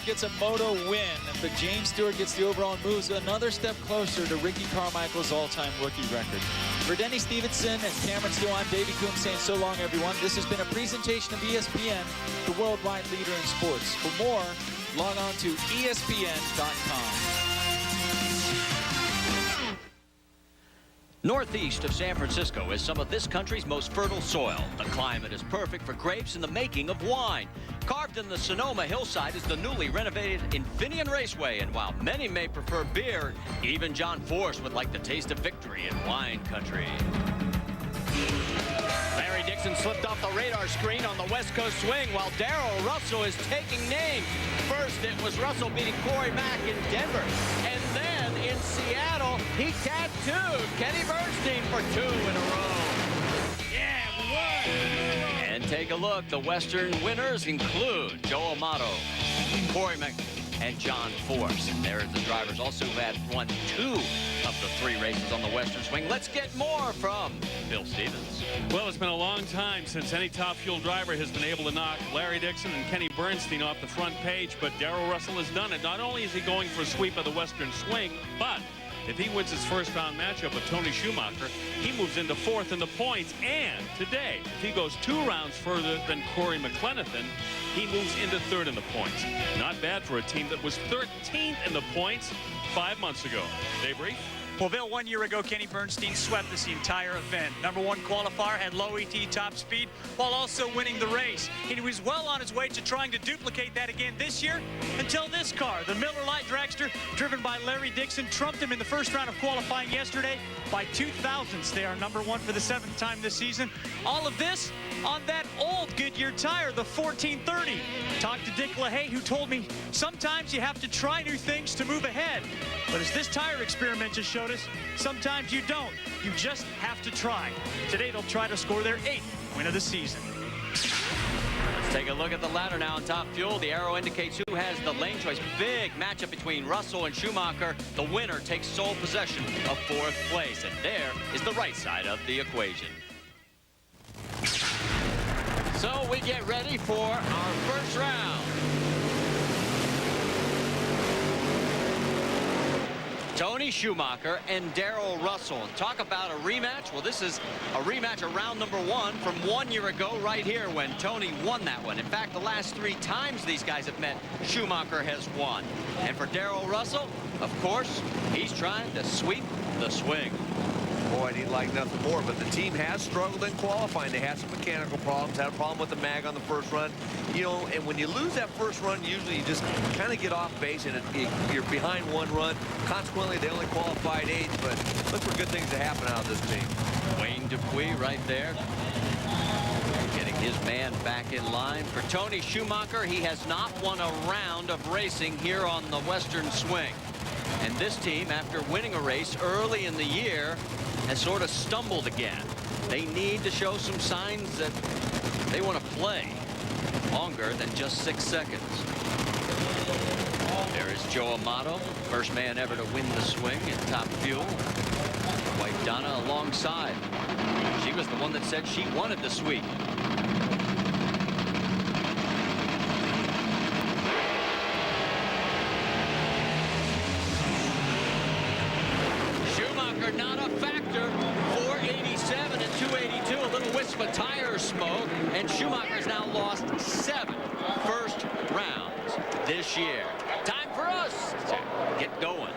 gets a moto win, but James Stewart gets the overall and moves another step closer to Ricky Carmichael's all-time rookie record. For Denny Stevenson and Cameron Steele, I'm Davey Coombs saying so long, everyone. This has been a presentation of ESPN, the worldwide leader in sports. For more, log on to ESPN.com. Northeast of San Francisco is some of this country's most fertile soil. The climate is perfect for grapes and the making of wine. Carved in the Sonoma hillside is the newly renovated Infineon Raceway, and while many may prefer beer, even John Force would like the taste of victory in wine country. Larry Dixon slipped off the radar screen on the West Coast swing while Darrell Russell is taking names. First, it was Russell beating Corey Mack in Denver. And then in Seattle, he tattooed Kenny Bernstein for 2 in a row. Yeah, we won! And take a look. The Western winners include Joe Amato, Corey Mack, and John Force. And there are the drivers also who had won 2 of the 3 races on the Western swing. Let's get more from Bill Stevens. Well, it's been a long time since any top fuel driver has been able to knock Larry Dixon and Kenny Bernstein off the front page, but Darrell Russell has done it. Not only is he going for a sweep of the Western swing, but if he wins his first round matchup with Tony Schumacher, he moves into 4th in the points. And today, if he goes 2 rounds further than Corey McLenithan, he moves into 3rd in the points. Not bad for a team that was 13th in the points 5 months ago. Dave Reef? Well, Bill, 1 year ago, Kenny Bernstein swept this entire event. #1 qualifier, had low ET top speed, while also winning the race. And he was well on his way to trying to duplicate that again this year, until this car, the Miller Lite dragster, driven by Larry Dixon, trumped him in the first round of qualifying yesterday by 2 thousandths. They are #1 for the 7th time this season. All of this on that old Goodyear tire, the 1430. Talked to Dick LaHaye, who told me sometimes you have to try new things to move ahead. But as this tire experiment just showed us, sometimes you don't. You just have to try. Today they'll try to score their 8th win of the season. Let's take a look at the ladder now on Top Fuel. The arrow indicates who has the lane choice. Big matchup between Russell and Schumacher. The winner takes sole possession of 4th place. And there is the right side of the equation. So we get ready for our first round. Tony Schumacher and Darrell Russell. And talk about a rematch. Well, this is a rematch of round #1 from 1 year ago right here when Tony won that one. In fact, the last 3 times these guys have met, Schumacher has won. And for Darrell Russell, of course, he's trying to sweep the swing. Boy, he'd like nothing more, but the team has struggled in qualifying. They had some mechanical problems, had a problem with the mag on the first run. You know, and when you lose that first run, usually you just kind of get off base and you're behind 1 run. Consequently, they only qualified 8th, but look for good things to happen out of this team. Wayne Dupuis right there, getting his man back in line. For Tony Schumacher, he has not won a round of racing here on the Western swing. And this team, after winning a race early in the year, has sort of stumbled again. They need to show some signs that they want to play longer than just 6 seconds. There is Joe Amato, first man ever to win the swing in Top Fuel. Wife Donna alongside. She was the one that said she wanted the sweep. Schumacher not a factor. 487 and 282, a little wisp of tire smoke, and Schumacher has now lost 7 first rounds this year. Time for us to get going.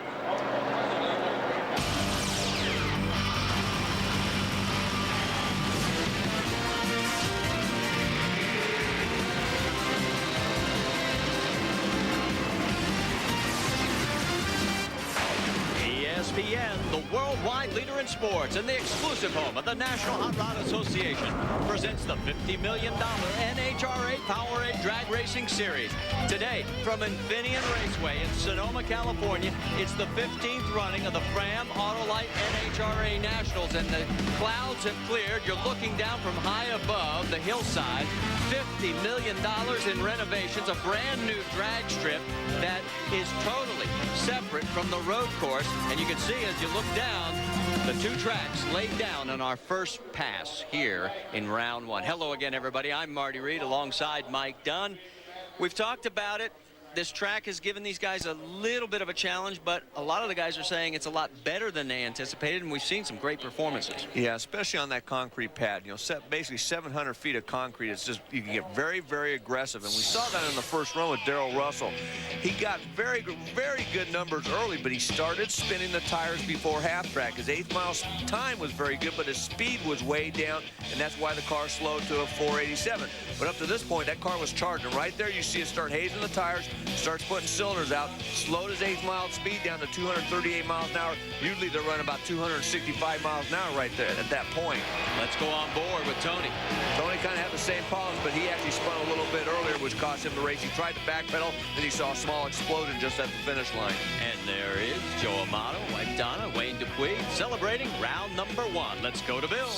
ESPN, the worldwide leader in sports and the exclusive home of the National Hot Rod Association, presents the $50 million NHRA Powerade Drag Racing Series. Today, from Infineon Raceway in Sonoma, California, it's the 15th running of the Fram Autolite NHRA Nationals, and the clouds have cleared. You're looking down from high above the hillside. $50 million in renovations, a brand new drag strip that is totally separate from the road course. And you can see as you look down, the 2 tracks laid down on our first pass here in round 1. Hello again, everybody. I'm Marty Reed alongside Mike Dunn. We've talked about it. this track has given these guys a little bit of a challenge, but a lot of the guys are saying it's a lot better than they anticipated, and we've seen some great performances. Yeah, especially on that concrete pad. You know, basically 700 feet of concrete. It's just, you can get very, very aggressive. And we saw that in the first run with Darrell Russell. He got very good numbers early, but he started spinning the tires before half track. His 8th mile time was very good, but his speed was way down, and that's why the car slowed to a 487. But up to this point, that car was charging. Right there, you see it start hazing the tires, starts putting cylinders out, slowed his 8th mile speed down to 238 miles an hour. Usually they're running about 265 miles an hour right there at that point. Let's go on board with Tony. Tony kind of had the same problems, but he actually spun a little bit earlier, which cost him the race. He tried to backpedal, then he saw a small explosion just at the finish line. And there is Joe Amato, Mike Donna, Wayne Dupuis celebrating round number 1. Let's go to Bill.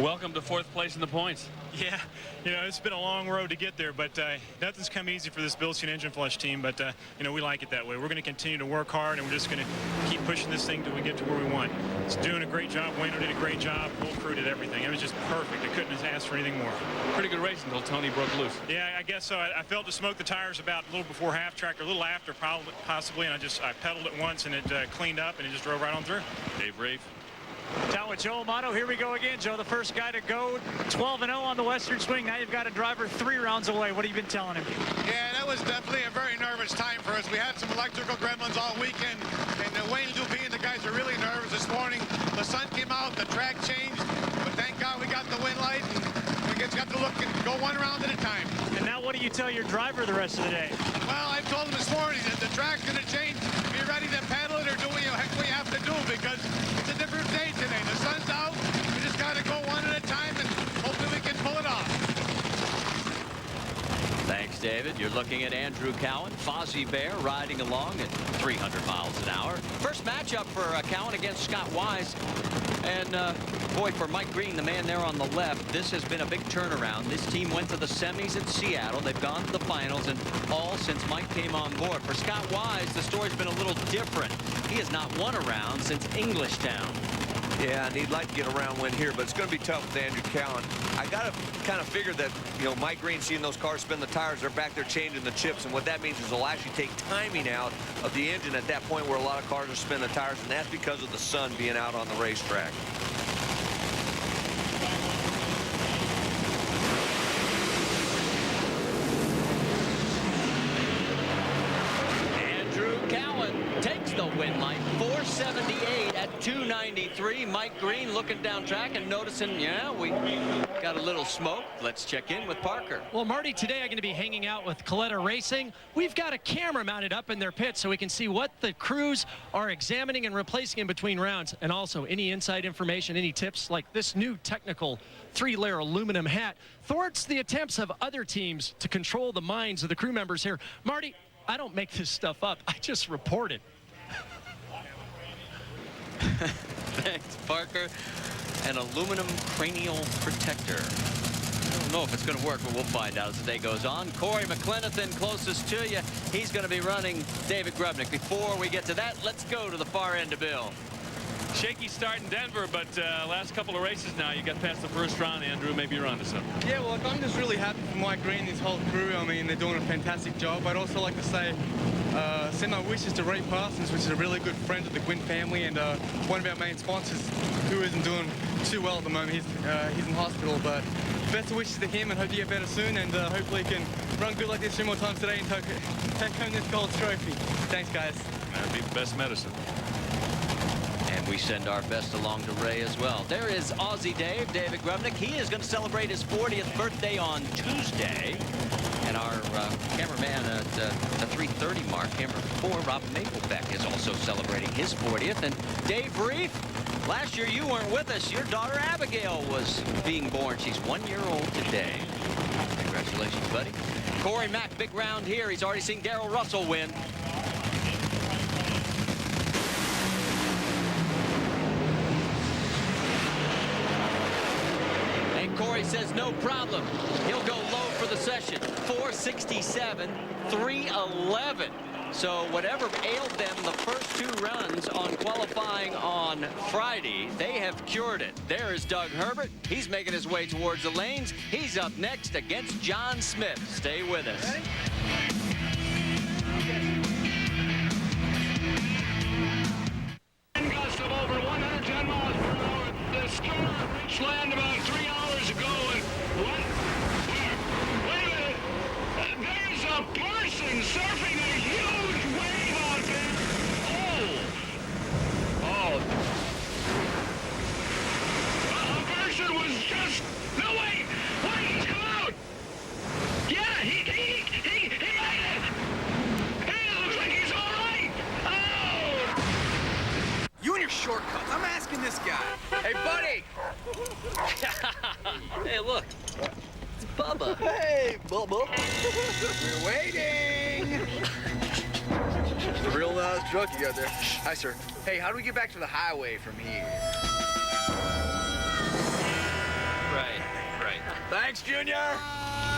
Welcome to 4th place in the points. Yeah, you know, it's been a long road to get there, but nothing's come easy for this Bilstein Engine Flush team, but, you know, we like it that way. We're going to continue to work hard, and we're just going to keep pushing this thing till we get to where we want. It's doing a great job. Wayno did a great job. Whole crew did everything. It was just perfect. I couldn't have asked for anything more. Pretty good race until Tony broke loose. Yeah, I guess so. I felt to smoke the tires about a little before half track, or a little after possibly, and I pedaled it once, and it cleaned up, and it just drove right on through. Dave Reeve. Down with Joe Amato. Here we go again. Joe, the first guy to go 12-0 on the Western Swing. Now you've got a driver 3 rounds away. What have you been telling him? Yeah, that was definitely a very nervous time for us. We had some electrical gremlins all weekend, and Wayne Dupuis and the guys are really nervous this morning. The sun came out, the track changed, but thank God we got the wind light, and we just got to look and go 1 round at a time. And now what do you tell your driver the rest of the day? Well, I told him this morning that the track's going to change. Be ready to pedal it or do what you have to do, because it's a different day today. The sun's out. We just got to go 1 at a time, and hopefully we can pull it off. Thanks, David. You're looking at Andrew Cowan, Fozzie Bear riding along at 300 miles an hour. First matchup for Cowan against Scott Wise. And, boy, for Mike Green, the man there on the left, this has been a big turnaround. This team went to the semis at Seattle. They've gone to the finals, and all since Mike came on board. For Scott Wise, the story's been a little different. He has not won a round since Englishtown. Yeah, and he'd like to get a round win here, but it's going to be tough with Andrew Cowan. I got to kind of figure that, you know, Mike Green seeing those cars spin the tires, they're back there changing the chips, and what that means is they'll actually take timing out of the engine at that point where a lot of cars are spinning the tires, and that's because of the sun being out on the racetrack. Andrew Cowan takes the win light, 478 at 293. Mike Green looking down track and noticing, yeah, we got a little smoke. Let's check in with Parker. Well, Marty, today I'm going to be hanging out with Coletta Racing. We've got a camera mounted up in their pit so we can see what the crews are examining and replacing in between rounds, and also any inside information, any tips like this new technical 3-layer aluminum hat thwarts the attempts of other teams to control the minds of the crew members here. Marty, I don't make this stuff up. I just report it. Thanks, Parker. An aluminum cranial protector. I don't know if it's going to work, but we'll find out as the day goes on. Corey McClenathan closest to you. He's going to be running David Grubnick. Before we get to that, let's go to the far end of Bill. Shaky start in Denver, but last couple of races now, you got past the first round, Andrew. Maybe you're on to something. Yeah, well, I'm just really happy for Mike Green and his whole crew. I mean, they're doing a fantastic job. I'd also like to say, send my wishes to Ray Parsons, which is a really good friend of the Gwynn family and one of our main sponsors, who isn't doing too well at the moment. He's in hospital, but best of wishes to him, and hope you get better soon, and hopefully you can run good like this 3 more times today and take home this gold trophy. Thanks, guys. That'd be the best medicine. And we send our best along to Ray as well. There is Aussie Dave, David Grubnick. He is going to celebrate his 40th birthday on Tuesday. And our cameraman at the 3:30 mark, camera 4, Rob Maplebeck, is also celebrating his 40th. And Dave Reeve, last year you weren't with us. Your daughter Abigail was being born. She's 1 year old today. Congratulations, buddy. Corey Mack, big round here. He's already seen Darrell Russell win. Corey says no problem. He'll go low for the session. 467, 311. So whatever ailed them the first 2 runs on qualifying on Friday, they have cured it. There is Doug Herbert. He's making his way towards the lanes. He's up next against John Smith. Stay with us. Ready? Gusts of over 110 miles per hour. The storm reached land about 3 hours ago. And what? Wait a minute. There's a person surfing a huge wave out there. Oh. A person was just... No, wait. Wait, he's come out. Yeah, he made it. Hey, it looks like he's all right. Oh. You and your shortcuts. I'm asking this guy. Hey, buddy. Hey, look. It's Bubba. Hey, Bubba. We're waiting. It's a real nice truck you got there. Hi, sir. Hey, how do we get back to the highway from here? Right. Thanks, Junior.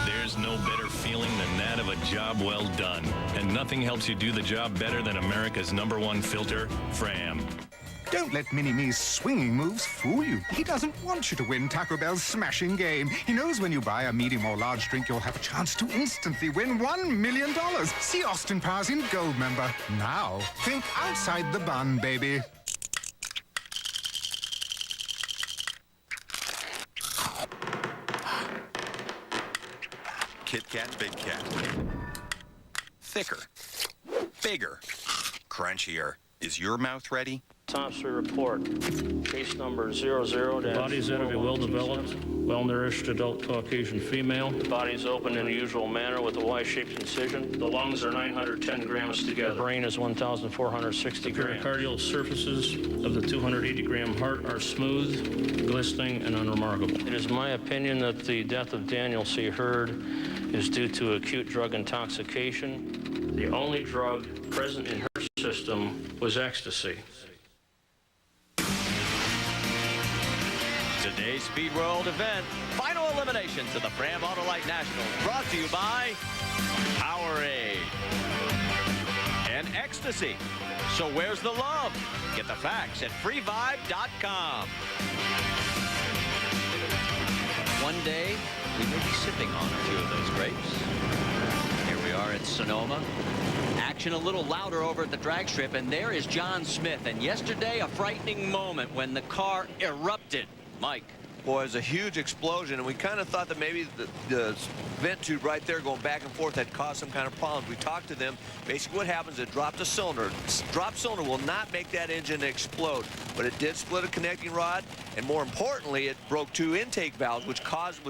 There's no better feeling than that of a job well done. And nothing helps you do the job better than America's #1 filter, Fram. Don't let Mini-Me's swinging moves fool you. He doesn't want you to win Taco Bell's smashing game. He knows when you buy a medium or large drink, you'll have a chance to instantly win $1 million. See Austin Powers in Gold member. Now, think outside the bun, baby. Kit Kat, Big Cat. Thicker, bigger, crunchier. Is your mouth ready? Autopsy report. Case number 00. The body is said to be well-developed, well-nourished adult Caucasian female. The body is open in the usual manner with a Y-shaped incision. The lungs are 910 grams together. The brain is 1,460 grams. The pericardial surfaces of the 280-gram heart are smooth, glistening, and unremarkable. It is my opinion that the death of Daniel C. Hurd is due to acute drug intoxication. The only drug present in her system was ecstasy. Today's Speed World event, final eliminations of the Fram Autolite Nationals, brought to you by Powerade and Ecstasy. So where's the love? Get the facts at freevibe.com. One day, we may be sipping on a few of those grapes. Here we are at Sonoma. Action a little louder over at the drag strip, and there is John Smith. And yesterday, a frightening moment when the car erupted. Mike. Boy, it was a huge explosion, and we kind of thought that maybe the vent tube right there going back and forth had caused some kind of problems. We talked to them. Basically what happens is it dropped a cylinder. Dropped cylinder will not make that engine explode, but it did split a connecting rod, and more importantly, it broke 2 intake valves, which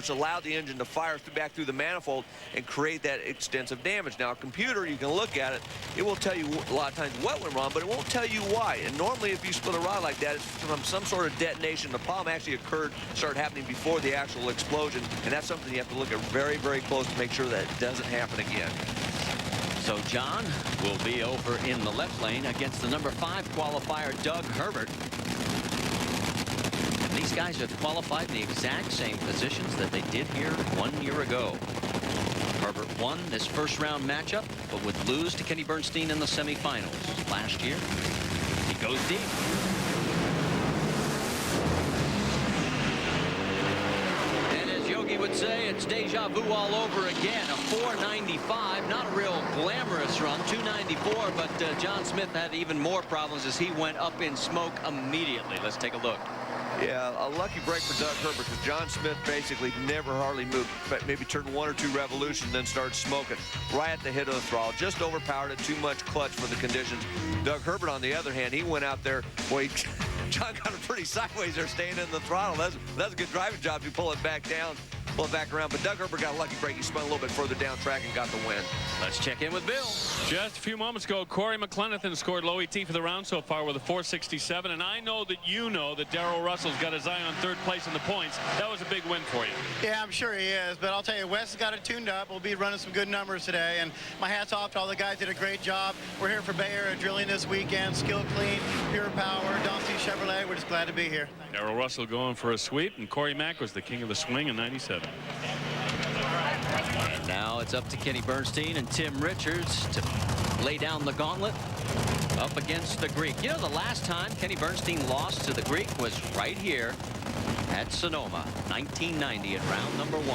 allowed the engine to fire back through the manifold and create that extensive damage. Now, a computer, you can look at it, it will tell you a lot of times what went wrong, but it won't tell you why. And normally, if you split a rod like that, it's from some sort of detonation. The problem actually started happening before the actual explosion, and that's something you have to look at very, very close to make sure that it doesn't happen again. So John will be over in the left lane against the number 5 qualifier, Doug Herbert. And these guys have qualified in the exact same positions that they did here 1 year ago. Herbert won this first round matchup, but would lose to Kenny Bernstein in the semifinals. Last year, he goes deep. Yogi would say it's deja vu all over again. A 495, not a real glamorous run. 294, but John Smith had even more problems as he went up in smoke immediately. Let's take a look. Yeah, a lucky break for Doug Herbert, because John Smith basically never hardly moved, but maybe turned 1 or 2 revolutions, then started smoking right at the hit of the throttle. Just overpowered it, too much clutch for the conditions. Doug Herbert, on the other hand, he went out there, boy, John got him pretty sideways there, staying in the throttle. That's a good driving job to pull it back down, pull it back around. But Doug Herbert got a lucky break. He spun a little bit further down track and got the win. Let's check in with Bill. Just a few moments ago, Corey McLenithan scored low ET for the round so far with a 467, and I know that you know that Darrell Russell's got his eye on 3rd place in the points. That was a big win for you. Yeah, I'm sure he is, but I'll tell you, Wes has got it tuned up. We'll be running some good numbers today, and my hat's off to all the guys. Did a great job. We're here for Bay Area drilling this weekend. Skill Clean, Pure Power, Don C. Chevrolet. We're just glad to be here. Darrell Russell going for a sweep, and Corey Mack was the king of the swing in '97. And now it's up to Kenny Bernstein and Tim Richards to lay down the gauntlet up against the Greek. You know, the last time Kenny Bernstein lost to the Greek was right here at Sonoma, 1990 at round number 1.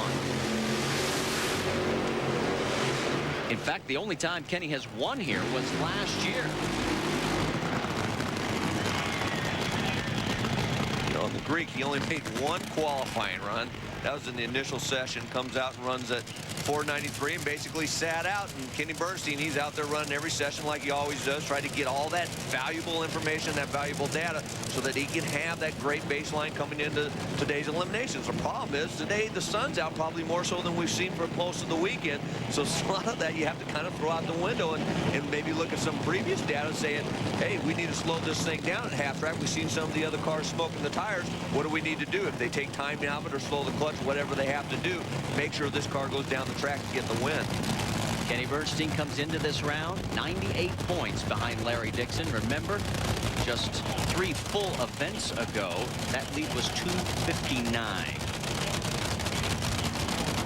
In fact, the only time Kenny has won here was last year. You know, the Greek, he only made one qualifying run. That was in the initial session. Comes out and runs at 493 and basically sat out. And Kenny Bernstein, he's out there running every session like he always does, trying to get all that valuable information, that valuable data, so that he can have that great baseline coming into today's eliminations. The problem is today the sun's out probably more so than we've seen for most of the weekend. So a lot of that you have to kind of throw out the window and maybe look at some previous data saying, hey, we need to slow this thing down at half track. We've seen some of the other cars smoking the tires. What do we need to do? If they take time out of it or slow the clutch, whatever they have to do, make sure this car goes down the track to get the win. Kenny Bernstein comes into this round 98 points behind Larry Dixon. Remember, just 3 full events ago, that lead was 259.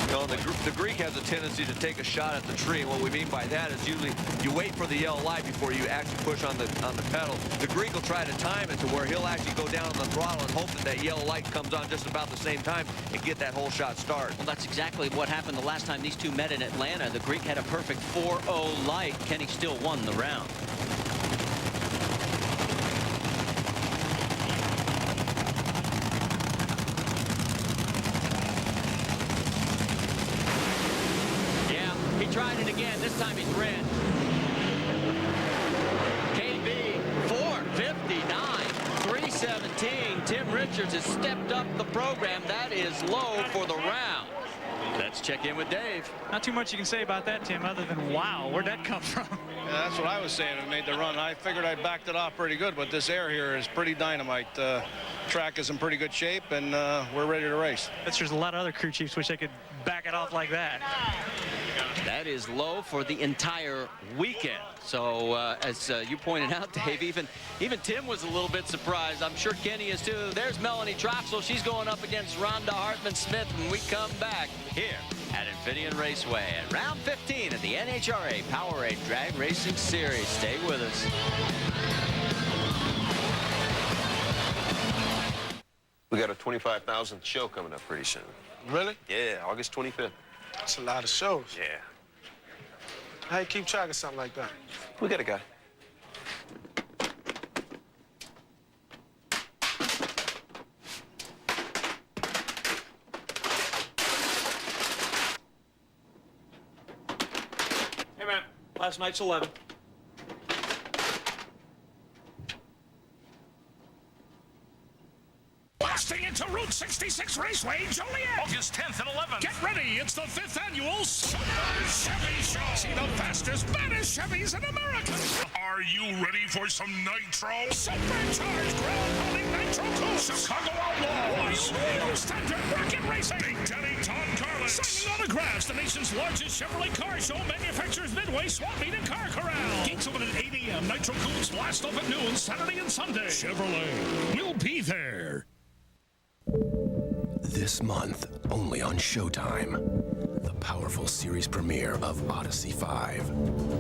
You know, the Greek has a tendency to take a shot at the tree, and what we mean by that is usually you wait for the yellow light before you actually push on the pedal. The Greek will try to time it to where he'll actually go down on the throttle and hope that yellow light comes on just about the same time and get that whole shot started. Well, that's exactly what happened the last time these two met in Atlanta. The Greek had a perfect 4.0 light. Kenny still won the round. Tried it again. This time he's red. KB 459, 317. Tim Richards has stepped up the program. That is low for the round. Let's check in with Dave. Not too much you can say about that, Tim, other than wow, where'd that come from? Yeah, that's what I was saying when I made the run. I figured I backed it off pretty good, but this air here is pretty dynamite. Track is in pretty good shape, and we're ready to race. There's a lot of other crew chiefs wish they could back it off like that. That is low for the entire weekend. So as you pointed out, Dave, even Tim was a little bit surprised. I'm sure Kenny is too. There's Melanie Troxel. She's going up against Rhonda Hartman-Smith when we come back here at Infineon Raceway at round 15 of the NHRA Powerade Drag Racing Series. Stay with us. We got a 25,000th show coming up pretty soon. Really? Yeah, August 25th. That's a lot of shows. Yeah. How you keep track of something like that? We got a guy. Hey, man. Last night's 11. Blasting into Route 66 Raceway, Joliet. August 10th and 11th. Get ready. It's the 5th annual Super Chevy Show. See the fastest, baddest Chevys in America. Are you ready for some nitro? Supercharged ground-pounding nitro cool. Chicago Outlaws. New standard bracket racing. Big Daddy Tom Carlin. Signing autographs. The nation's largest Chevrolet car show. Manufacturers Midway, Swap Meet, and Car Corral. Gates open at 8 a.m. Nitro Cools blast off at noon, Saturday and Sunday. Chevrolet will be there. This month, only on Showtime, the powerful series premiere of Odyssey 5.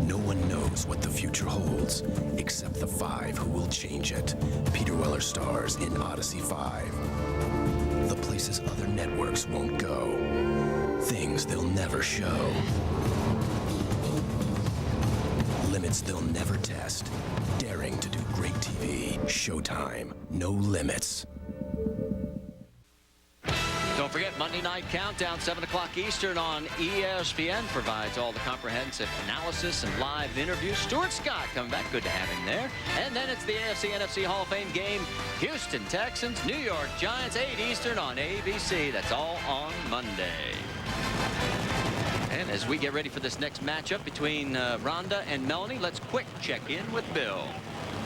No one knows what the future holds, except the 5 who will change it. Peter Weller stars in Odyssey 5. The places other networks won't go. Things they'll never show. Limits they'll never test. Daring to do great TV. Showtime. No limits. Don't forget, Monday Night Countdown, 7 o'clock Eastern on ESPN, provides all the comprehensive analysis and live interviews. Stuart Scott coming back. Good to have him there. And then it's the AFC-NFC Hall of Fame game. Houston Texans, New York Giants, 8 Eastern on ABC. That's all on Monday. And as we get ready for this next matchup between Rhonda and Melanie, let's quick check in with Bill.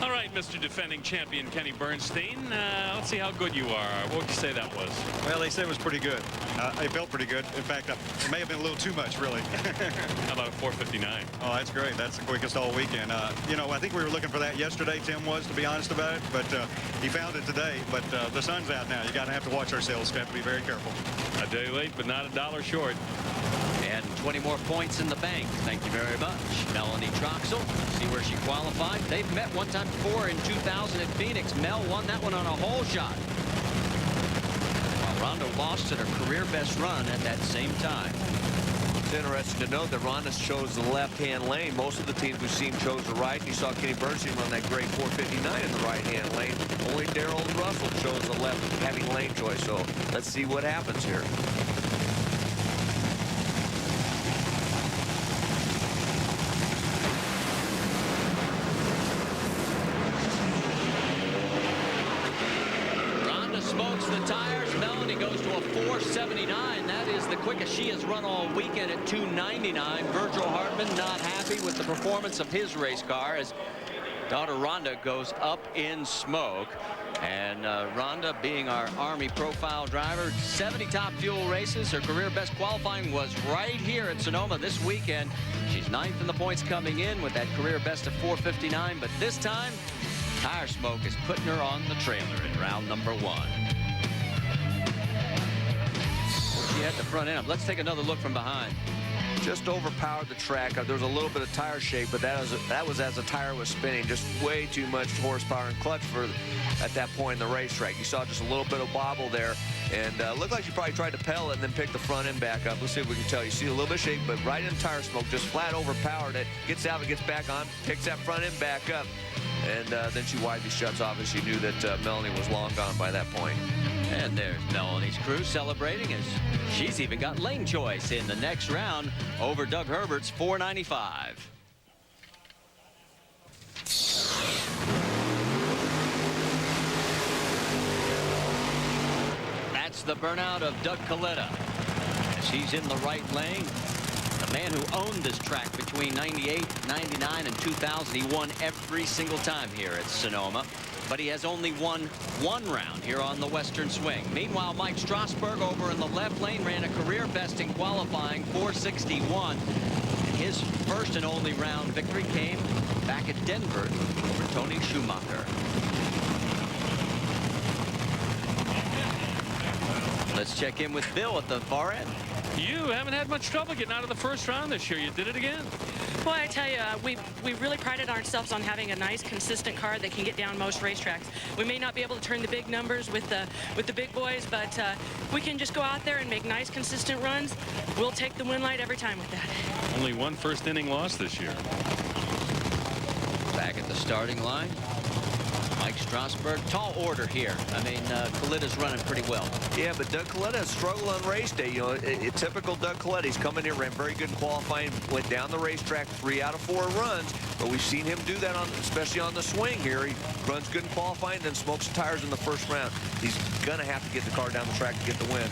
All right, Mr. Defending Champion Kenny Bernstein. Let's see how good you are. What would you say that was? Well, they said it was pretty good. It felt pretty good. In fact, it may have been a little too much, really. How about a 4:59? Oh, that's great. That's the quickest all weekend. You know, I think we were looking for that yesterday, Tim was, to be honest about it. But he found it today. But the sun's out now. You got to have to watch ourselves. We have to be very careful. A day late, but not a dollar short. And 20 more points in the bank. Thank you very much. Melanie Troxel, see where she qualified. They've met one time before in 2000 at Phoenix. Mel won that one on a hole shot. While Rhonda lost at her career best run at that same time. It's interesting to note that Rhonda chose the left-hand lane. Most of the teams we've seen chose the right. And you saw Kenny Bernstein run that great 459 in the right-hand lane. Only Darrell Russell chose the left having lane choice. So let's see what happens here. Smokes the tires. Melanie goes to a 479. That is the quickest she has run all weekend at 299. Virgil Hartman not happy with the performance of his race car as daughter Rhonda goes up in smoke. And Rhonda, being our Army profile driver, 70 top fuel races. Her career best qualifying was right here at Sonoma this weekend. She's 9th in the points coming in with that career best of 459. But this time, tire smoke is putting her on the trailer in round number 1. She had the front end. Let's take another look from behind. Just overpowered the track. There was a little bit of tire shake, but that was as the tire was spinning. Just way too much horsepower and clutch for at that point in the racetrack. You saw just a little bit of bobble there, and looked like she probably tried to pedal it and then pick the front end back up. Let's see if we can tell. You see a little bit of shake, but right in tire smoke, just flat overpowered it. Gets out, it gets back on, picks that front end back up, and then she widely shuts off as she knew that Melanie was long gone by that point. And there's Melanie's crew celebrating as she's even got lane choice in the next round over Doug Herbert's 495. That's the burnout of Doug Coletta as he's in the right lane. The man who owned this track between 98, 99, and 2000. He won every single time here at Sonoma. But he has only won one round here on the Western Swing. Meanwhile, Mike Strasburg over in the left lane ran a career best in qualifying, 461. And his first and only round victory came back at Denver over Tony Schumacher. Let's check in with Bill at the far end. You haven't had much trouble getting out of the first round this year. You did it again. Boy, I tell you, we really prided ourselves on having a nice, consistent car that can get down most racetracks. We may not be able to turn the big numbers with the big boys, but we can just go out there and make nice, consistent runs. We'll take the win light every time with that. Only one first inning loss this year. Back at the starting line, Mike Strasburg. Tall order here. I mean, Coletta's running pretty well. Yeah, but Doug Coletta struggled on race day. You know, typical Doug Coletta. He's coming in, ran very good in qualifying, went down the racetrack 3 out of 4 runs. But we've seen him do that, especially on the swing here. He runs good in qualifying, then smokes the tires in the first round. He's going to have to get the car down the track to get the win.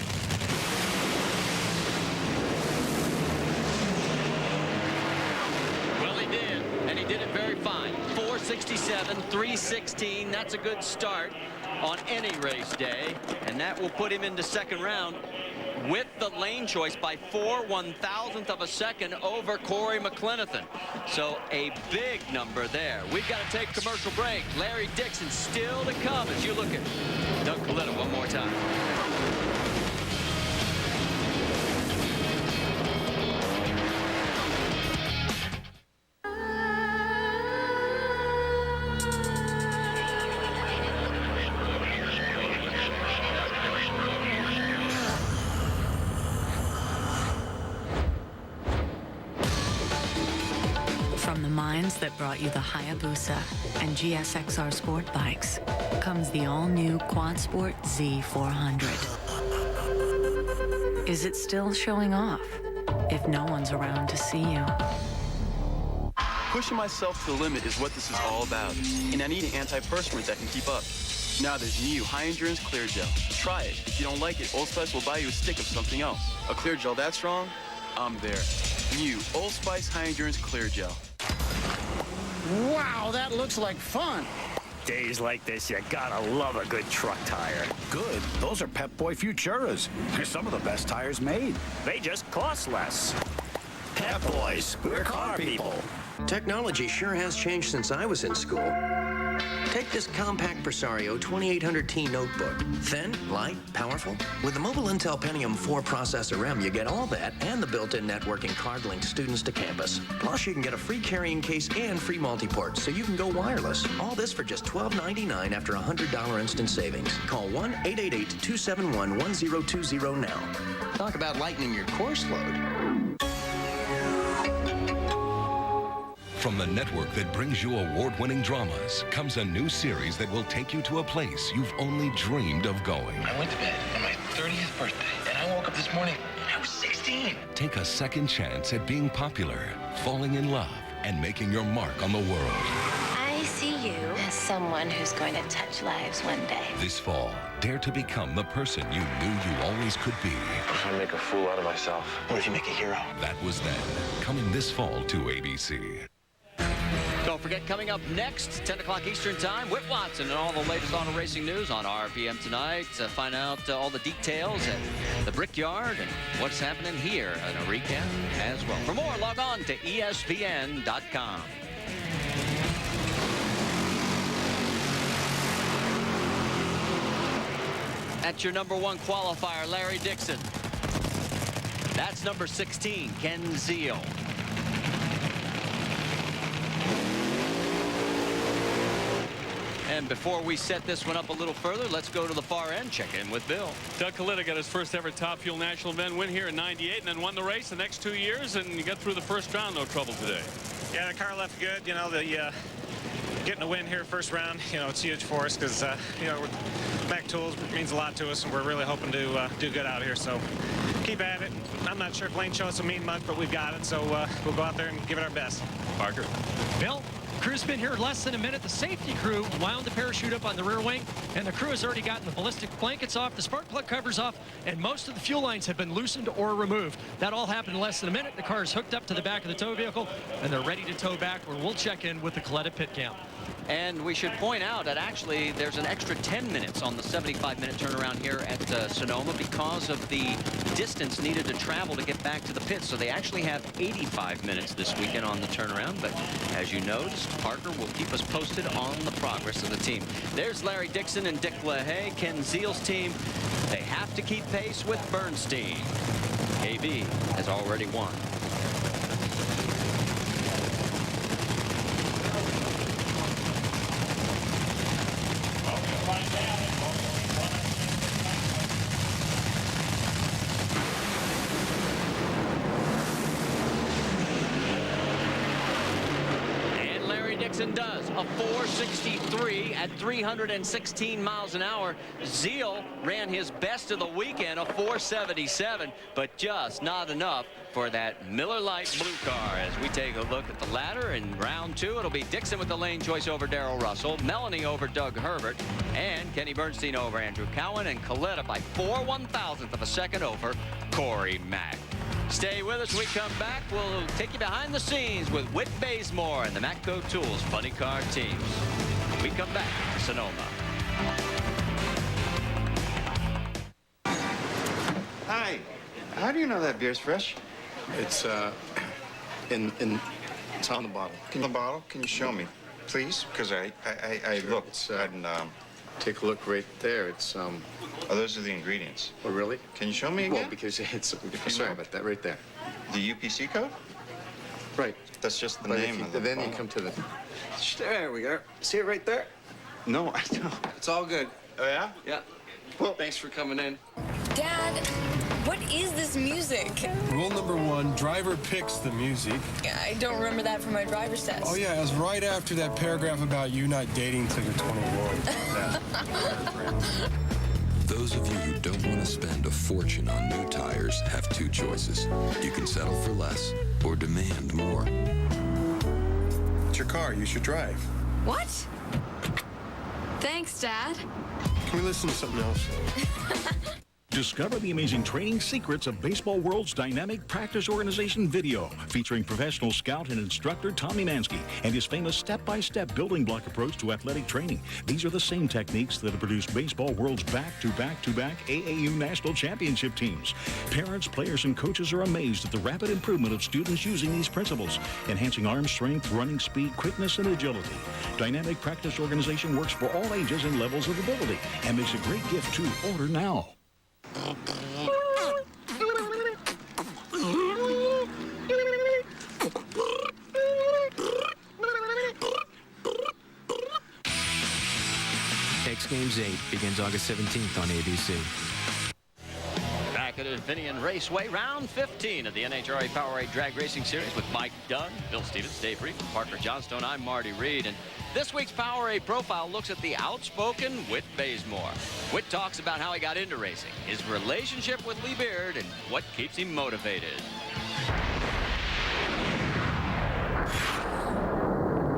Well, he did, and he did it very fine. 467, 316. That's a good start on any race day, and that will put him into second round with the lane choice by 4/1000th of a second over Corey McClenathan. So a big number there. We've got to take commercial break. Larry Dixon still to come as you look at Doug Coletta one more time. That brought you the Hayabusa and GSXR sport bikes comes the all-new Quad Sport Z400. Is it still showing off if no one's around to see you? Pushing myself to the limit is what this is all about, and I need an antiperspirant that can keep up. Now there's new High Endurance Clear Gel. Try it. If you don't like it, Old Spice will buy you a stick of something else. A Clear Gel that strong? I'm there. New Old Spice High Endurance Clear Gel. Wow, that looks like fun. Days like this, you gotta love a good truck tire. Good. Those are Pep Boy Futuras. They're some of the best tires made. They just cost less. Pep Boys, we're car people. Technology sure has changed since I was in school. Take this compact Presario 2800T notebook. Thin, light, powerful. With the mobile Intel Pentium 4 processor RAM, you get all that and the built-in networking card linked students to campus. Plus, you can get a free carrying case and free multi-port, so you can go wireless. All this for just $12.99 after $100 instant savings. Call 1-888-271-1020 now. Talk about lightening your course load. From the network that brings you award-winning dramas comes a new series that will take you to a place you've only dreamed of going. I went to bed on my 30th birthday, and I woke up this morning and I was 16. Take a second chance at being popular, falling in love, and making your mark on the world. I see you as someone who's going to touch lives one day. This fall, dare to become the person you knew you always could be. What if I make a fool out of myself? What if you make a hero? That Was Then, coming this fall to ABC. Don't forget, coming up next, 10 o'clock Eastern Time, Whit Watson and all the latest auto racing news on RPM tonight. Find out all the details at the Brickyard and what's happening here and a recap as well. For more, log on to ESPN.com. That's your number 1 qualifier, Larry Dixon. That's number 16, Ken Zeal. And before we set this one up a little further, let's go to the far end, check in with Bill. Doug Coletta got his first ever Top Fuel National event win here in '98 and then won the race the next 2 years, and you got through the first round, no trouble today. Yeah, the car left good. You know, getting a win here first round, you know, it's huge for us because, you know, Mac Tools means a lot to us, and we're really hoping to do good out here. So keep at it. I'm not sure if Lane shows us will mean much, but we've got it. So we'll go out there and give it our best. Parker. Bill, crew's been here less than a minute. The safety crew wound the parachute up on the rear wing, and the crew has already gotten the ballistic blankets off, the spark plug covers off, and most of the fuel lines have been loosened or removed. That all happened in less than a minute. The car is hooked up to the back of the tow vehicle, and they're ready to tow back, where we'll check in with the Coletta pit camp. And we should point out that actually there's an extra 10 minutes on the 75-minute turnaround here at Sonoma because of the distance needed to travel to get back to the pits. So they actually have 85 minutes this weekend on the turnaround. But as you noticed, Parker will keep us posted on the progress of the team. There's Larry Dixon and Dick LaHaye, Ken Zeal's team. They have to keep pace with Bernstein. KB has already won. Does a 463 at 316 miles an hour. Zeal ran his best of the weekend, a 477, but just not enough for that Miller Lite blue car. As we take a look at the ladder in round 2, it'll be Dixon with the lane choice over Darrell Russell, Melanie over Doug Herbert, and Kenny Bernstein over Andrew Cowan, and Coletta by 4/1000th of a second over Corey Mack. Stay with us. When we come back, we'll take you behind the scenes with Whit Bazemore and the Matco Tools Funny Car teams. We come back to Sonoma. Hi. How do you know that beer's fresh? It's it's on the bottle. Can the bottle? Can you show me, please? Because I sure. Looked and take a look right there. It's Oh, those are the ingredients. Oh, really? Can you show me again? Well, because it's sorry about that right there. The UPC code? Right. That's just the name of the then bottle. You come to the there we go. See it right there? No, I don't. It's all good. Oh yeah? Yeah. Well, thanks for coming in. Dad, what is this music? Rule number 1, driver picks the music. Yeah, I don't remember that from my driver's test. Oh, yeah, it was right after that paragraph about you not dating till you're 21. Those of you who don't want to spend a fortune on new tires have 2 choices. You can settle for less or demand more. It's your car. You should drive. What? Thanks, Dad. Can we listen to something else? Discover the amazing training secrets of Baseball World's dynamic practice organization video, featuring professional scout and instructor Tommy Mansky and his famous step-by-step building block approach to athletic training. These are the same techniques that have produced Baseball World's back-to-back-to-back AAU national championship teams. Parents, players, and coaches are amazed at the rapid improvement of students using these principles, enhancing arm strength, running speed, quickness, and agility. Dynamic practice organization works for all ages and levels of ability and makes a great gift too. Order now. X Games 8 begins August 17th on ABC. Back at Avinion Raceway, round 15 of the NHRA Powerade Drag Racing Series with Mike Dunn, Bill Stevens, Dave Reed, and Parker Johnstone. I'm Marty Reed, and this week's Powerade Profile looks at the outspoken Whit Bazemore. Whit talks about how he got into racing, his relationship with Lee Beard, and what keeps him motivated.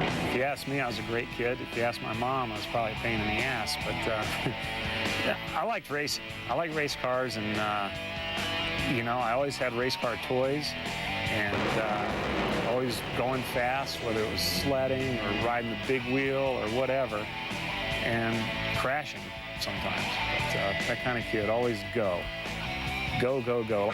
If you ask me, I was a great kid. If you ask my mom, I was probably a pain in the ass. But yeah, I liked racing. I like race cars, and you know, I always had race car toys, and always going fast, whether it was sledding or riding the big wheel or whatever, and crashing sometimes. But that kind of kid, always go. Go, go, go.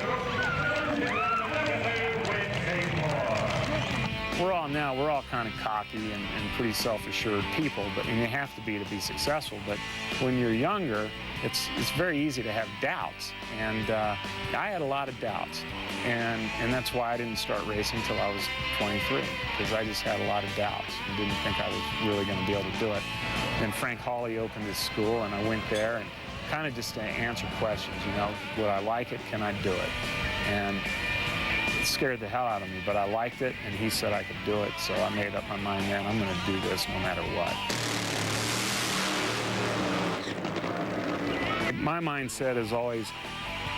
We're all kind of cocky and pretty self-assured people, and you have to be successful. But when you're younger, it's very easy to have doubts, and I had a lot of doubts, and that's why I didn't start racing until I was 23, because I just had a lot of doubts and didn't think I was really going to be able to do it. Then Frank Hawley opened his school, and I went there, and kind of just to answer questions, you know, would I like it, can I do it? And it scared the hell out of me, but I liked it, and he said I could do it, so I made up my mind, man, I'm going to do this no matter what. My mindset is always,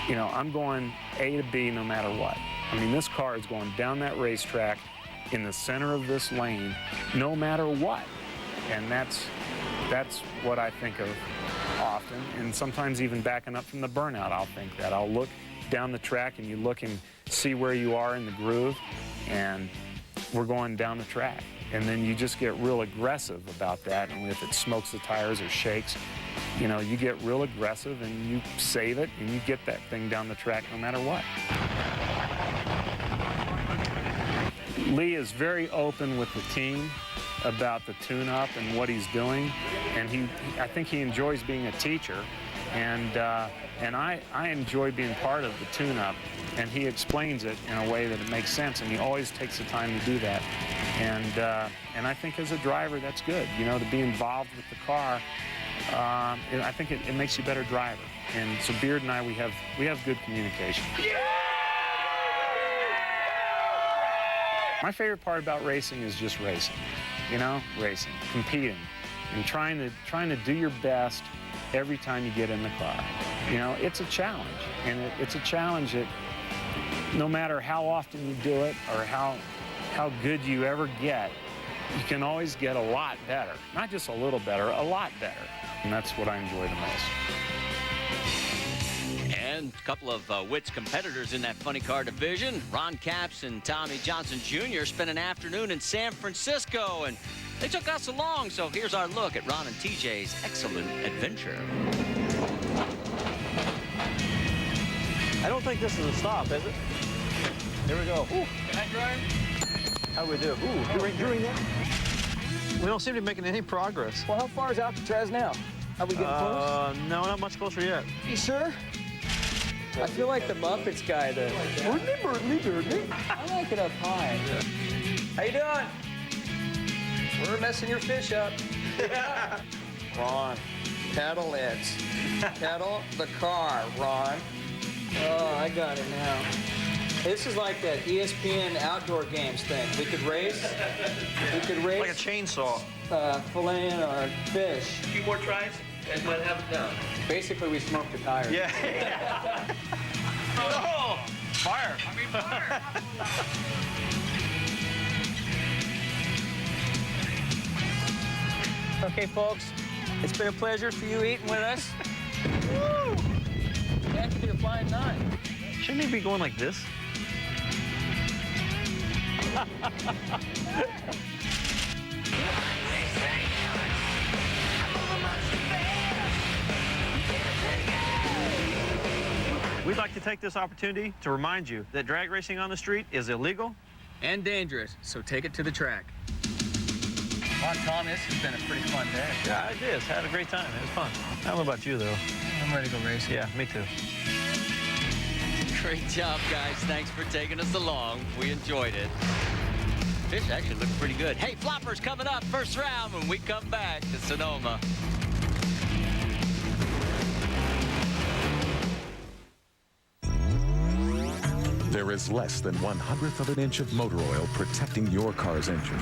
you know, I'm going A to B no matter what. I mean, this car is going down that racetrack in the center of this lane no matter what. And that's what I think of often, and sometimes even backing up from the burnout, I'll think that. I'll look down the track, and you look and see where you are in the groove, and we're going down the track. And then you just get real aggressive about that, and if it smokes the tires or shakes, you know, you get real aggressive and you save it, and you get that thing down the track no matter what. Lee is very open with the team about the tune-up and what he's doing, and I think he enjoys being a teacher, and I enjoy being part of the tune-up, and he explains it in a way that it makes sense, and he always takes the time to do that. And I think as a driver, that's good, you know, to be involved with the car. I think it makes you a better driver. And so Beard and I, we have good communication. Yeah! My favorite part about racing is just racing, you know, racing, competing, and trying to do your best every time you get in the car. You know, it's a challenge, and it's a challenge that no matter how often you do it or how good you ever get, you can always get a lot better. Not just a little better, a lot better. And that's what I enjoy the most. And a couple of Whit's competitors in that funny car division, Ron Capps and Tommy Johnson Jr., spent an afternoon in San Francisco, and they took us along, so here's our look at Ron and TJ's excellent adventure. I don't think this is a stop, is it? Here we go. Ooh. Can I drive? How do we do? Ooh, doing that? We don't seem to be making any progress. Well, how far is Alcatraz now? Are we getting close? No, not much closer yet. You sure? I feel like the Muppets guy, I like it up high. How you doing? We're messing your fish up. Ron, pedal it. Pedal the car, Ron. Oh, I got it now. This is like that ESPN outdoor games thing. We could race. Like a chainsaw. Filleting our fish. A few more tries, and might have it down. Basically, we smoked the tires. Yeah. Oh, fire. I mean, fire. Okay, folks, it's been a pleasure for you eating with us. Woo! actually be a flying 9. Shouldn't he be going like this? We'd like to take this opportunity to remind you that drag racing on the street is illegal and dangerous, so take it to the track. Come on, Tom, this has been a pretty fun day. Yeah, it is. Had a great time. It was fun. I don't know about you, though. I'm ready to go racing. Yeah, me too. Great job, guys. Thanks for taking us along. We enjoyed it. Fish actually looked pretty good. Hey, Floppers coming up first round when we come back to Sonoma. There is less than 1/100th of an inch of motor oil protecting your car's engine.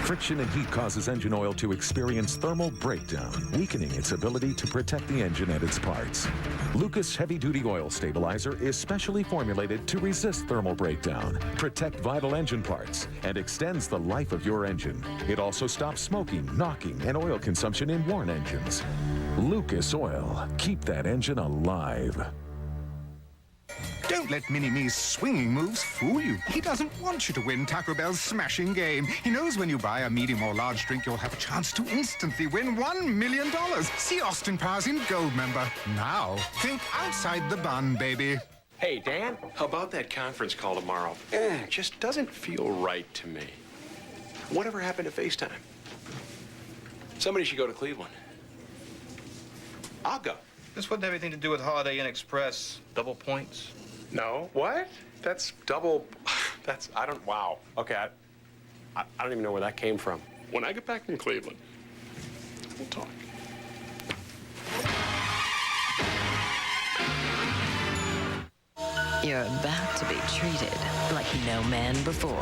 Friction and heat causes engine oil to experience thermal breakdown, weakening its ability to protect the engine and its parts. Lucas Heavy Duty Oil Stabilizer is specially formulated to resist thermal breakdown, protect vital engine parts, and extends the life of your engine. It also stops smoking, knocking, and oil consumption in worn engines. Lucas Oil. Keep that engine alive. Don't let Mini-Me's swinging moves fool you. He doesn't want you to win Taco Bell's smashing game. He knows when you buy a medium or large drink, you'll have a chance to instantly win $1 million. See Austin Powers in Gold member. Now, think outside the bun, baby. Hey, Dan, how about that conference call tomorrow? It just doesn't feel right to me. Whatever happened to FaceTime? Somebody should go to Cleveland. I'll go. This wouldn't have anything to do with Holiday Inn Express. Double points. No, what? That's double, wow. Okay, I don't even know where that came from. When I get back from Cleveland, we'll talk. You're about to be treated like no man before.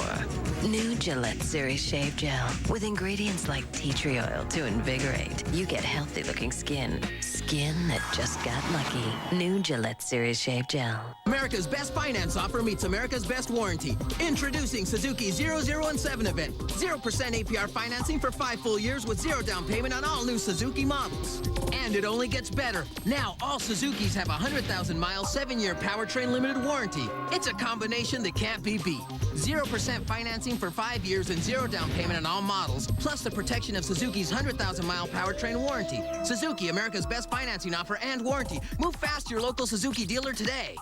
New Gillette Series Shave Gel with ingredients like tea tree oil to invigorate. You get healthy-looking skin. Skin that just got lucky. New Gillette Series Shave Gel. America's best finance offer meets America's best warranty. Introducing Suzuki's 007 event. 0% APR financing for 5 full years with 0 down payment on all new Suzuki models. And it only gets better. Now all Suzukis have a 100,000-mile, 7-year powertrain limited warranty. It's a combination that can't be beat. 0% financing for 5 years and 0 down payment on all models, plus the protection of Suzuki's 100,000-mile powertrain warranty. Suzuki, America's best financing offer and warranty. Move fast to your local Suzuki dealer today.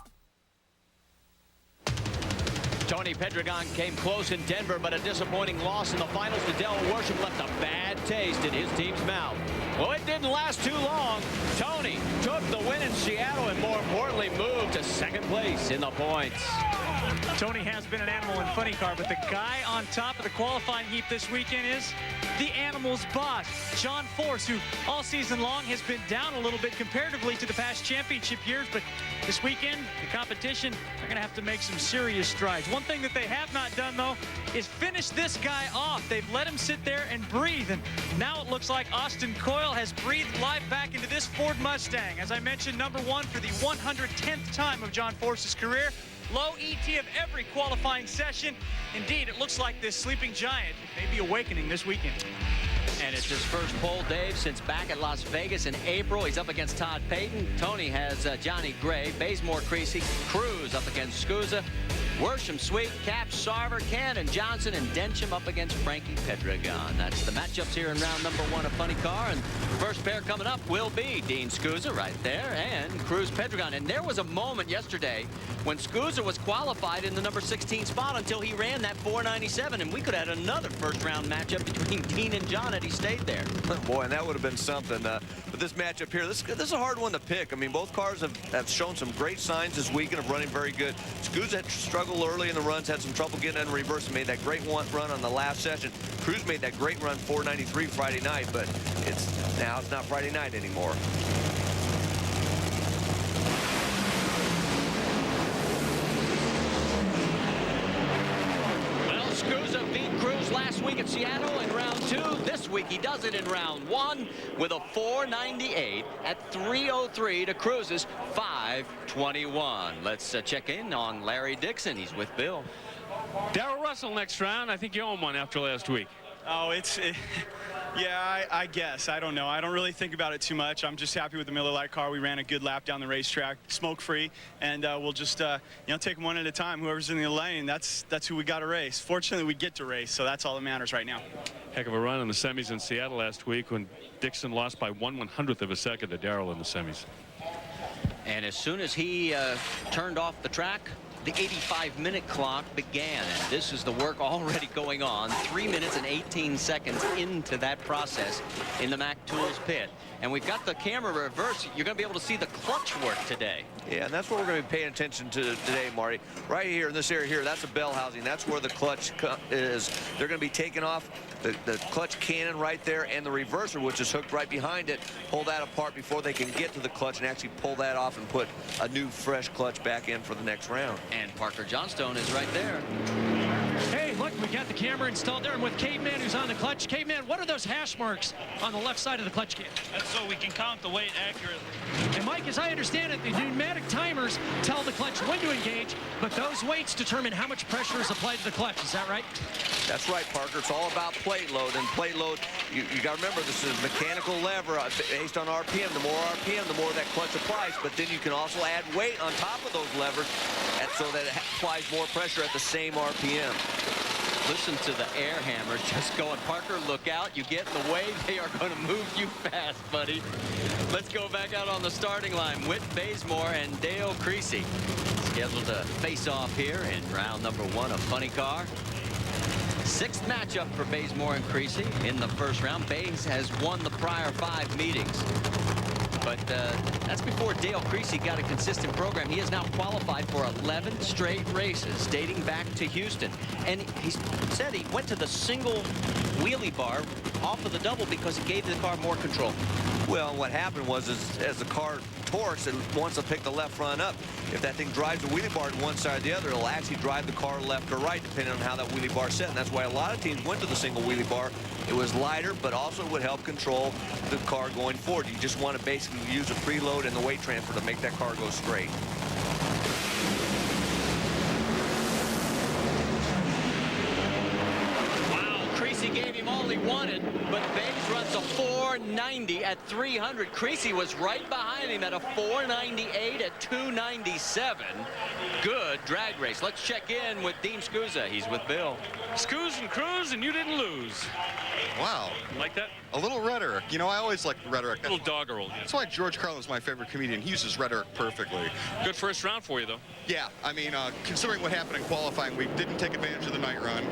Tony Pedregon came close in Denver, but a disappointing loss in the finals to Del Worship left a bad taste in his team's mouth. Well, it didn't last too long. Tony took the win in Seattle and, more importantly, moved to second place in the points. Tony has been an animal in funny car, but the guy on top of the qualifying heap this weekend is the animal's boss, John Force, who all season long has been down a little bit comparatively to the past championship years, but this weekend, the competition, they're going to have to make some serious strides. One thing that they have not done, though, is finish this guy off. They've let him sit there and breathe, and now it looks like Austin Coyle has breathed life back into this Ford Mustang. As I mentioned, #1 for the 110th time of John Force's career. Low ET of every qualifying session. Indeed, it looks like this sleeping giant may be awakening this weekend. And it's his first pole, Dave, since back at Las Vegas in April. He's up against Todd Payton. Tony has Johnny Gray, Bazemore Creasy, Cruz up against Scusa, Worsham Sweet, Cap, Sarver, Cannon Johnson, and Densham up against Frankie Pedregon. That's the matchups here in round #1 of Funny Car. And first pair coming up will be Dean Scusa right there and Cruz Pedregon. And there was a moment yesterday when Scusa was qualified in the number 16 spot until he ran that 497, and we could have had another first-round matchup between Dean and John had he stayed there. Boy, and that would have been something. But this matchup here, this is a hard one to pick. I mean, both cars have shown some great signs this weekend of running very good. Scusa had struggled early in the runs, had some trouble getting in reverse, and made that great run on the last session. Cruz made that great run 493 Friday night, but now it's not Friday night anymore. Scusa beat Cruz last week at Seattle in round 2. This week he does it in round 1 with a 498 at 303 to Cruz's 521. Let's check in on Larry Dixon. He's with Bill. Darrell Russell next round. I think you own one after last week. Oh, yeah, I guess. I don't know. I don't really think about it too much. I'm just happy with the Miller Lite car. We ran a good lap down the racetrack, smoke-free, and we'll just, take them one at a time. Whoever's in the lane, that's who we got to race. Fortunately, we get to race, so that's all that matters right now. Heck of a run in the semis in Seattle last week when Dixon lost by 1/100th of a second to Darrell in the semis. And as soon as he turned off the track, the 85-minute clock began, and this is the work already going on. 3 minutes and 18 seconds into that process in the Mac Tools pit. And we've got the camera reverse. You're going to be able to see the clutch work today. Yeah, and that's what we're going to be paying attention to today, Marty. Right here in this area here, that's a bell housing. That's where the clutch is. They're going to be taking off the clutch cannon right there and the reverser, which is hooked right behind it. Pull that apart before they can get to the clutch and actually pull that off and put a new fresh clutch back in for the next round. And Parker Johnstone is right there. Hey, look, we got the camera installed there. I'm with Caveman, who's on the clutch. Caveman, what are those hash marks on the left side of the clutch can? That's so we can count the weight accurately. And Mike, as I understand it, the pneumatic timers tell the clutch when to engage, but those weights determine how much pressure is applied to the clutch. Is that right? That's right, Parker. It's all about plate load. And plate load, you got to remember, this is a mechanical lever based on RPM. The more RPM, the more that clutch applies. But then you can also add weight on top of those levers so that it applies more pressure at the same RPM. Listen to the air hammer just going. Parker, look out. You get in the way, they are going to move you fast, buddy. Let's go back out on the starting line. Whit Bazemore and Dale Creasy scheduled to face off here in round number 1 of Funny Car. 6th matchup for Bazemore and Creasy in the first round. Baze has won the prior 5 meetings. But that's before Dale Creasy got a consistent program. He has now qualified for 11 straight races dating back to Houston. And he said he went to the single wheelie bar off of the double because it gave the car more control. Well, what happened was as the car torques, it wants to pick the left front up. If that thing drives the wheelie bar to one side or the other, it'll actually drive the car left or right, depending on how that wheelie bar is set. And that's why a lot of teams went to the single wheelie bar. It was lighter, but also would help control the car going forward. You just want to basically use a preload and the weight transfer to make that car go straight. Creasy gave him all he wanted, but Baze runs a 490 at 300. Creasy was right behind him at a 498 at 297. Good drag race. Let's check in with Dean Scusa. He's with Bill. Scoos and cruise, and you didn't lose. Wow. Like that? A little rhetoric. You know, I always like rhetoric. A little doggerel. Yeah. That's why George Carlin's my favorite comedian. He uses rhetoric perfectly. Good first round for you, though. Yeah. I mean, considering what happened in qualifying, we didn't take advantage of the night run.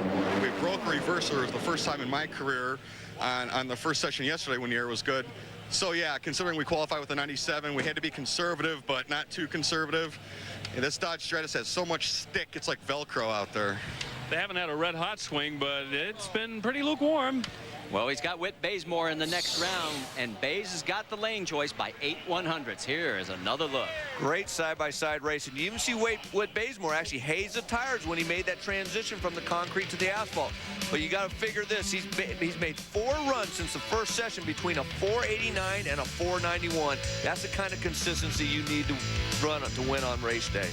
We broke a reverser. It was the first time in my career on the first session yesterday when the air was good. So, yeah, considering we qualified with a 97, we had to be conservative, but not too conservative. And this Dodge Stratus has so much stick, it's like Velcro out there. They haven't had a red-hot swing, but it's been pretty lukewarm. Well, he's got Whit Bazemore in the next round, and Baze has got the lane choice by 8/100ths. Here is another look. Great side-by-side racing. You even see Whit Bazemore actually hazed the tires when he made that transition from the concrete to the asphalt. But you got to figure this. He's made 4 runs since the first session between a 489 and a 491. That's the kind of consistency you need to run to win on race day.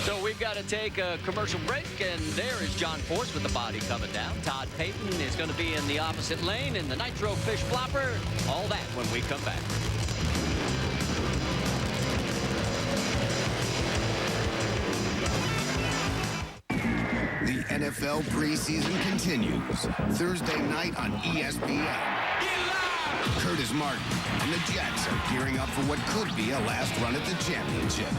So we've got to take a commercial break, and there is John Force with the body coming down. Todd Payton is going to be in the opposite lane in the Nitro Fish Flopper. All that when we come back. The NFL preseason continues. Thursday night on ESPN. Curtis Martin and the Jets are gearing up for what could be a last run at the championship.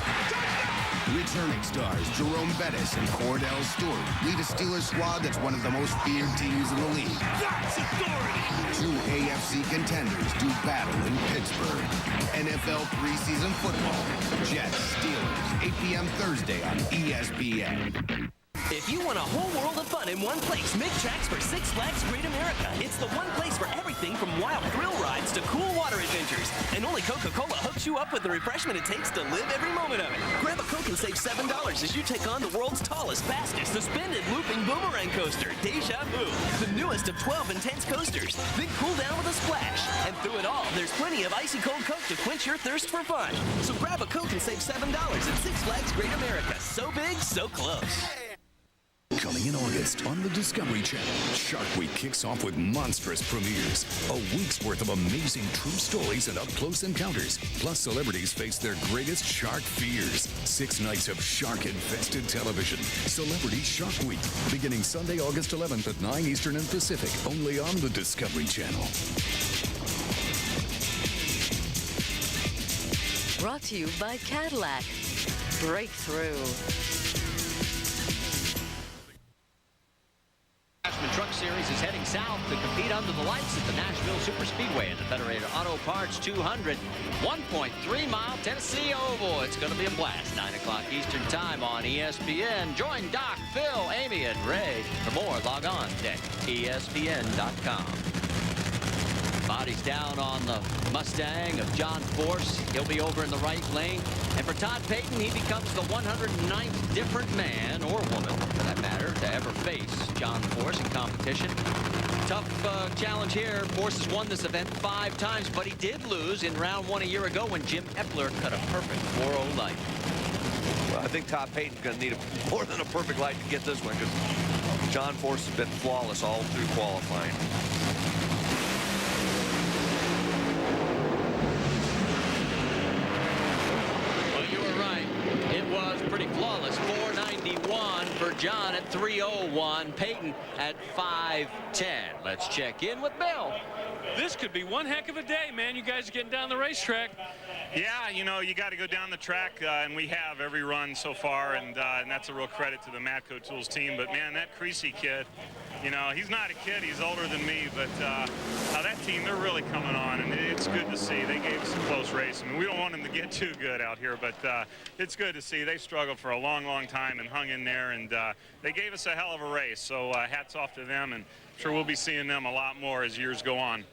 Returning stars Jerome Bettis and Cordell Stewart lead a Steelers squad that's one of the most feared teams in the league. That's authority! 2 AFC contenders do battle in Pittsburgh. NFL preseason football. Jets, Steelers, 8 p.m. Thursday on ESPN. If you want a whole world of fun in one place, make tracks for Six Flags Great America. It's the one place for everything from wild thrill rides to cool water adventures. And only Coca-Cola hooks you up with the refreshment it takes to live every moment of it. Grab a Coke and save $7 as you take on the world's tallest, fastest, suspended looping boomerang coaster, Deja Vu. The newest of 12 intense coasters. Then cool down with a splash. And through it all, there's plenty of icy cold Coke to quench your thirst for fun. So grab a Coke and save $7 at Six Flags Great America. So big, so close. Coming in August on the Discovery Channel, Shark Week kicks off with monstrous premieres. A week's worth of amazing true stories and up-close encounters. Plus, celebrities face their greatest shark fears. 6 nights of shark-infested television. Celebrity Shark Week, beginning Sunday, August 11th at 9 Eastern and Pacific, only on the Discovery Channel. Brought to you by Cadillac. Breakthrough. Truck Series is heading south to compete under the lights at the Nashville Superspeedway in the Federated Auto Parts 200, 1.3-mile Tennessee Oval. It's going to be a blast. 9 o'clock Eastern Time on ESPN. Join Doc, Phil, Amy, and Ray. For more, log on to ESPN.com. Bodies down on the Mustang of John Force. He'll be over in the right lane. And for Todd Payton, he becomes the 109th different man, or woman, for that matter, to ever face John Force in competition. Tough challenge here. Force has won this event 5 times, but he did lose in round 1 a year ago when Jim Epler cut a perfect 4.0 light. Well, I think Todd Payton's going to need more than a perfect light to get this one, because John Force has been flawless all through qualifying. Pretty flawless. 491 for John at 301. Payton at 510. Let's check in with Bill. This could be one heck of a day, man. You guys are getting down the racetrack. Yeah, you know, you got to go down the track, and we have every run so far, and that's a real credit to the Matco Tools team. But, man, that Creasy kid, you know, he's not a kid. He's older than me. But that team, they're really coming on, and it's good to see. They gave us a close race. I mean, we don't want them to get too good out here, but it's good to see. They struggled for a long, long time and hung in there, and they gave us a hell of a race. So hats off to them, and I'm sure we'll be seeing them a lot more as years go on.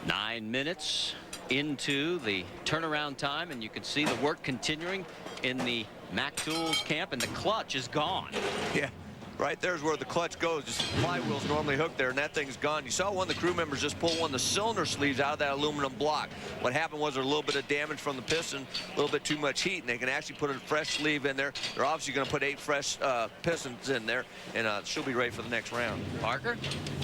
Nine minutes into the turnaround time, and you can see the work continuing in the Mac Tools camp, and the clutch is gone. Yeah, right there's where the clutch goes. Just flywheel's normally hooked there, and that thing's gone. You saw one of the crew members just pull one of the cylinder sleeves out of that aluminum block. What happened was there a little bit of damage from the piston, a little bit too much heat, and they can actually put a fresh sleeve in there. They're obviously going to put 8 fresh pistons in there, and she'll be ready for the next round. Parker?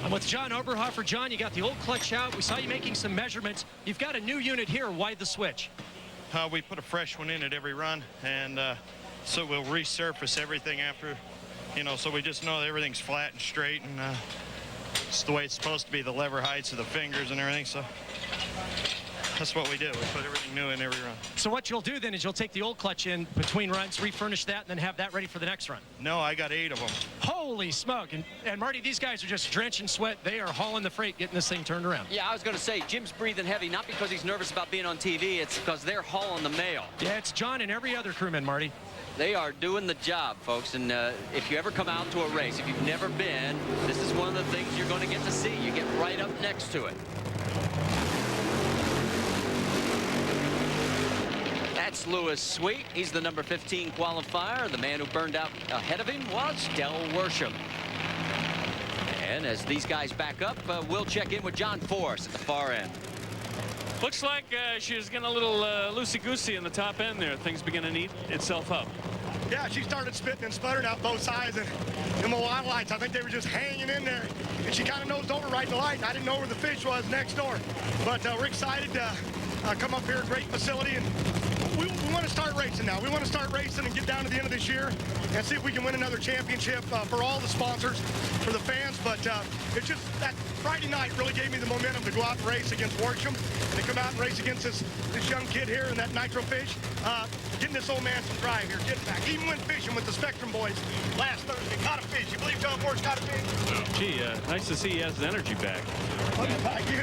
I'm with John Oberhofer. John, you got the old clutch out. We saw you making some measurements. You've got a new unit here. Why the switch? We put a fresh one in at every run, and so we'll resurface everything after, you know, so we just know that everything's flat and straight, and it's the way it's supposed to be, the lever heights of the fingers and everything. So that's what we do. We put everything new in every run. So what you'll do then is you'll take the old clutch in between runs, refurnish that, and then have that ready for the next run. No, I got 8 of them. Holy smoke. And Marty, these guys are just drenching sweat. They are hauling the freight, getting this thing turned around. Yeah, I was going to say, Jim's breathing heavy, not because he's nervous about being on TV. It's because they're hauling the mail. Yeah, it's John and every other crewman, Marty. They are doing the job, folks, and if you ever come out to a race, if you've never been, this is one of the things you're going to get to see. You get right up next to it. That's Lewis Sweet. He's the number 15 qualifier. The man who burned out ahead of him was Del Worsham. And as these guys back up, we'll check in with John Force at the far end. Looks like she's getting a little loosey-goosey in the top end there. Things begin to eat itself up. Yeah, she started spitting and sputtering out both sides, and them Autolites, I think they were just hanging in there. And she kind of nosed over right in the light. I didn't know where the fish was next door. But we're excited to come up here, great facility, and we want to start racing now. We want to start racing and get down to the end of this year and see if we can win another championship for all the sponsors, for the fans. But it's just that Friday night really gave me the momentum to go out and race against Worsham and to come out and race against this young kid here and that nitro fish. Getting this old man some drive here, getting back. Even went fishing with the Spectrum boys last Thursday. Caught a fish. You believe John Force caught a fish? Gee, nice to see he has his energy back. What about you?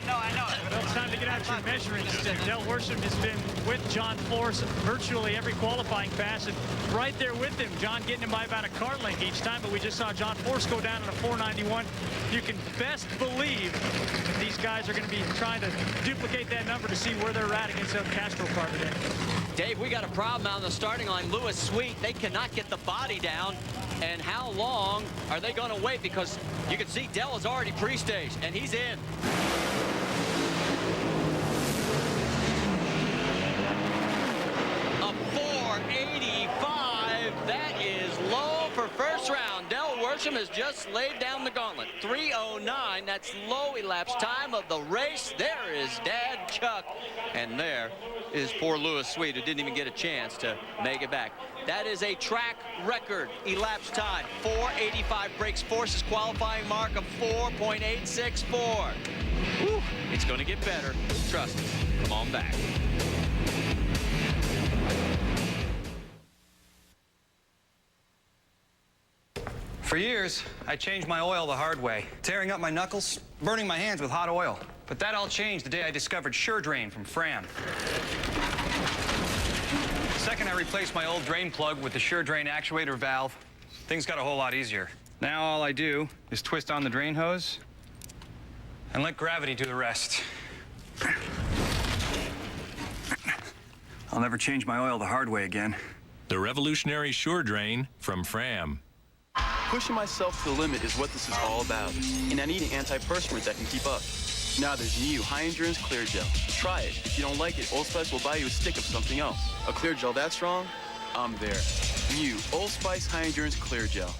No, I know. Well, it's time to get out your measurements. Del Worsham has been with John Force virtually every qualifying pass, and right there with him. John getting him by about a car length each time, but we just saw John Force go down at a 491. You can best believe that these guys are going to be trying to duplicate that number to see where they're at against El Castro car today. Dave, we got a problem out on the starting line. Lewis Sweet, they cannot get the body down. And how long are they going to wait? Because you can see Dell is already pre-staged, and he's in. low for first round. Del Worsham has just laid down the gauntlet. 3:09, that's low elapsed time of the race. There is Dad Chuck, and there is poor Lewis Sweet, who didn't even get a chance to make it back. That is a track record elapsed time. 4:85 breaks Force's qualifying mark of 4.864. Whew, it's going to get better. Trust me. Come on back. For years, I changed my oil the hard way, tearing up my knuckles, burning my hands with hot oil. But that all changed the day I discovered Sure Drain from Fram. The second I replaced my old drain plug with the Sure Drain actuator valve, things got a whole lot easier. Now all I do is twist on the drain hose and let gravity do the rest. I'll never change my oil the hard way again. The revolutionary Sure Drain from Fram. Pushing myself to the limit is what this is all about, and I need an antiperspirant that can keep up. Now there's new High Endurance Clear Gel. Try it. If you don't like it, Old Spice will buy you a stick of something else. A clear gel that strong? I'm there. New Old Spice High Endurance Clear Gel.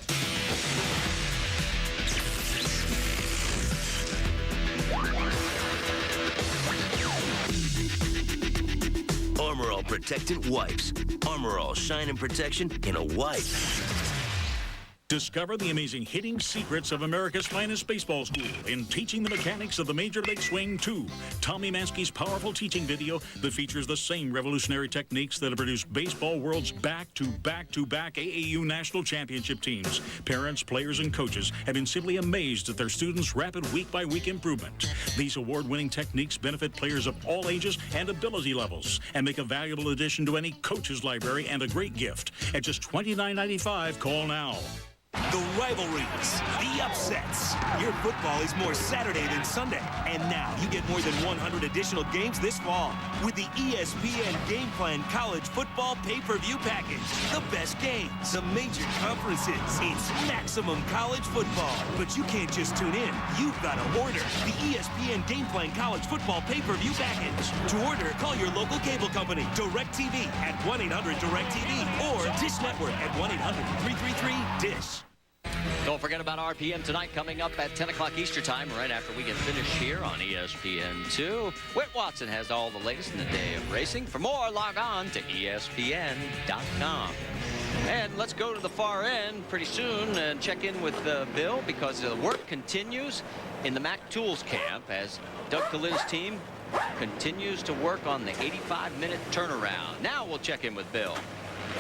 Armor All Protectant Wipes. Armor All Shine and Protection in a wipe. Discover the amazing hitting secrets of America's finest baseball school in Teaching the Mechanics of the Major League Swing 2. Tommy Mansky's powerful teaching video that features the same revolutionary techniques that have produced baseball world's back-to-back-to-back AAU national championship teams. Parents, players, and coaches have been simply amazed at their students' rapid week-by-week improvement. These award-winning techniques benefit players of all ages and ability levels and make a valuable addition to any coach's library and a great gift. At just $29.95, call now. The rivalries, the upsets. Your football is more Saturday than Sunday. And now you get more than 100 additional games this fall with the ESPN Game Plan College Football Pay-Per-View Package. The best games, the major conferences. It's maximum college football. But you can't just tune in. You've got to order the ESPN Game Plan College Football Pay-Per-View Package. To order, call your local cable company, DirecTV at 1-800-DirecTV or Dish Network at 1-800-333-DISH. Don't forget about RPM tonight, coming up at 10 o'clock Eastern Time, right after we get finished here on ESPN2. Whit Watson has all the latest in the day of racing. For more, log on to ESPN.com. And let's go to the far end pretty soon and check in with Bill, because the work continues in the Mac Tools camp as Doug Kallin's team continues to work on the 85-minute turnaround. Now we'll check in with Bill.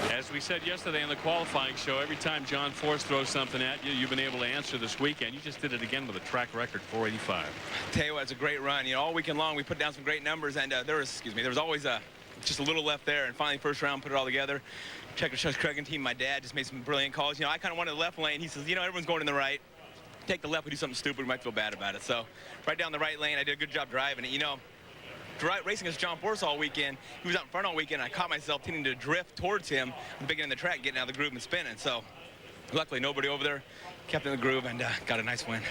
As we said yesterday in the qualifying show, every time John Force throws something at you, you've been able to answer this weekend. You just did it again with a track record, 485. Tell you what, it's a great run. You know, all weekend long we put down some great numbers, and there was always just a little left there, and finally first round put it all together. Checked with Chuck Craig and team. My dad just made some brilliant calls. You know, I kind of wanted the left lane. He says, you know, everyone's going in the right. Take the left, we do something stupid, we might feel bad about it. So right down the right lane, I did a good job driving it. You know, racing against John Force all weekend, he was out in front all weekend. I caught myself tending to drift towards him at the beginning of the track, getting out of the groove and spinning. So luckily nobody over there, kept in the groove, and got a nice win.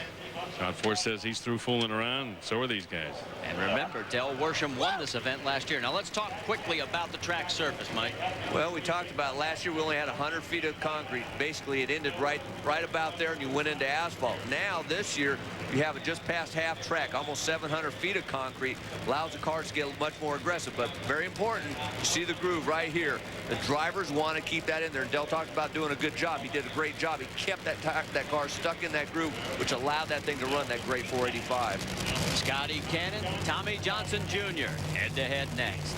John Force says he's through fooling around. So are these guys. And remember, Del Worsham won this event last year. Now let's talk quickly about the track surface, Mike. Well, we talked about last year we only had 100 feet of concrete. Basically, it ended right about there, and you went into asphalt. Now, this year, you have it just past half track, almost 700 feet of concrete. Allows the cars to get much more aggressive, but very important, you see the groove right here. The drivers want to keep that in there. Del talked about doing a good job. He did a great job. He kept that car stuck in that groove, which allowed that thing to run that great 485. Scotty Cannon, Tommy Johnson Jr. head-to-head next.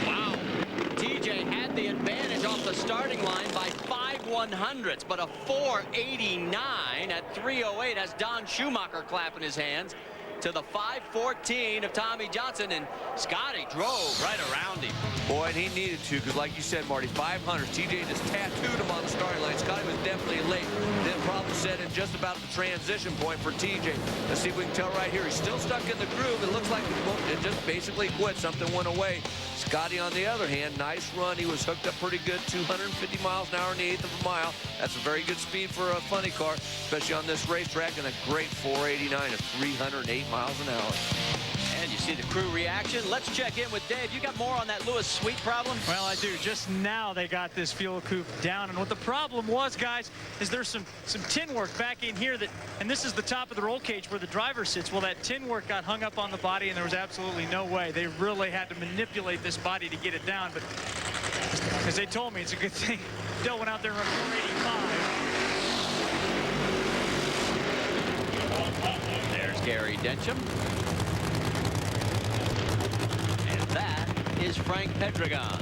Wow. TJ had the advantage off the starting line by 5/100ths, but a 489 at 3:08 has Don Schumacher clapping his hands to the 5:14 of Tommy Johnson, and Scotty drove right around him. Boy, and he needed to, because like you said, Marty, 500. TJ just tattooed him on the starting line. Scotty was definitely late. Then problem set in just about the transition point for TJ. Let's see if we can tell right here. He's still stuck in the groove. It looks like it just basically quit. Something went away. Scotty, on the other hand, nice run. He was hooked up pretty good, 250 miles an hour in the 1/8 of a mile. That's a very good speed for a funny car, especially on this racetrack, and a great 489 at 308 miles an hour. And you see the crew reaction. Let's check in with Dave. You got more on that Lewis Sweet problem? Well, I do. Just now they got this fuel coupe down. And what the problem was, guys, is there's some tin work back in here and this is the top of the roll cage where the driver sits. Well, that tin work got hung up on the body, and there was absolutely no way. They really had to manipulate this body to get it down. But as they told me, it's a good thing Dell went out there and run 485. There's Gary Dencham. And that is Frank Pedregon.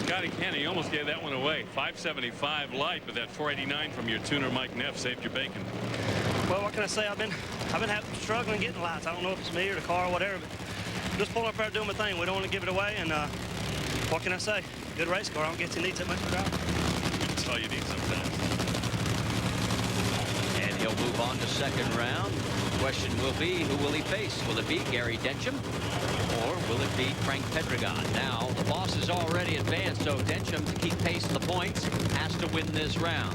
Scotty Kenny almost gave that one away. 575 light, but that 489 from your tuner Mike Neff saved your bacon. Well, what can I say? I've been struggling getting lights. I don't know if it's me or the car or whatever, but I'm just pulling up there doing my thing. We don't want to give it away, and what can I say? Good race car. I don't get you need that much for drive. That's all you need sometimes. And he'll move on to second round. The question will be, who will he face? Will it be Gary Dencham, or will it be Frank Pedregon? Now, the boss is already advanced, so Dencham, to keep pace in the points, has to win this round.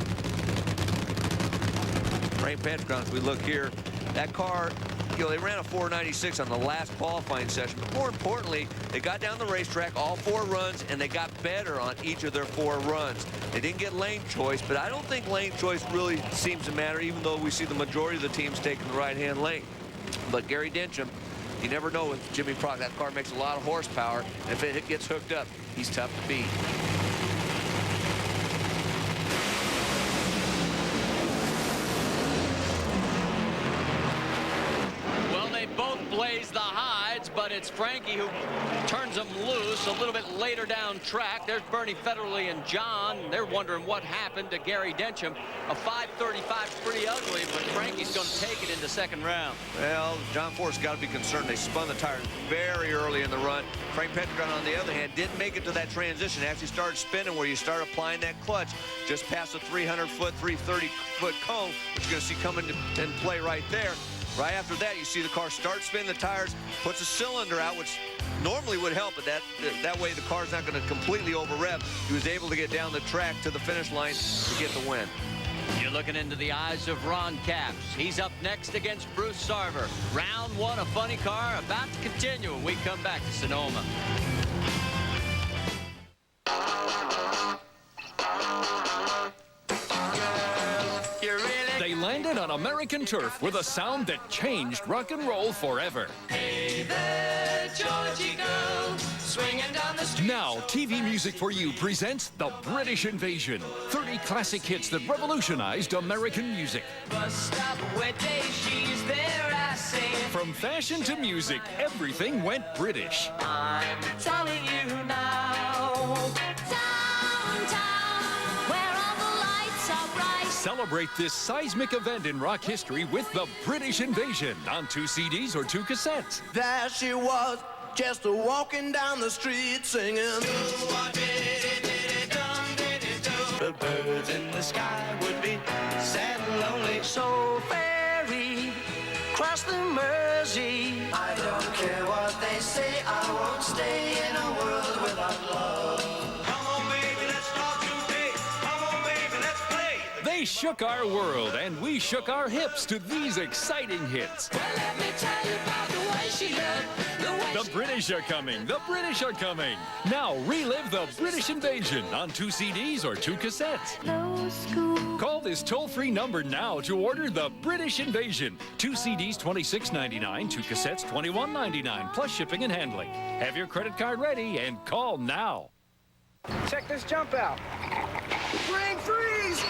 Frank Pedregon, if we look here, that car, you know, they ran a 496 on the last qualifying session, but more importantly, they got down the racetrack all 4 runs, and they got better on each of their 4 runs. They didn't get lane choice, but I don't think lane choice really seems to matter, even though we see the majority of the teams taking the right-hand lane. But Gary Dencham, you never know with Jimmy Prock. That car makes a lot of horsepower, and if it gets hooked up, he's tough to beat. Both blaze the hides, but it's Frankie who turns them loose a little bit later down track. There's Bernie Federley and John. They're wondering what happened to Gary Dencham. A 535 is pretty ugly, but Frankie's going to take it into second round. Well, John Forrest's got to be concerned. They spun the tires very early in the run. Frank Pedregon, on the other hand, didn't make it to that transition. Actually started spinning where you start applying that clutch just past the 300-foot, 330-foot cone, which you're going to see coming in play right there. Right after that, you see the car start spinning the tires, puts a cylinder out, which normally would help, but that way the car's not going to completely over-rev. He was able to get down the track to the finish line to get the win. You're looking into the eyes of Ron Capps. He's up next against Bruce Sarver. Round 1, a funny car about to continue when we come back to Sonoma. They landed on American turf with a sound that changed rock and roll forever. Hey there, Georgie girl, swinging down the street. Now, TV Music for You presents The British Invasion. 30 classic hits that revolutionized American music. Bus stop, wet day, she's there, I say. From fashion to music, everything went British. I'm telling you now. Downtown, where all the lights are bright. Celebrate this seismic event in rock history with The British Invasion on 2 CDs or 2 cassettes. There she was, just walking down the street singing. The birds in the sky would be sad and lonely. So ferry, cross the Mersey. I don't care what they say, I won't stay in a world without love. Come on, baby, let's talk today. Come on, baby, let's play. They shook our world, and we shook our hips to these exciting hits. Well, let me tell you about the way she looked. The British are coming. The British are coming. Now relive The British Invasion on 2 CDs or 2 cassettes. Call this toll-free number now to order The British Invasion. 2 CDs, $26.99. 2 cassettes, $21.99, plus shipping and handling. Have your credit card ready and call now. Check this jump out. Ring freeze!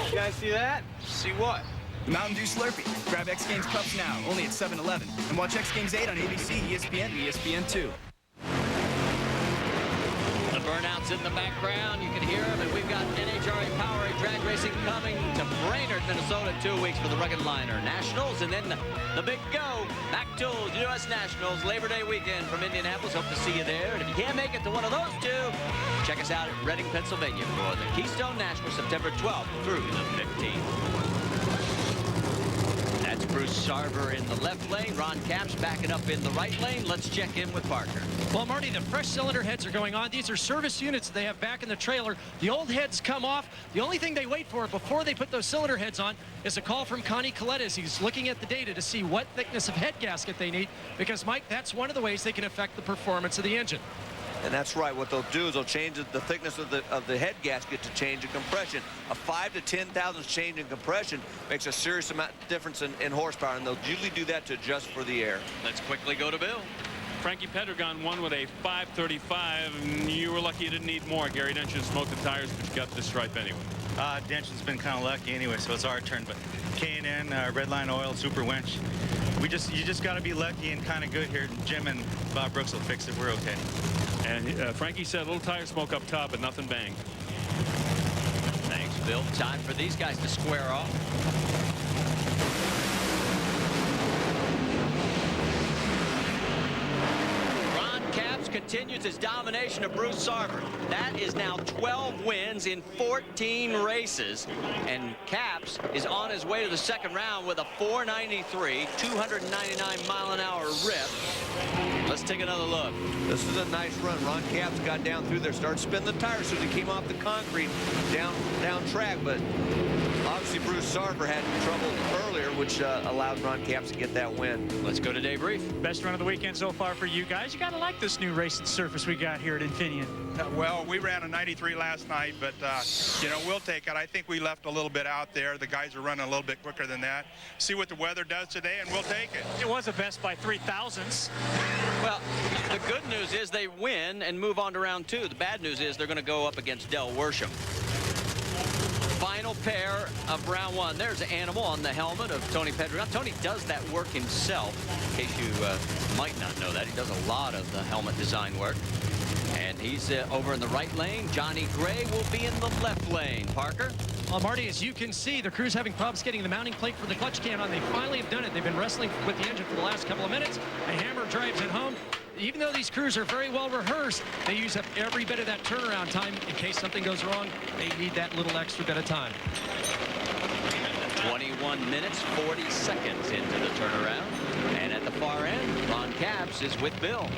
You guys see that? See what? The Mountain Dew Slurpee. Grab X Games Cups now, only at 7-Eleven. And watch X Games 8 on ABC, ESPN, and ESPN2. The burnout's in the background. You can hear them, and we've got NHRA Powerade Drag Racing coming to Brainerd, Minnesota in 2 weeks for the Rugged Liner Nationals. And then the big go, Mac Tools, U.S. Nationals, Labor Day weekend from Indianapolis. Hope to see you there. And if you can't make it to one of those 2, check us out at Reading, Pennsylvania for the Keystone National, September 12th through the 15th. That's Bruce Sarver in the left lane. Ron Capps backing up in the right lane. Let's check in with Parker. Well, Marty, the fresh cylinder heads are going on. These are service units they have back in the trailer. The old heads come off. The only thing they wait for before they put those cylinder heads on is a call from Connie Collette as he's looking at the data to see what thickness of head gasket they need, because, Mike, that's one of the ways they can affect the performance of the engine. And that's right. What they'll do is they'll change the thickness of the head gasket to change the compression. A 5 to 10 thousandths change in compression makes a serious amount of difference in horsepower, and they'll usually do that to adjust for the air. Let's quickly go to Bill. Frankie Pedregon won with a 535. You were lucky you didn't need more. Gary Denson smoked the tires, but you got this stripe anyway. Denson's been kind of lucky anyway, so it's our turn. But K&N, Redline Oil, Super Winch. You just got to be lucky and kind of good here. Jim and Bob Brooks will fix it. We're okay. And Frankie said a little tire smoke up top, but nothing banged. Thanks, Bill. Time for these guys to square off. Continues his domination of Bruce Sarver. That is now 12 wins in 14 races, and Capps is on his way to the second round with a 493, 299-mile-an-hour rip. Let's take another look. This is a nice run. Ron Capps got down through there, started spinning the tires so he came off the concrete down track, but obviously Bruce Sarver had trouble earlier, which allowed Ron Capps to get that win. Let's go to Dave Reef. Best run of the weekend so far for you guys. You got to like this new racing surface we got here at Infineon. Well, we ran a 93 last night, but, you know, we'll take it. I think we left a little bit out there. The guys are running a little bit quicker than that. See what the weather does today, and we'll take it. It was a best by 3,000ths. Well, the good news is they win and move on to round two. The bad news is they're going to go up against Del Worsham. Final pair of round one. There's an animal on the helmet of Tony Pedregon. Tony does that work himself, in case you might not know that. He does a lot of the helmet design work. And he's over in the right lane. Johnny Gray will be in the left lane. Parker? Well, Marty, as you can see, the crew's having problems getting the mounting plate for the clutch can on. They finally have done it. They've been wrestling with the engine for the last couple of minutes. A hammer drives it home. Even though these crews are very well rehearsed, they use up every bit of that turnaround time. In case something goes wrong, they need that little extra bit of time. 21 minutes, 40 seconds into the turnaround. And at the far end, Ron Capps is with Bill.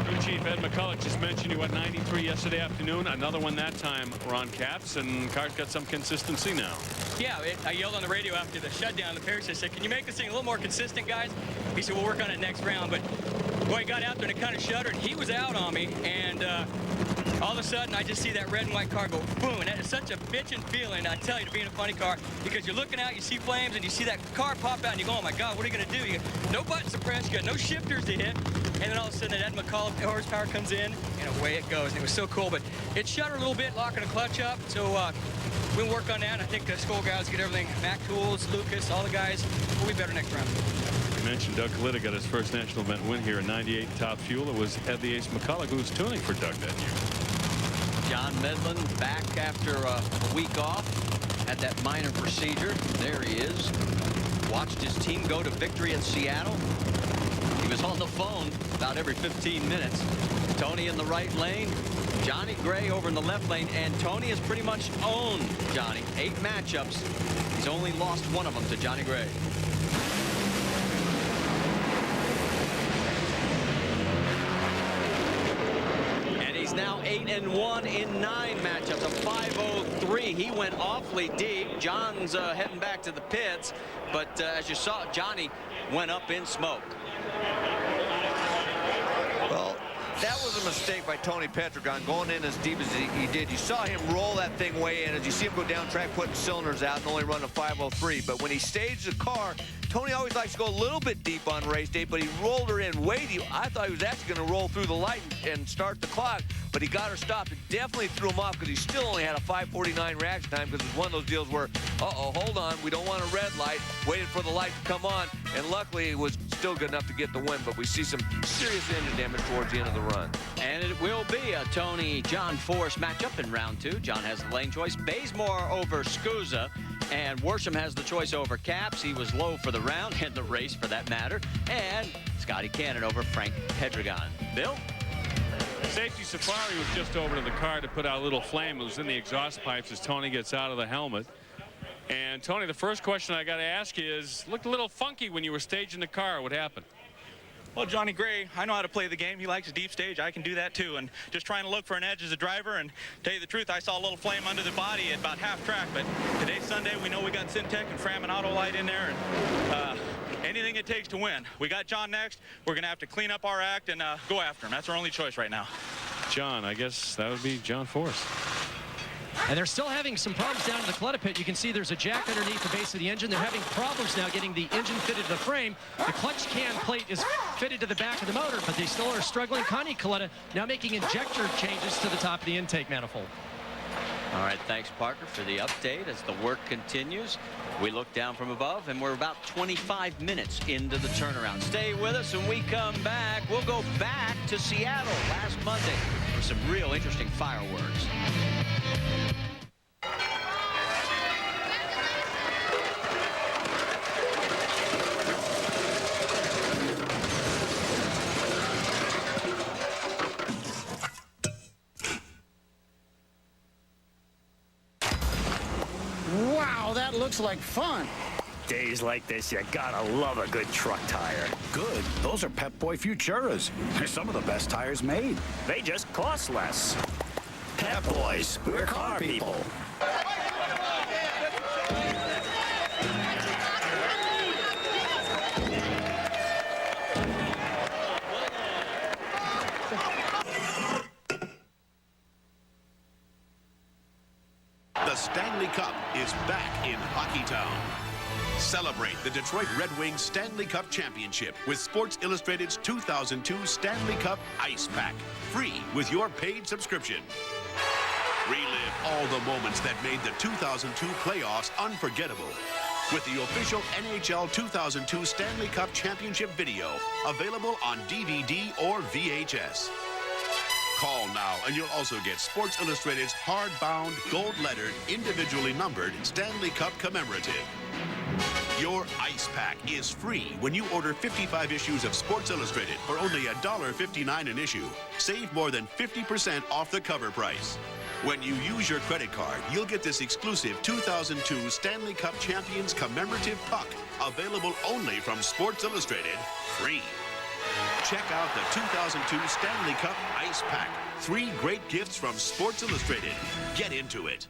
Crew Chief Ed McCulloch just mentioned you went 93 yesterday afternoon. Another one that time, Ron Capps, and the car's got some consistency now. Yeah, I yelled on the radio after the shutdown. The Paris, I said, can you make this thing a little more consistent, guys? He said, we'll work on it next round. But boy, I got out there and it kind of shuddered. He was out on me, and all of a sudden, I just see that red and white car go boom. And that is such a bitchin' feeling, I tell you, to be in a funny car, because you're looking out, you see flames, and you see that car pop out, and you go, oh my God, what are you gonna do? You got no button suppress, you got no shifters to hit, and then all of a sudden, that Ed McCulloch horsepower comes in, and away it goes. And it was so cool, but it shuddered a little bit, locking the clutch up. So we'll work on that. And I think the Skoll guys get everything. Mac Tools, Lucas, all the guys will be better next round. You mentioned Doug Kalita got his first national event win here in '98 Top Fuel. It was Ed the Ace McCulloch who was tuning for Doug that year. John Medlin back after a week off, had that minor procedure. There he is. Watched his team go to victory in Seattle. He was on the phone about every 15 minutes. Tony in the right lane, Johnny Gray over in the left lane, and Tony has pretty much owned Johnny. 8 matchups. He's only lost one of them to Johnny Gray. He's now 8-1 in 9 matchups, a 503. He went awfully deep. John's heading back to the pits, but as you saw, Johnny went up in smoke. Well, that was a mistake by Tony Pedregon going in as deep as he did. You saw him roll that thing way in as you see him go down track putting cylinders out and only run a 503. But when he staged the car, Tony always likes to go a little bit deep on race day, but he rolled her in way deep. I thought he was actually going to roll through the light and start the clock, but he got her stopped. It definitely threw him off because he still only had a 5:49 reaction time, because it was one of those deals where, uh-oh, hold on, we don't want a red light, waited for the light to come on, and luckily it was still good enough to get the win, but we see some serious engine damage towards the end of the run. And it will be a Tony-John Force matchup in round 2. John has the lane choice. Bazemore over Scusa. And Worsham has the choice over Capps. He was low for the round and the race for that matter. And Scotty Cannon over Frank Pedregon. Bill? Safety Safari was just over to the car to put out a little flame. It was in the exhaust pipes as Tony gets out of the helmet. And Tony, the first question I got to ask you is, looked a little funky when you were staging the car. What happened? Well, Johnny Gray, I know how to play the game. He likes a deep stage. I can do that too. And just trying to look for an edge as a driver. And tell you the truth, I saw a little flame under the body at about half track. But today's Sunday. We know we got Syntec and Fram and Autolite in there. And anything it takes to win. We got John next. We're going to have to clean up our act and go after him. That's our only choice right now. John, I guess that would be John Force. And they're still having some problems down in the Coletta pit. You can see there's a jack underneath the base of the engine. They're having problems now getting the engine fitted to the frame. The clutch can plate is fitted to the back of the motor, but they still are struggling. Connie Coletta now making injector changes to the top of the intake manifold. All right, thanks, Parker, for the update as the work continues. We look down from above, and we're about 25 minutes into the turnaround. Stay with us. When we come back, we'll go back to Seattle last Monday for some real interesting fireworks. Wow, that looks like fun. Days like this, you gotta love a good truck tire. Good. Those are Pep Boy Futuras. They're some of the best tires made. They just cost less. Pep Boys, we're car people. The Stanley Cup is back in Hockeytown. Celebrate the Detroit Red Wings Stanley Cup Championship with Sports Illustrated's 2002 Stanley Cup Ice Pack, free with your paid subscription. Relive all the moments that made the 2002 playoffs unforgettable with the official NHL 2002 Stanley Cup Championship video, available on DVD or VHS. Call now and you'll also get Sports Illustrated's hardbound, gold-lettered, individually numbered Stanley Cup commemorative. Your ice pack is free when you order 55 issues of Sports Illustrated for only $1.59 an issue. Save more than 50% off the cover price. When you use your credit card, you'll get this exclusive 2002 Stanley Cup Champions commemorative puck, available only from Sports Illustrated, free. Check out the 2002 Stanley Cup Ice Pack. 3 great gifts from Sports Illustrated. Get into it.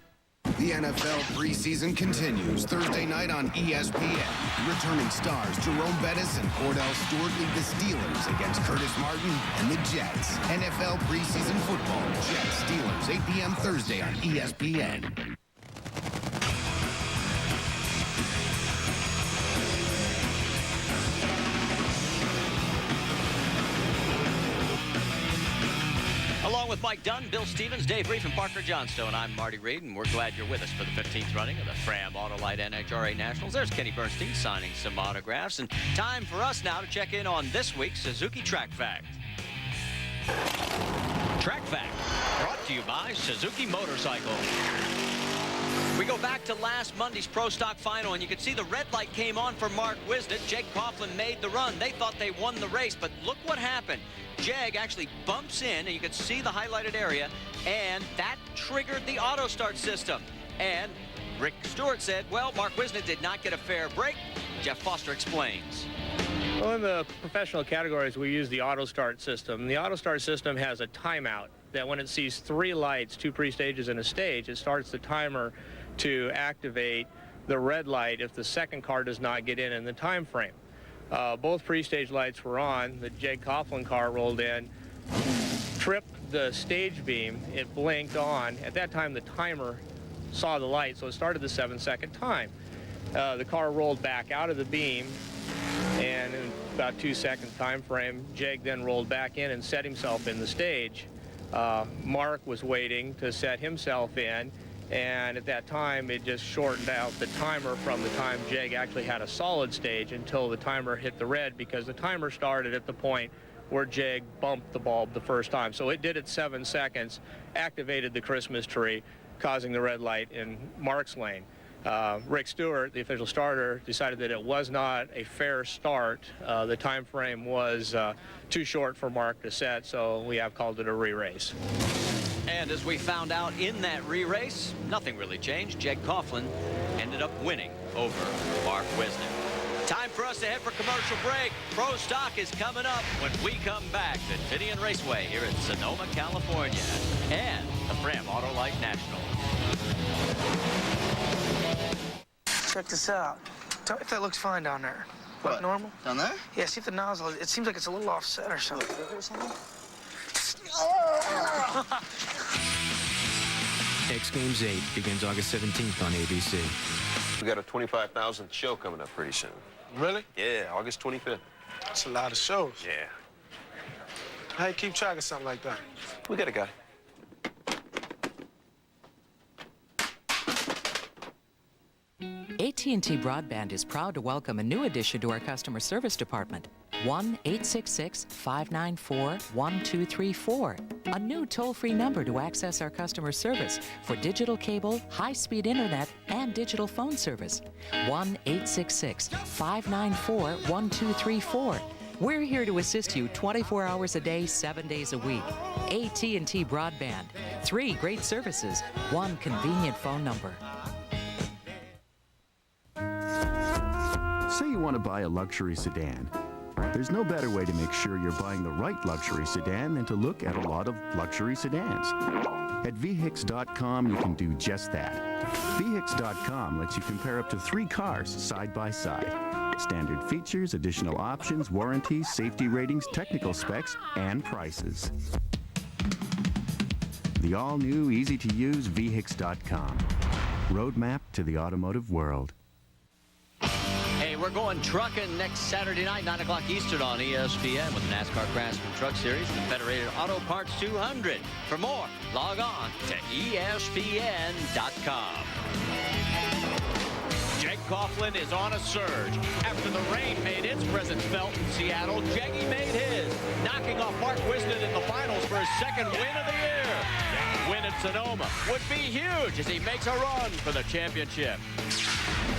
The NFL preseason continues Thursday night on ESPN. Returning stars Jerome Bettis and Cordell Stewart lead the Steelers against Curtis Martin and the Jets. NFL preseason football. Jets Steelers 8 p.m. Thursday on ESPN. Along with Mike Dunn, Bill Stevens, Dave Reef, and Parker Johnstone, I'm Marty Reed, and we're glad you're with us for the 15th running of the Fram Autolite NHRA Nationals. There's Kenny Bernstein signing some autographs, and time for us now to check in on this week's Suzuki Track Fact. Track Fact, brought to you by Suzuki Motorcycle. We go back to last Monday's Pro Stock Final, and you can see the red light came on for Mark Wisnett. Jeg Coughlin made the run. They thought they won the race, but look what happened. Jeg actually bumps in, and you can see the highlighted area, and that triggered the auto start system. And Rick Stewart said, well, Mark Wisnett did not get a fair break. Jeff Foster explains. Well, in the professional categories, we use the auto start system. The auto start system has a timeout that when it sees 3 lights, 2 pre-stages and a stage, it starts the timer to activate the red light if the second car does not get in the time frame. Both pre-stage lights were on. The Jeg Coughlin car rolled in, tripped the stage beam. It blinked on. At that time, the timer saw the light, so it started the 7-second time. The car rolled back out of the beam, and in about 2-second time frame, Jeg then rolled back in and set himself in the stage. Mark was waiting to set himself in, and at that time, it just shortened out the timer from the time Jeg actually had a solid stage until the timer hit the red, because the timer started at the point where Jeg bumped the bulb the first time. So it did it 7 seconds, activated the Christmas tree, causing the red light in Mark's lane. Rick Stewart, the official starter, decided that it was not a fair start. The time frame was too short for Mark to set, so we have called it a re-race. And as we found out in that re-race, nothing really changed. Jeg Coughlin and ended up winning over Mark Wisnick. Time for us to head for commercial break. Pro Stock is coming up when we come back to Tinian Raceway here in Sonoma, California, and the Fram Autolite National. Check this out. Tell me if that looks fine down there. What? Look normal? Down there? Yeah, see if the nozzle, it seems like it's a little offset or something. Or something? X Games 8 begins August 17th on ABC. We got a 25,000th show coming up pretty soon. Really? Yeah, August 25th. That's a lot of shows. Yeah. How you keep track of something like that? We got a guy. AT&T Broadband is proud to welcome a new addition to our customer service department. 1-866-594-1234. A new toll-free number to access our customer service for digital cable, high-speed internet, and digital phone service. 1-866-594-1234. We're here to assist you 24 hours a day, 7 days a week. AT&T Broadband. 3 great services, 1 convenient phone number. Say you want to buy a luxury sedan. There's no better way to make sure you're buying the right luxury sedan than to look at a lot of luxury sedans. At VHIX.com, you can do just that. VHIX.com lets you compare up to 3 cars side by side. Standard features, additional options, warranties, safety ratings, technical specs, and prices. The all-new, easy-to-use VHIX.com. Roadmap to the automotive world. Hey, we're going trucking next Saturday night, 9 o'clock Eastern on ESPN with the NASCAR Craftsman Truck Series and the Federated Auto Parts 200. For more, log on to ESPN.com. Jake Coughlin is on a surge. After the rain made its presence felt in Seattle, Jeggy made his, knocking off Mark Wisnick in the finals for his second win of the year. That win at Sonoma would be huge as he makes a run for the championship.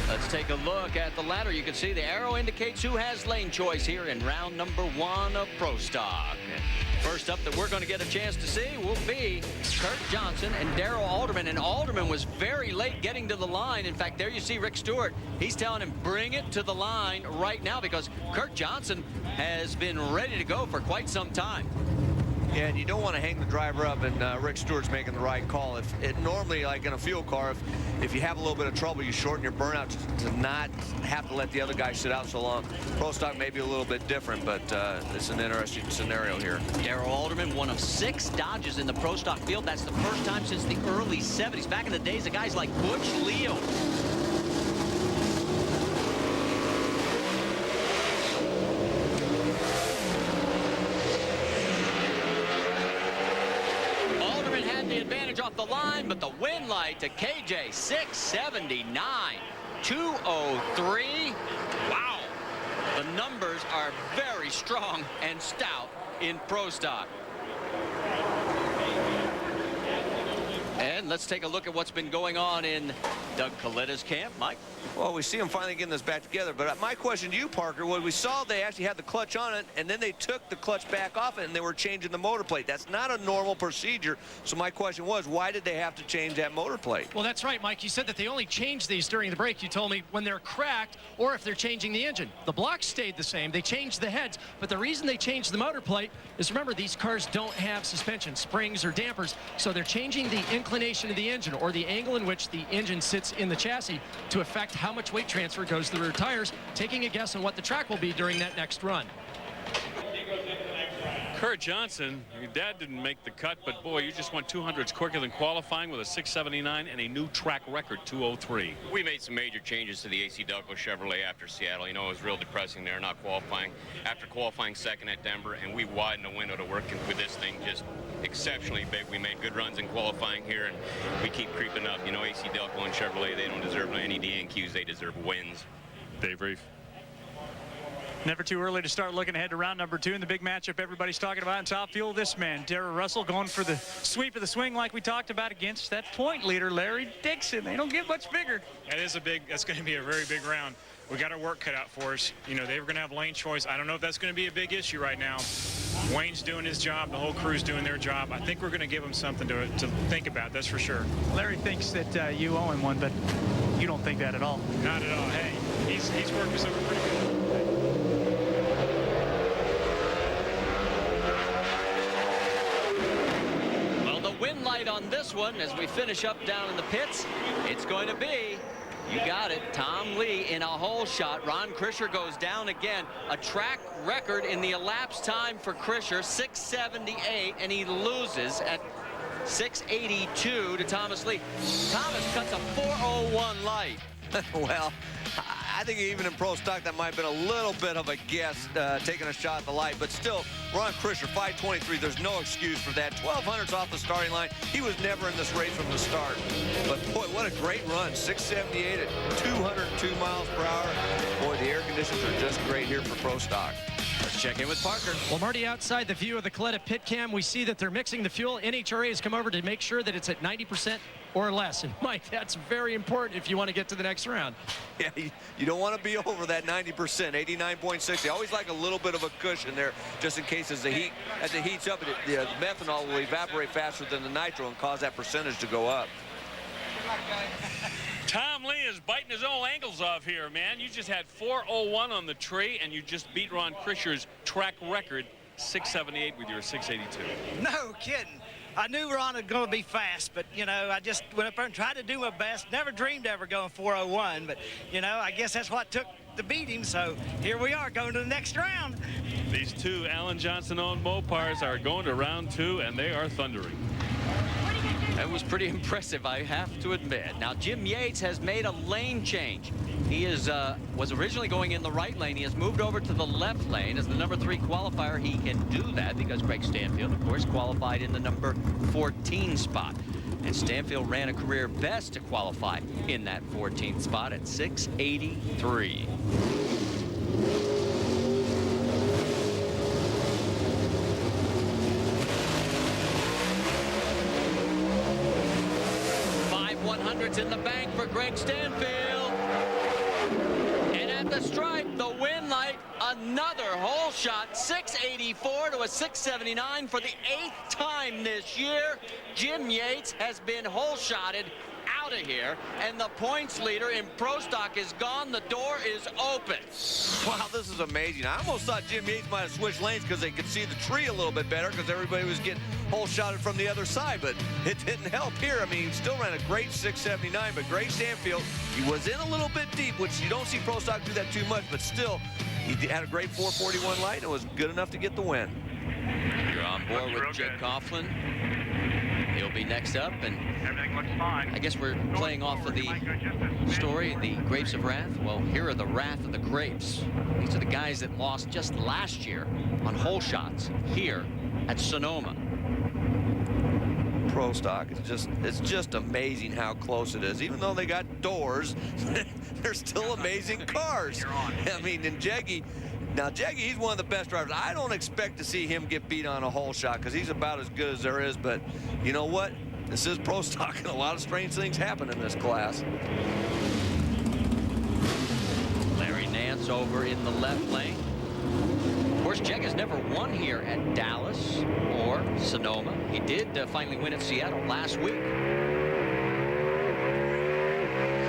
Let's take a look at the ladder. You can see the arrow indicates who has lane choice here in round number 1 of Pro Stock. First up that we're going to get a chance to see will be Kurt Johnson and Darrell Alderman. And Alderman was very late getting to the line. In fact, there you see Rick Stewart. He's telling him, bring it to the line right now because Kurt Johnson has been ready to go for quite some time. Yeah, and you don't want to hang the driver up, and Rick Stewart's making the right call. If it normally, like in a fuel car, if you have a little bit of trouble, you shorten your burnout to not have to let the other guy sit out so long. Pro Stock may be a little bit different, but it's an interesting scenario here. Darrell Alderman, one of 6 Dodges in the Pro Stock field. That's the first time since the early 70s. Back in the days of guys like Butch Leo. Off the line, but the win light to KJ 679 203. Wow, the numbers are very strong and stout in Pro Stock. And let's take a look at what's been going on in Doug Coletta's camp. Mike? Well, we see them finally getting this back together. But my question to you, Parker, was we saw they actually had the clutch on it, and then they took the clutch back off it, and they were changing the motor plate. That's not a normal procedure. So my question was, why did they have to change that motor plate? Well, that's right, Mike. You said that they only changed these during the break. You told me when they're cracked or if they're changing the engine. The blocks stayed the same. They changed the heads. But the reason they changed the motor plate is, remember, these cars don't have suspension, springs, or dampers. So they're changing the inclination of the engine, or the angle in which the engine sits in the chassis, to affect how much weight transfer goes to the rear tires, taking a guess on what the track will be during that next run. Kurt Johnson, your dad didn't make the cut, but boy, you just went 200s quicker than qualifying with a 679 and a new track record 203. We made some major changes to the AC Delco Chevrolet after Seattle. You know, it was real depressing there, not qualifying. After qualifying second at Denver, and we widened the window to work with this thing just exceptionally big. We made good runs in qualifying here, and we keep creeping up. You know, AC Delco and Chevrolet, they don't deserve any DNQs. They deserve wins. Dave Reef. Never too early to start looking ahead to round number 2 in the big matchup everybody's talking about in top fuel. This man, Darrell Russell, going for the sweep of the swing like we talked about against that point leader, Larry Dixon. They don't get much bigger. That's going to be a very big round. We got our work cut out for us. You know, they were going to have lane choice. I don't know if that's going to be a big issue right now. Wayne's doing his job. The whole crew's doing their job. I think we're going to give him something to think about. That's for sure. Larry thinks that you owe him one, but you don't think that at all. Not at all. Hey, he's worked us over pretty good. Win light on this one as we finish up down in the pits. It's going to be, you got it, Tom Lee in a hole shot. Ron Krischer goes down again. A track record in the elapsed time for Krischer, 6:78, and he loses at 6:82 to Thomas Lee. Thomas cuts a 4:01 light. Well, I think even in pro stock that might have been a little bit of a guess, taking a shot at the light, but still, Ron Krischer, 5:23, there's no excuse for that. 1200s off the starting line. He was never in this race from the start. But boy, what a great run. 6:78 at 202 miles per hour. Boy, the air conditions are just great here for pro stock. Let's check in with Parker. Well, Marty, outside the view of the Coletta pit cam, we see that they're mixing the fuel. NHRA has come over to make sure that it's at 90% or less. And Mike, that's very important if you want to get to the next round. Yeah, you don't want to be over that 90%, 89.6. You always like a little bit of a cushion there, just in case as the heats up, the methanol will evaporate faster than the nitro and cause that percentage to go up. Tom Lee is biting his own ankles off here, man. You just had 4:01 on the tree, and you just beat Ron Krischer's track record, 6:78 with your 6:82. No kidding. I knew Ron was going to be fast, but, you know, I just went up there and tried to do my best. Never dreamed ever going 4:01, but, you know, I guess that's what took to beat him. So here we are going to the next round. These two Alan Johnson-owned Mopars are going to round 2, and they are thundering. That was pretty impressive, I have to admit. Now, Jim Yates has made a lane change. He was originally going in the right lane. He has moved over to the left lane. As the number 3 qualifier, he can do that because Greg Stanfield, of course, qualified in the number 14 spot. And Stanfield ran a career best to qualify in that 14th spot at 6:83. In the bank for Greg Stanfield. And at the stripe, the win light, another hole shot, 6:84 to a 6:79 for the 8th time this year. Jim Yates has been hole shotted out of here, and the points leader in pro stock is gone. The door is open. Wow, this is amazing. I almost thought Jim Yates might have switched lanes because they could see the tree a little bit better because everybody was getting hole shotted from the other side, but it didn't help here. I mean, he still ran a great 6:79, but Greg Stanfield, he was in a little bit deep, which you don't see pro stock do that too much, but still, he had a great 4:41 light and was good enough to get the win. You're on board with Jed Coughlin. He'll be next up, and everything looks fine. I guess we're playing off of the story, the Grapes of Wrath. Well, here are the Wrath of the Grapes. These are the guys that lost just last year on hole shots here at Sonoma. Pro stock, it's just amazing how close it is. Even though they got doors, they're still amazing cars. I mean, and Jeggy, he's one of the best drivers. I don't expect to see him get beat on a hole shot because he's about as good as there is, but you know what? This is pro stock, and a lot of strange things happen in this class. Larry Nance over in the left lane. Of course, Jeg has never won here at Dallas or Sonoma. He did finally win at Seattle last week.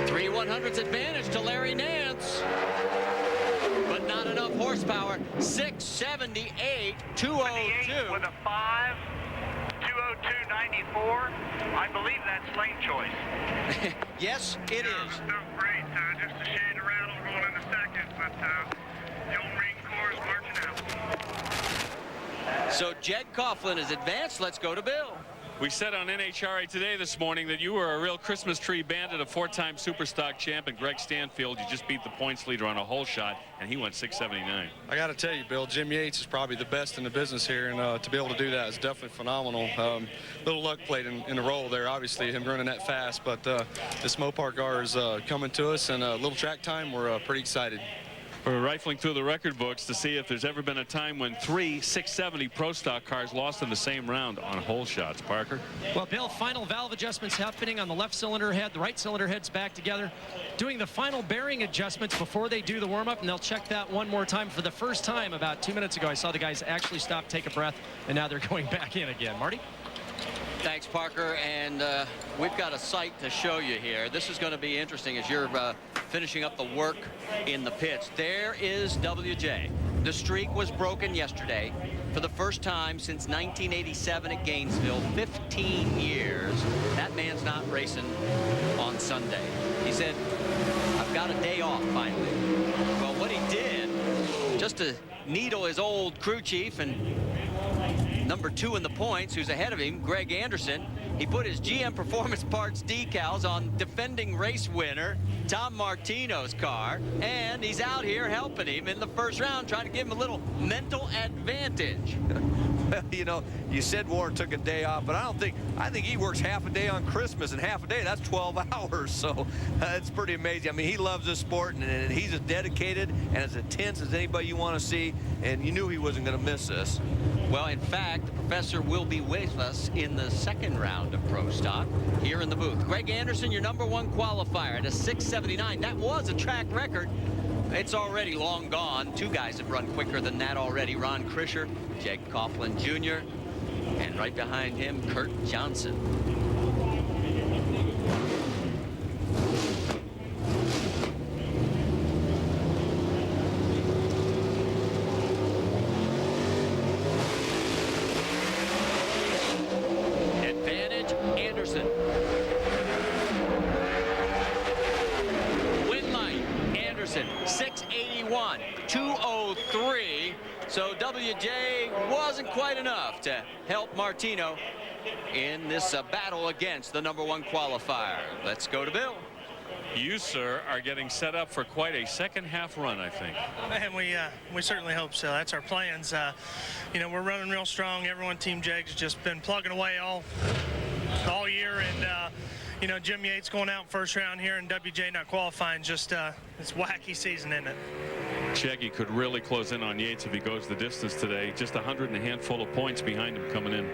3 100s advantage to Larry Nance. But not enough horsepower. 678, 202. With a 5, 202.94. I believe that's lane choice. Yes, it is. Great. Just a shade of rattle going into second, but the old Marine Corps is marching out. So Jed Coughlin is advanced. Let's go to Bill. We said on NHRA today this morning that you were a real Christmas tree bandit, a 4-time Superstock champ, and Greg Stanfield, you just beat the points leader on a hole shot, and he went 6:79. I got to tell you, Bill, Jim Yates is probably the best in the business here, and to be able to do that is definitely phenomenal. Little luck played in the role there, obviously, him running that fast, but this Mopar car is coming to us, and a little track time, we're pretty excited. We're rifling through the record books to see if there's ever been a time when 3 670 Pro Stock cars lost in the same round on hole shots. Parker? Well, Bill, final valve adjustments happening on the left cylinder head. The right cylinder head's back together. Doing the final bearing adjustments before they do the warm-up, and they'll check that one more time. For the first time about 2 minutes ago, I saw the guys actually stop, take a breath, and now they're going back in again. Marty? Thanks, Parker, and we've got a sight to show you here. This is going to be interesting as you're finishing up the work in the pits. There is WJ. The streak was broken yesterday for the first time since 1987 at Gainesville. 15 years. That man's not racing on Sunday. He said, I've got a day off finally. Well, what he did, just to needle his old crew chief and number 2 in the points, who's ahead of him, Greg Anderson, he put his GM Performance Parts decals on defending race winner Tom Martino's car, and he's out here helping him in the first round, trying to give him a little mental advantage. Well, you know, you said Warren took a day off, but I think he works half a day on Christmas, and half a day, that's 12 hours. So it's pretty amazing. I mean, he loves this sport, and he's as dedicated and as intense as anybody you want to see, and you knew he wasn't going to miss this. Well, in fact, the professor will be with us in the second round of Pro Stock here in the booth. Greg Anderson, your number 1 qualifier at a 679. That was a track record. It's already long gone. 2 guys have run quicker than that already. Ron Krischer, Jake Coughlin Jr., and right behind him, Kurt Johnson. Advantage, Anderson. Win line, Anderson, 681, 203. So WJ wasn't quite enough to help Martino in this battle against the number 1 qualifier. Let's go to Bill. You, sir, are getting set up for quite a second-half run, I think. And we certainly hope so. That's our plans. You know, we're running real strong. Everyone, Team Jegs, has just been plugging away all year, and you know, Jim Yates going out first round here and WJ not qualifying. Just it's wacky season, isn't it? Shaggy could really close in on Yates if he goes the distance today. Just 100 and a handful of points behind him coming in.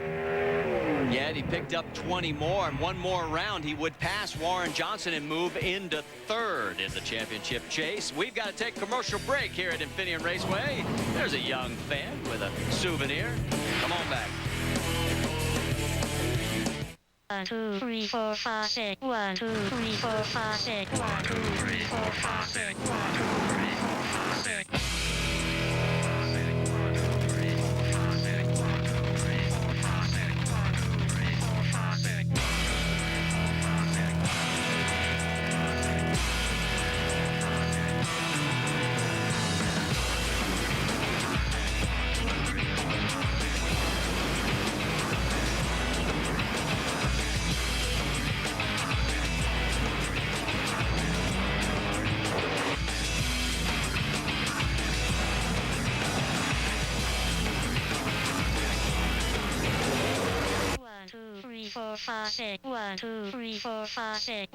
Yeah, he picked up 20 more, and one more round he would pass Warren Johnson and move into 3rd in the championship chase. We've got to take a commercial break here at Infineon Raceway. There's a young fan with a souvenir. Come on back. 1, 2, 3, 4, 5, 6. 1, 2, 3, 4, 5, 6. 1, 2, 3, 4, 5, 6. 1, 2, 3, 4, 5, 6. Four, five, six. 1, 2, 3, 4, 5, 6.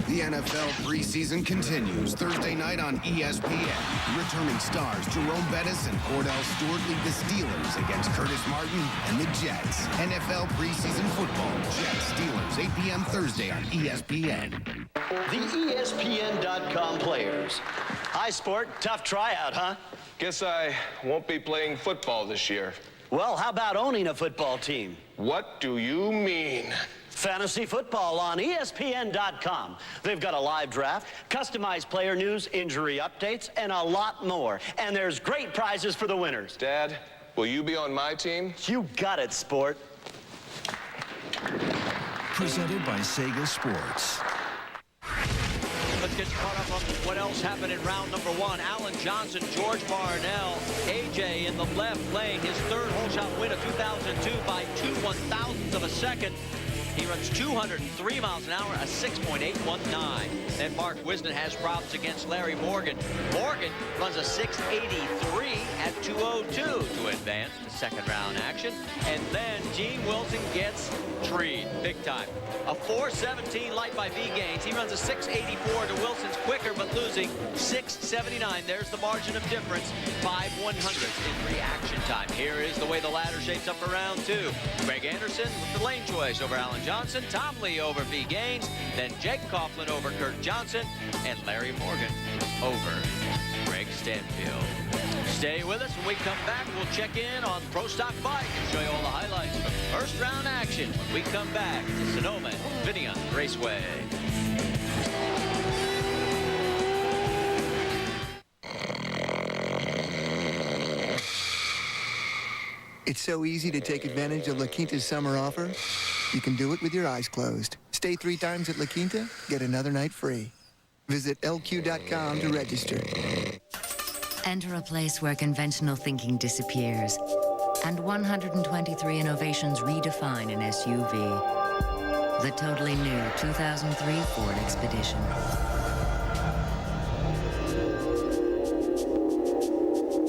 The NFL preseason continues Thursday night on ESPN. Returning stars Jerome Bettis and Cordell Stewart lead the Steelers against Curtis Martin and the Jets. NFL preseason football, Jets Steelers, 8 p.m. Thursday on ESPN. The ESPN.com players. Hi, Sport. Tough tryout, huh? Guess I won't be playing football this year. Well, how about owning a football team? What do you mean? Fantasy football on ESPN.com. They've got a live draft, customized player news, injury updates, and a lot more. And there's great prizes for the winners. Dad, will you be on my team? You got it, Sport. Presented by Sega Sports. Let's get you caught up on what else happened in round number 1. Alan Johnson, George Barnell, AJ in the left lane. His third hole shot win of 2002 by 2/1000ths of a second. He runs 203 miles an hour, a 6.819. Then Mark Wisden has problems against Larry Morgan. Morgan runs a 683 at 202 to advance to second round action. And then Gene Wilson gets treed big time. A 417 light by V Gaines. He runs a 684 to Wilson's quicker, but losing 679. There's the margin of difference. 5/100ths in reaction time. Here is the way the ladder shapes up for round 2. Greg Anderson with the lane choice over Alan Johnson, Tom Lee over V Gaines, then Jake Coughlin over Kurt Johnson, and Larry Morgan over Greg Stanfield. Stay with us. When we come back, we'll check in on Pro Stock Bike and show you all the highlights from first round action when we come back to Sonoma Infineon Raceway. It's so easy to take advantage of La Quinta's summer offer. You can do it with your eyes closed. Stay 3 times at La Quinta, get another night free. Visit lq.com to register. Enter a place where conventional thinking disappears and 123 innovations redefine an SUV. The totally new 2003 Ford Expedition.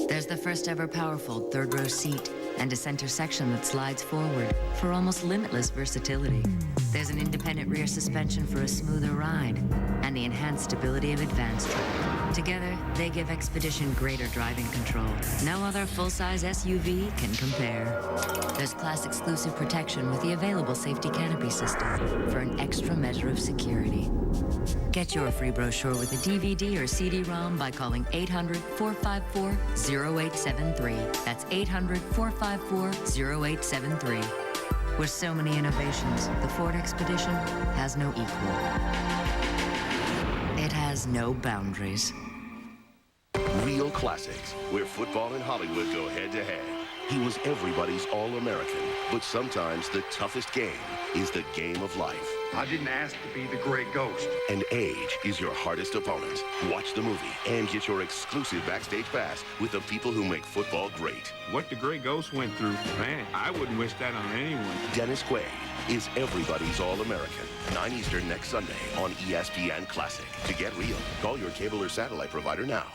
There's the first ever powerful third row seat and a center section that slides forward for almost limitless versatility. There's an independent rear suspension for a smoother ride and the enhanced stability of Advanced Track. Together, they give Expedition greater driving control. No other full-size SUV can compare. There's class-exclusive protection with the available safety canopy system for an extra measure of security. Get your free brochure with a DVD or CD-ROM by calling 800-454-0873. That's 800-454-0873. With so many innovations, the Ford Expedition has no equal. It has no boundaries. Real classics, where football and Hollywood go head-to-head. He was everybody's All-American, but sometimes the toughest game is the game of life. I didn't ask to be the Gray Ghost. And age is your hardest opponent. Watch the movie and get your exclusive backstage pass with the people who make football great. What the Gray Ghost went through, man, I wouldn't wish that on anyone. Dennis Quaid is everybody's All-American. 9 Eastern next Sunday on ESPN Classic. To get real, call your cable or satellite provider now.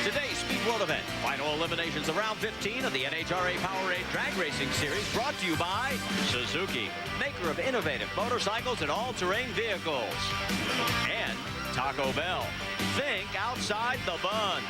Today's Speed World event, final eliminations of round 15 of the NHRA Powerade Drag Racing Series, brought to you by Suzuki, maker of innovative motorcycles and all-terrain vehicles. And Taco Bell, think outside the bun.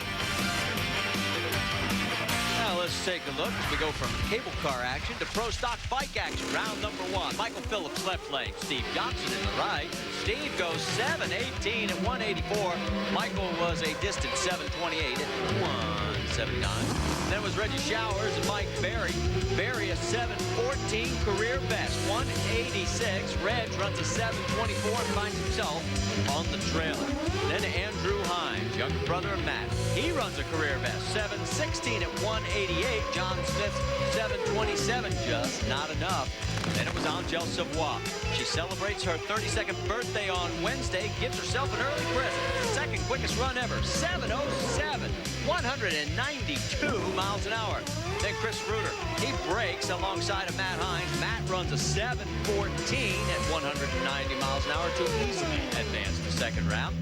Now let's take a look as we go from cable car action to pro stock bike action. Round number 1, Michael Phillips left lane, Steve Johnson in the right. Steve goes 7:18 at 184. Michael was a distant 7:28 at 179. Then it was Reggie Showers and Mike Berry. Berry a 7:14 career best, 186. Reg runs a 7:24 and finds himself on the trailer. Then Andrew Hines, younger brother of Matt. He runs a career best, 7:16 at 188. John Smith, 7:27, just not enough. Then it was Angel Savoy. She celebrates her 32nd birthday on Wednesday, gives herself an early present. Second quickest run ever, 7:07, 192 miles an hour. Then Chris Reuter, he breaks alongside of Matt Hines. Matt runs a 7:14 at 190 miles an hour to easily advance the second round.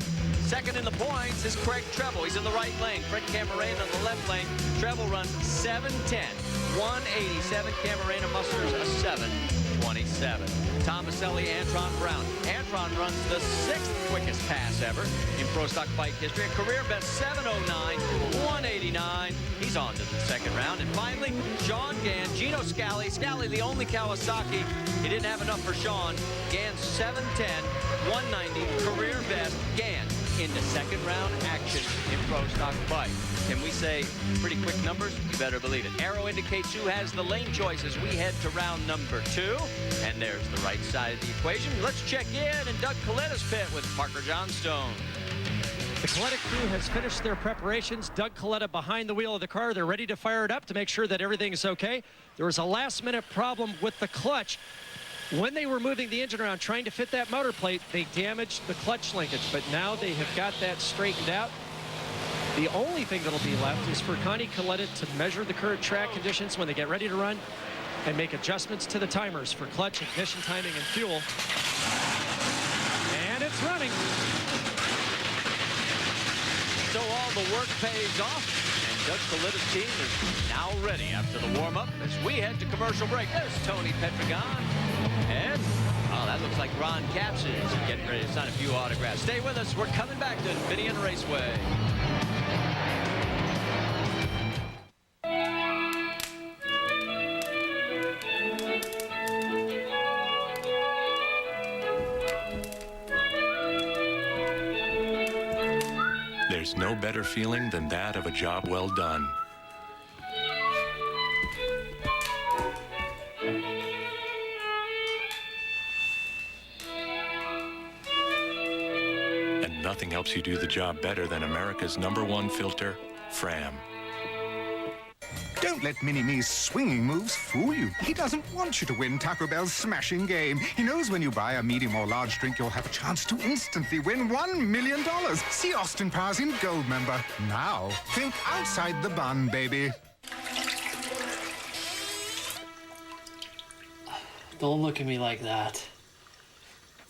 Second in the points is Craig Treble. He's in the right lane. Fred Camarena on the left lane. Treble runs 7:10, 187. Camarena musters a 7:27. Tomaselli, Antron Brown. Antron runs the 6th quickest pass ever in pro stock bike history. A career best 7:09, 189. He's on to the second round. And finally, Sean Gann, Gino Scali. Scali, the only Kawasaki. He didn't have enough for Sean. Gann 7:10, 190, career best. Gann into second round action in pro stock bike. Can we say pretty quick numbers? You better believe it. Arrow indicates who has the lane choice as we head to round number 2. And there's the right side of the equation. Let's check in Doug Coletta's pit with Parker Johnstone. The Coletta crew has finished their preparations. Doug Coletta behind the wheel of the car. They're ready to fire it up to make sure that everything is okay. There was a last-minute problem with the clutch. When they were moving the engine around trying to fit that motor plate, they damaged the clutch linkage, but now they have got that straightened out. The only thing that'll be left is for Connie Coletta to measure the current track conditions when they get ready to run and make adjustments to the timers for clutch, ignition timing, and fuel. And it's running. So all the work pays off, and Doug Coletta's team is now ready after the warm-up as we head to commercial break. There's Tony Petragon, and oh, that looks like Ron Capps is getting ready to sign a few autographs. Stay with us. We're coming back to Infineon Raceway. There's no better feeling than that of a job well done. And nothing helps you do the job better than America's #1 filter, Fram. Don't let Mini-Me's swinging moves fool you. He doesn't want you to win Taco Bell's smashing game. He knows when you buy a medium or large drink, you'll have a chance to instantly win $1 million. See Austin Powers in Gold Member. Now, think outside the bun, baby. Don't look at me like that.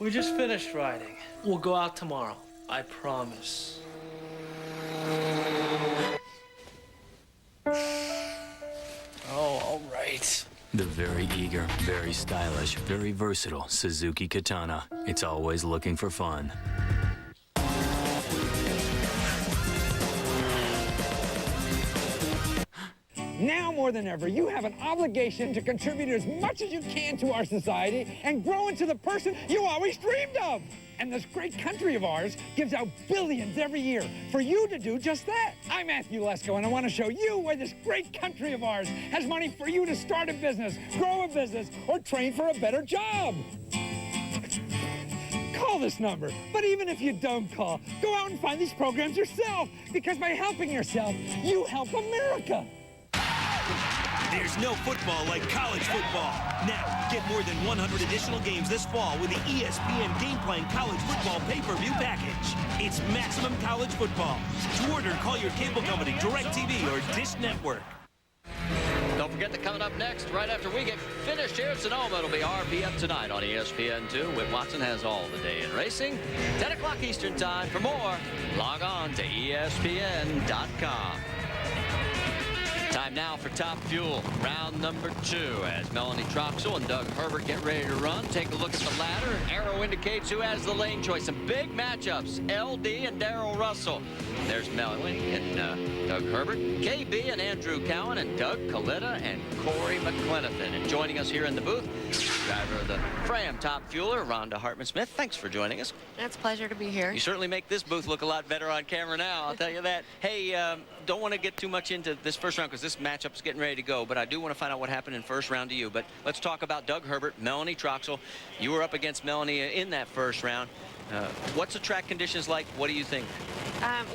We just finished riding. We'll go out tomorrow. I promise. Oh, all right. The very eager, very stylish, very versatile Suzuki Katana. It's always looking for fun. Now more than ever, you have an obligation to contribute as much as you can to our society and grow into the person you always dreamed of. And this great country of ours gives out billions every year for you to do just that. I'm Matthew Lesko, and I want to show you where this great country of ours has money for you to start a business, grow a business, or train for a better job. Call this number. But even if you don't call, go out and find these programs yourself, because by helping yourself, you help America. There's no football like college football. Now, get more than 100 additional games this fall with the ESPN Game Plan College Football Pay-Per-View Package. It's maximum college football. To order, call your cable company, DirecTV, or Dish Network. Don't forget that coming up next, right after we get finished here at Sonoma, it'll be RPM tonight on ESPN2. Whit Watson has all the day in racing. 10 o'clock Eastern Time. For more, log on to ESPN.com. Time now for Top Fuel, round number 2, as Melanie Troxel and Doug Herbert get ready to run. Take a look at the ladder. An arrow indicates who has the lane choice. Some big matchups, LD and Darrell Russell. There's Melanie and Doug Herbert, KB and Andrew Cowan, and Doug Coletta and Corey McClenathan. And joining us here in the booth, driver of the Fram Top Fueler, Rhonda Hartman-Smith. Thanks for joining us. It's a pleasure to be here. You certainly make this booth look a lot better on camera now, I'll tell you that. Hey, don't want to get too much into this first round because this matchup's getting ready to go, but I do want to find out what happened in first round to you. But let's talk about Doug Herbert, Melanie Troxel. You were up against Melanie in that first round. What's the track conditions like? What do you think?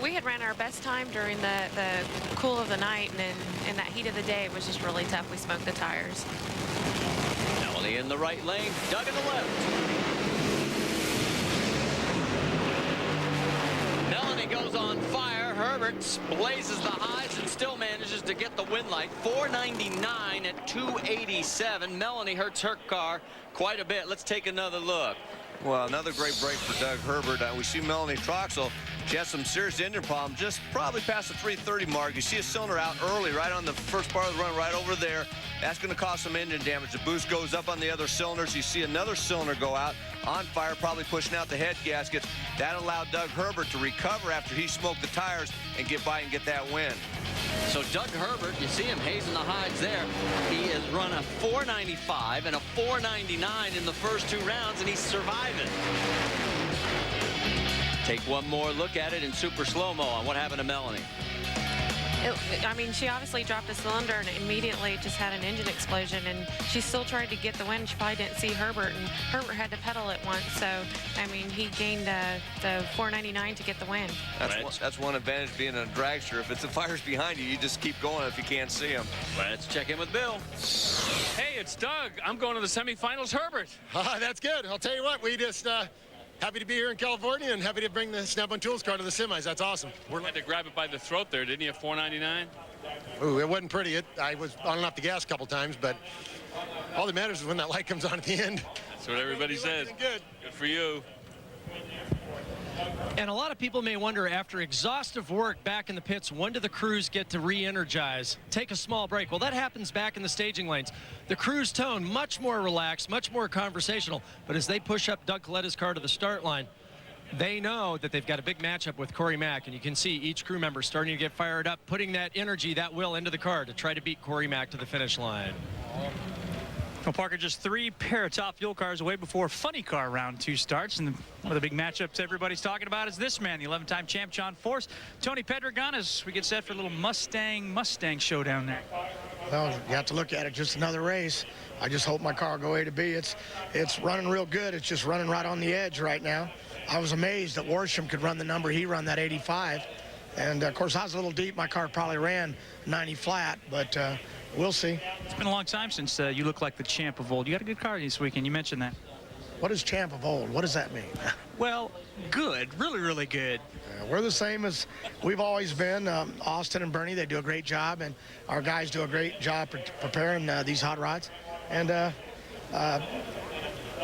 We had ran our best time during the cool of the night, and in that heat of the day, it was just really tough. We smoked the tires. Melanie in the right lane, Doug in the left. Melanie goes on fire. Herbert blazes the highs and still manages to get the win light. 499 at 287. Melanie hurts her car quite a bit. Let's take another look. Well, another great break for Doug Herbert. We see Melanie Troxel. She has some serious engine problems just probably past the 330 mark. You see a cylinder out early, right on the first part of the run, right over there. That's going to cause some engine damage. The boost goes up on the other cylinders. You see another cylinder go out on fire, probably pushing out the head gaskets. That allowed Doug Herbert to recover after he smoked the tires and get by and get that win. So Doug Herbert, you see him hazing the hides there. He has run a 495 and a 499 in the first 2 rounds, and he's surviving. Take one more look at it in super slow-mo on what happened to Melanie. I mean, she obviously dropped a cylinder and immediately just had an engine explosion, and she still tried to get the win. She probably didn't see Herbert, and Herbert had to pedal it once. So, I mean, he gained the $4.99 to get the win. That's one advantage being a dragster. If the fire's behind you, you just keep going if you can't see them. Let's check in with Bill. Hey, it's Doug. I'm going to the semifinals, Herbert. That's good. I'll tell you what, we just happy to be here in California and happy to bring the Snap-on Tools car to the semis. That's awesome. We had to grab it by the throat there, didn't you? $4.99. Ooh, it wasn't pretty. I was on and off the gas a couple times, but all that matters is when that light comes on at the end. That's what everybody says. Good. Good for you. And a lot of people may wonder, after exhaustive work back in the pits, when do the crews get to re-energize, take a small break? Well, that happens back in the staging lanes. The crew's tone, much more relaxed, much more conversational. But as they push up Doug Coletta's car to the start line, they know that they've got a big matchup with Corey Mack. And you can see each crew member starting to get fired up, putting that energy, that will into the car to try to beat Corey Mack to the finish line. Well, Parker, just 3 pair of top fuel cars away before funny car round 2 starts. And one of the big matchups everybody's talking about is this man, the 11-time champ, John Force. Tony Pedregon, as we get set for a little Mustang showdown there. Well, you have to look at it, just another race. I just hope my car will go A to B. It's running real good. It's just running right on the edge right now. I was amazed that Worsham could run the number he run, that 85. And, of course, I was a little deep. My car probably ran 90 flat, but we'll see. It's been a long time since you look like the champ of old. You got a good car this weekend. You mentioned that. What is champ of old? What does that mean? Well, good. Really, really good. We're the same as we've always been. Austin and Bernie, they do a great job, and our guys do a great job preparing these hot rods. And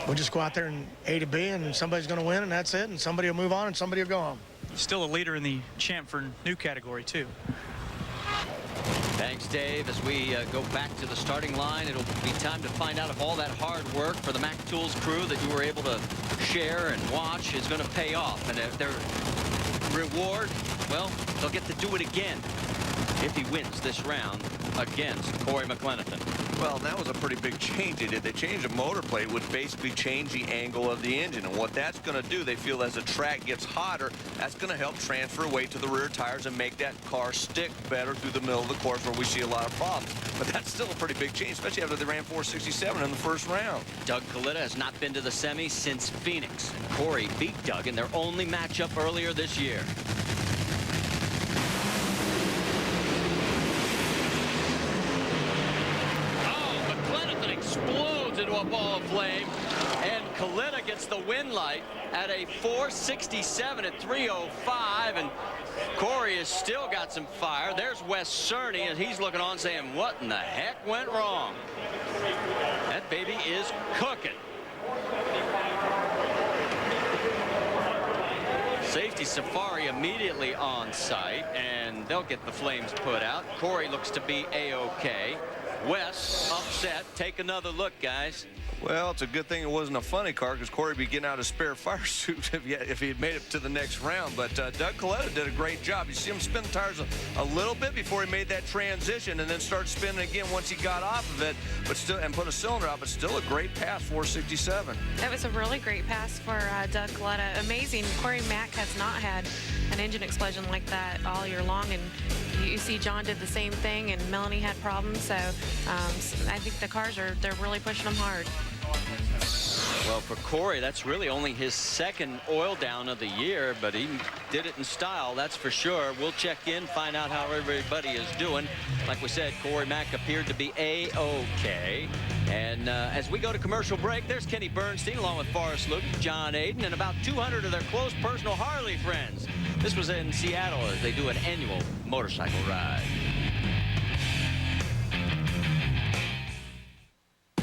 we'll just go out there and A to B, and somebody's going to win, and that's it. And somebody will move on, and somebody will go home. Still a leader in the champ for new category, too. Thanks, Dave. As we go back to the starting line, it'll be time to find out if all that hard work for the Mack Tools crew that you were able to share and watch is going to pay off. And if their reward, well, they'll get to do it again if he wins this round against Corey McLenithan. Well, that was a pretty big change they did. They changed the motor plate, which basically changed the angle of the engine. And what that's going to do, they feel as the track gets hotter, that's going to help transfer weight to the rear tires and make that car stick better through the middle of the course where we see a lot of problems. But that's still a pretty big change, especially after they ran 467 in the first round. Doug Coletta has not been to the semis since Phoenix. Corey beat Doug in their only matchup earlier this year. Explodes into a ball of flame, and Coletta gets the win light at a 467 at 305, and Corey has still got some fire. There's Wes Cerny, and he's looking on saying, what in the heck went wrong? That baby is cooking. Safety Safari immediately on site, and they'll get the flames put out. Corey looks to be A-OK. Wes upset. Take another look, guys. Well, it's a good thing it wasn't a funny car because Corey would be getting out his spare fire suit if he had made it to the next round. But Doug Coletta did a great job. You see him spin the tires a little bit before he made that transition and then start spinning again once he got off of it, but still, and put a cylinder out, but still a great pass, 467. That was a really great pass for Doug Coletta. Amazing. Corey Mack has not had an engine explosion like that all year long, and you see John did the same thing, and Melanie had problems. So I think the cars they're really pushing them hard. Well, for Corey, that's really only his second oil down of the year, but he did it in style, that's for sure. We'll check in, find out how everybody is doing. Like we said, Corey Mack appeared to be A-OK. And as we go to commercial break, there's Kenny Bernstein along with Forrest Luke, John Aiden, and about 200 of their close personal Harley friends. This was in Seattle as they do an annual motorcycle ride.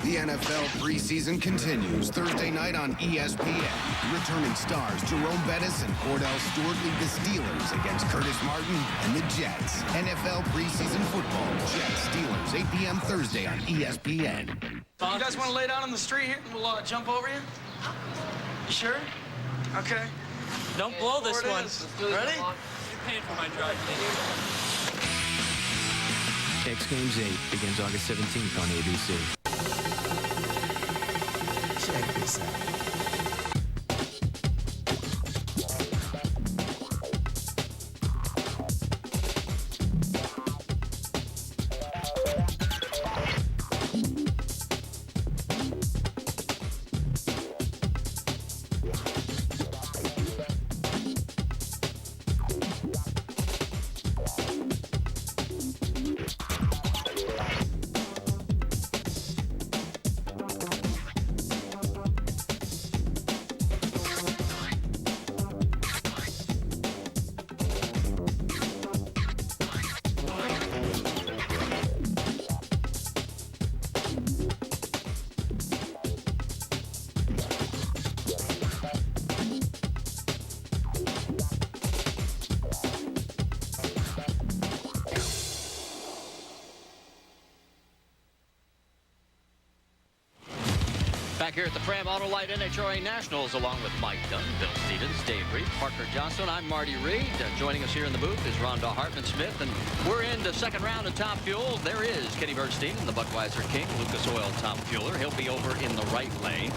The NFL preseason continues Thursday night on ESPN. Returning stars Jerome Bettis and Cordell Stewart lead the Steelers against Curtis Martin and the Jets. NFL preseason football, Jets, Steelers, 8 p.m. Thursday on ESPN. You guys want to lay down on the street here and we'll jump over you? You sure? Okay. Don't blow this one. Ready? You're paying for my drive. X Games 8 begins August 17th on ABC. Check this out. Back here at the Fram Autolite NHRA Nationals, along with Mike Dunn, Bill Stevens, Dave Reed, Parker Johnson. I'm Marty Reed. Joining us here in the booth is Rhonda Hartman-Smith, and we're in the second round of Top Fuel. There is Kenny Bernstein, the Budweiser King, Lucas Oil Top Fueler. He'll be over in the right lane.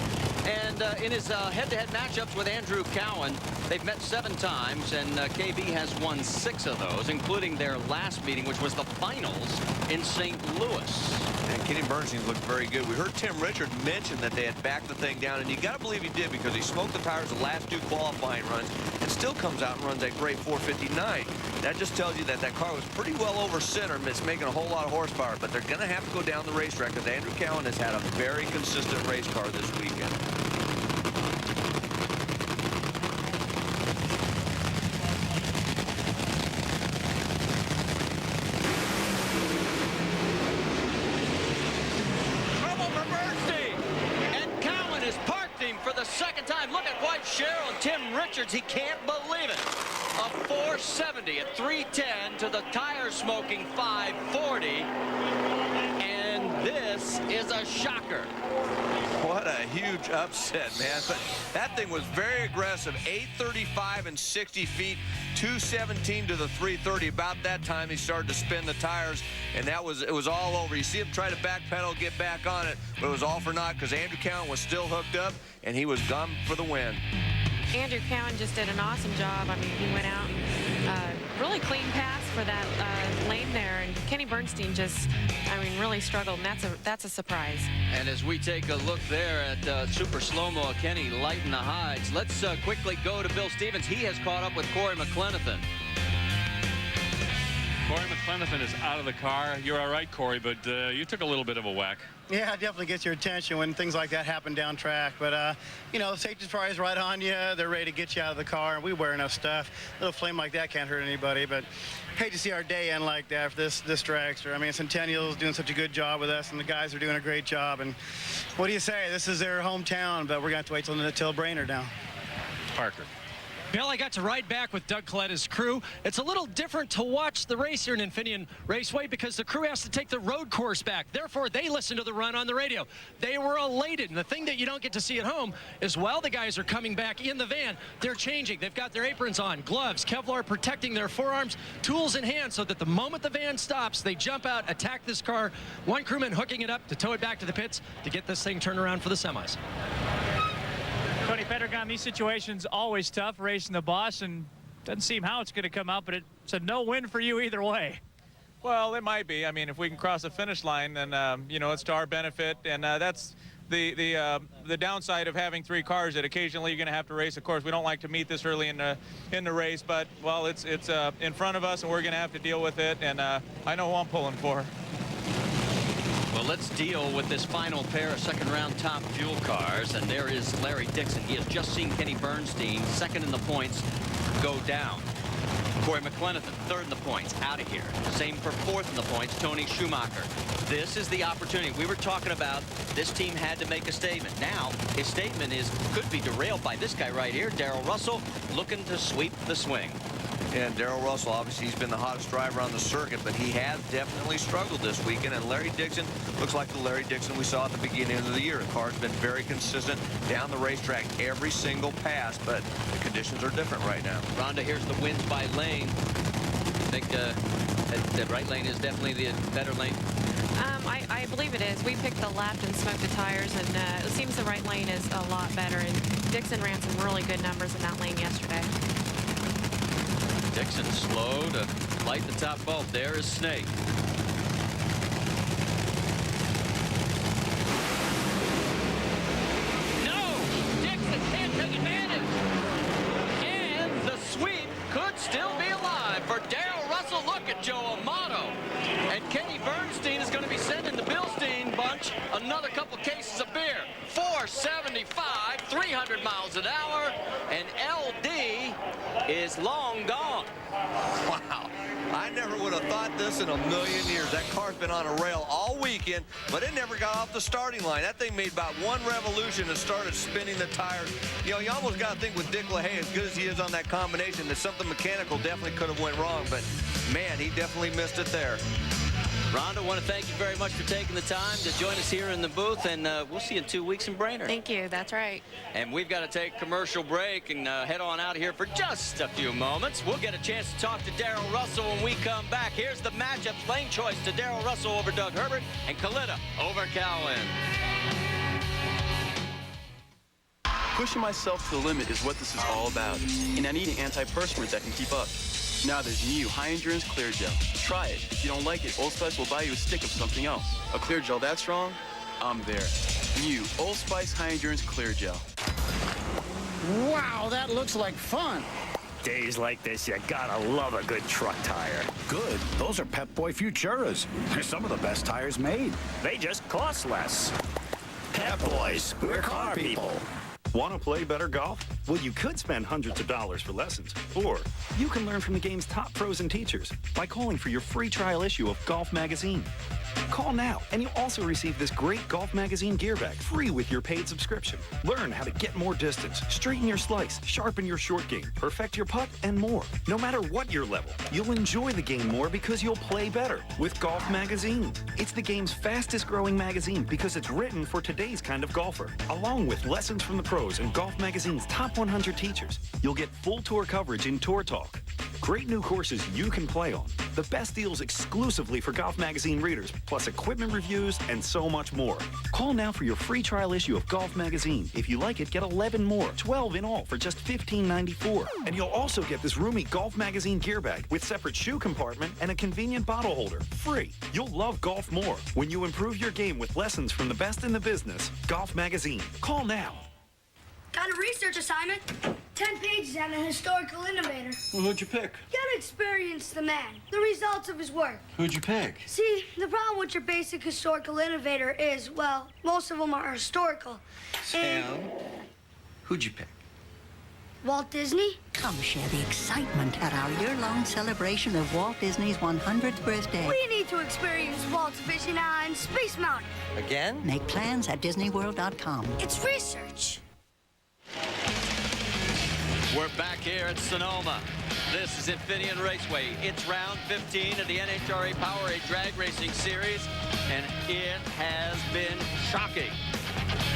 And in his head-to-head matchups with Andrew Cowan, they've met 7 times, and KB has won 6 of those, including their last meeting, which was the finals in St. Louis. And Kenny Bernstein looked very good. We heard Tim Richard mention that they had backed the thing down, and you got to believe he did, because he smoked the tires the last 2 qualifying runs and still comes out and runs that great 459. That just tells you that that car was pretty well over center, and it's making a whole lot of horsepower, but they're going to have to go down the racetrack, because Andrew Cowan has had a very consistent race car this weekend. For the second time, look at White Cheryl and Tim Richards. He can't believe it. A 470 at 310 to the tire-smoking 540. And this is a shocker. What a huge upset, man. But that thing was very aggressive. 835 and 60 feet, 217 to the 330. About that time, he started to spin the tires, and it was all over. You see him try to backpedal, get back on it, but it was all for naught, because Andrew Cowan was still hooked up, and he was gone for the win. Andrew Cowan just did an awesome job. I mean, he went out and really clean pass for that lane there, and Kenny Bernstein just, I mean, really struggled, and that's a surprise. And as we take a look there at super slow-mo Kenny lighting the hides, let's quickly go to Bill Stevens. He has caught up with Corey McClenathan. Corey McClenathan is out of the car. You're all right, Corey, but you took a little bit of a whack. Yeah, it definitely gets your attention when things like that happen down track. But, you know, safety's probably right on you. They're ready to get you out of the car, and we wear enough stuff. A little flame like that can't hurt anybody, but hate to see our day end like that for this dragster. I mean, Centennial's doing such a good job with us, and the guys are doing a great job. And what do you say? This is their hometown, but we're going to have to wait till Brainerd now. Parker. Bill, I got to ride back with Doug Coletta's crew. It's a little different to watch the race here in Infineon Raceway because the crew has to take the road course back. Therefore, they listen to the run on the radio. They were elated. And the thing that you don't get to see at home is while the guys are coming back in the van, they're changing. They've got their aprons on, gloves, Kevlar protecting their forearms, tools in hand, so that the moment the van stops, they jump out, attack this car. One crewman hooking it up to tow it back to the pits to get this thing turned around for the semis. Tony Pedregon, these situations always tough, racing the boss, and doesn't seem how it's going to come out, but it's a no-win for you either way. Well, it might be. I mean, if we can cross the finish line, then you know, it's to our benefit, and that's the downside of having 3 cars that occasionally you're going to have to race. Of course, we don't like to meet this early in the race, but well, it's in front of us, and we're going to have to deal with it. And I know who I'm pulling for. Well, let's deal with this final pair of second-round Top Fuel cars, and there is Larry Dixon. He has just seen Kenny Bernstein, second in the points, go down. Corey McClenathan, third in the points, out of here. Same for fourth in the points, Tony Schumacher. This is the opportunity. We were talking about this team had to make a statement. Now, his statement could be derailed by this guy right here, Darrell Russell, looking to sweep the swing. And Darrell Russell, obviously, he's been the hottest driver on the circuit, but he has definitely struggled this weekend. And Larry Dixon looks like the Larry Dixon we saw at the beginning of the year. The car's been very consistent down the racetrack every single pass, but the conditions are different right now. Rhonda, here's the wins by lane. I think that right lane is definitely the better lane. I believe it is. We picked the left and smoked the tires, and it seems the right lane is a lot better. And Dixon ran some really good numbers in that lane yesterday. Dixon slow to light the top bulb. There is Snake. No! Dixon can't take advantage. And the sweep could still be alive for Darrell Russell. Look at Joe Amato. And Kenny Bernstein is going to be sending the Bilstein bunch another couple cases of beer. 475, 300 miles an hour, and LD is long gone. Wow. I never would have thought this in a million years. That car's been on a rail all weekend, but it never got off the starting line. That thing made about one revolution and started spinning the tires. You know, you almost got to think with Dick LaHaye, as good as he is on that combination, that something mechanical definitely could have went wrong, but man, he definitely missed it there. Rhonda, I want to thank you very much for taking the time to join us here in the booth, and we'll see you in 2 weeks in Brainerd. Thank you. That's right. And we've got to take a commercial break and head on out of here for just a few moments. We'll get a chance to talk to Darrell Russell when we come back. Here's the matchup. Lane choice to Darrell Russell over Doug Herbert and Kalita over Cowan. Pushing myself to the limit is what this is all about, and I need an antiperspirant that can keep up. Now there's new High Endurance Clear Gel. Try it. If you don't like it, Old Spice will buy you a stick of something else. A Clear Gel that strong? I'm there. New Old Spice High Endurance Clear Gel. Wow, that looks like fun. Days like this, you gotta love a good truck tire. Good. Those are Pep Boy Futuras. They're some of the best tires made. They just cost less. Pep Boys, we're car people. Want to play better golf? Well, you could spend hundreds of dollars for lessons, or you can learn from the game's top pros and teachers by calling for your free trial issue of Golf Magazine. Call now, and you'll also receive this great Golf Magazine gear bag free with your paid subscription. Learn how to get more distance, straighten your slice, sharpen your short game, perfect your putt, and more. No matter what your level, you'll enjoy the game more because you'll play better with Golf Magazine. It's the game's fastest growing magazine because it's written for today's kind of golfer. Along with lessons from the pros and Golf Magazine's top 100 teachers, you'll get full tour coverage in Tour Talk. Great new courses you can play on. The best deals exclusively for Golf Magazine readers, plus equipment reviews and so much more. Call now for your free trial issue of Golf Magazine. If you like it, get 11 more, 12 in all for just $15.94. And you'll also get this roomy Golf Magazine gear bag with separate shoe compartment and a convenient bottle holder, free. You'll love golf more when you improve your game with lessons from the best in the business. Golf Magazine. Call now. Got a research assignment. 10 pages on a historical innovator. Well, who'd you pick? Gotta experience the man, the results of his work. Who'd you pick? See, the problem with your basic historical innovator is, well, most of them are historical. Sam, who'd you pick? Walt Disney? Come share the excitement at our year-long celebration of Walt Disney's 100th birthday. We need to experience Walt's vision on Space Mountain. Again? Make plans at DisneyWorld.com. It's research. We're back here at Sonoma. This is Infineon Raceway. It's round 15 of the NHRA Powerade Drag Racing Series, and it has been shocking,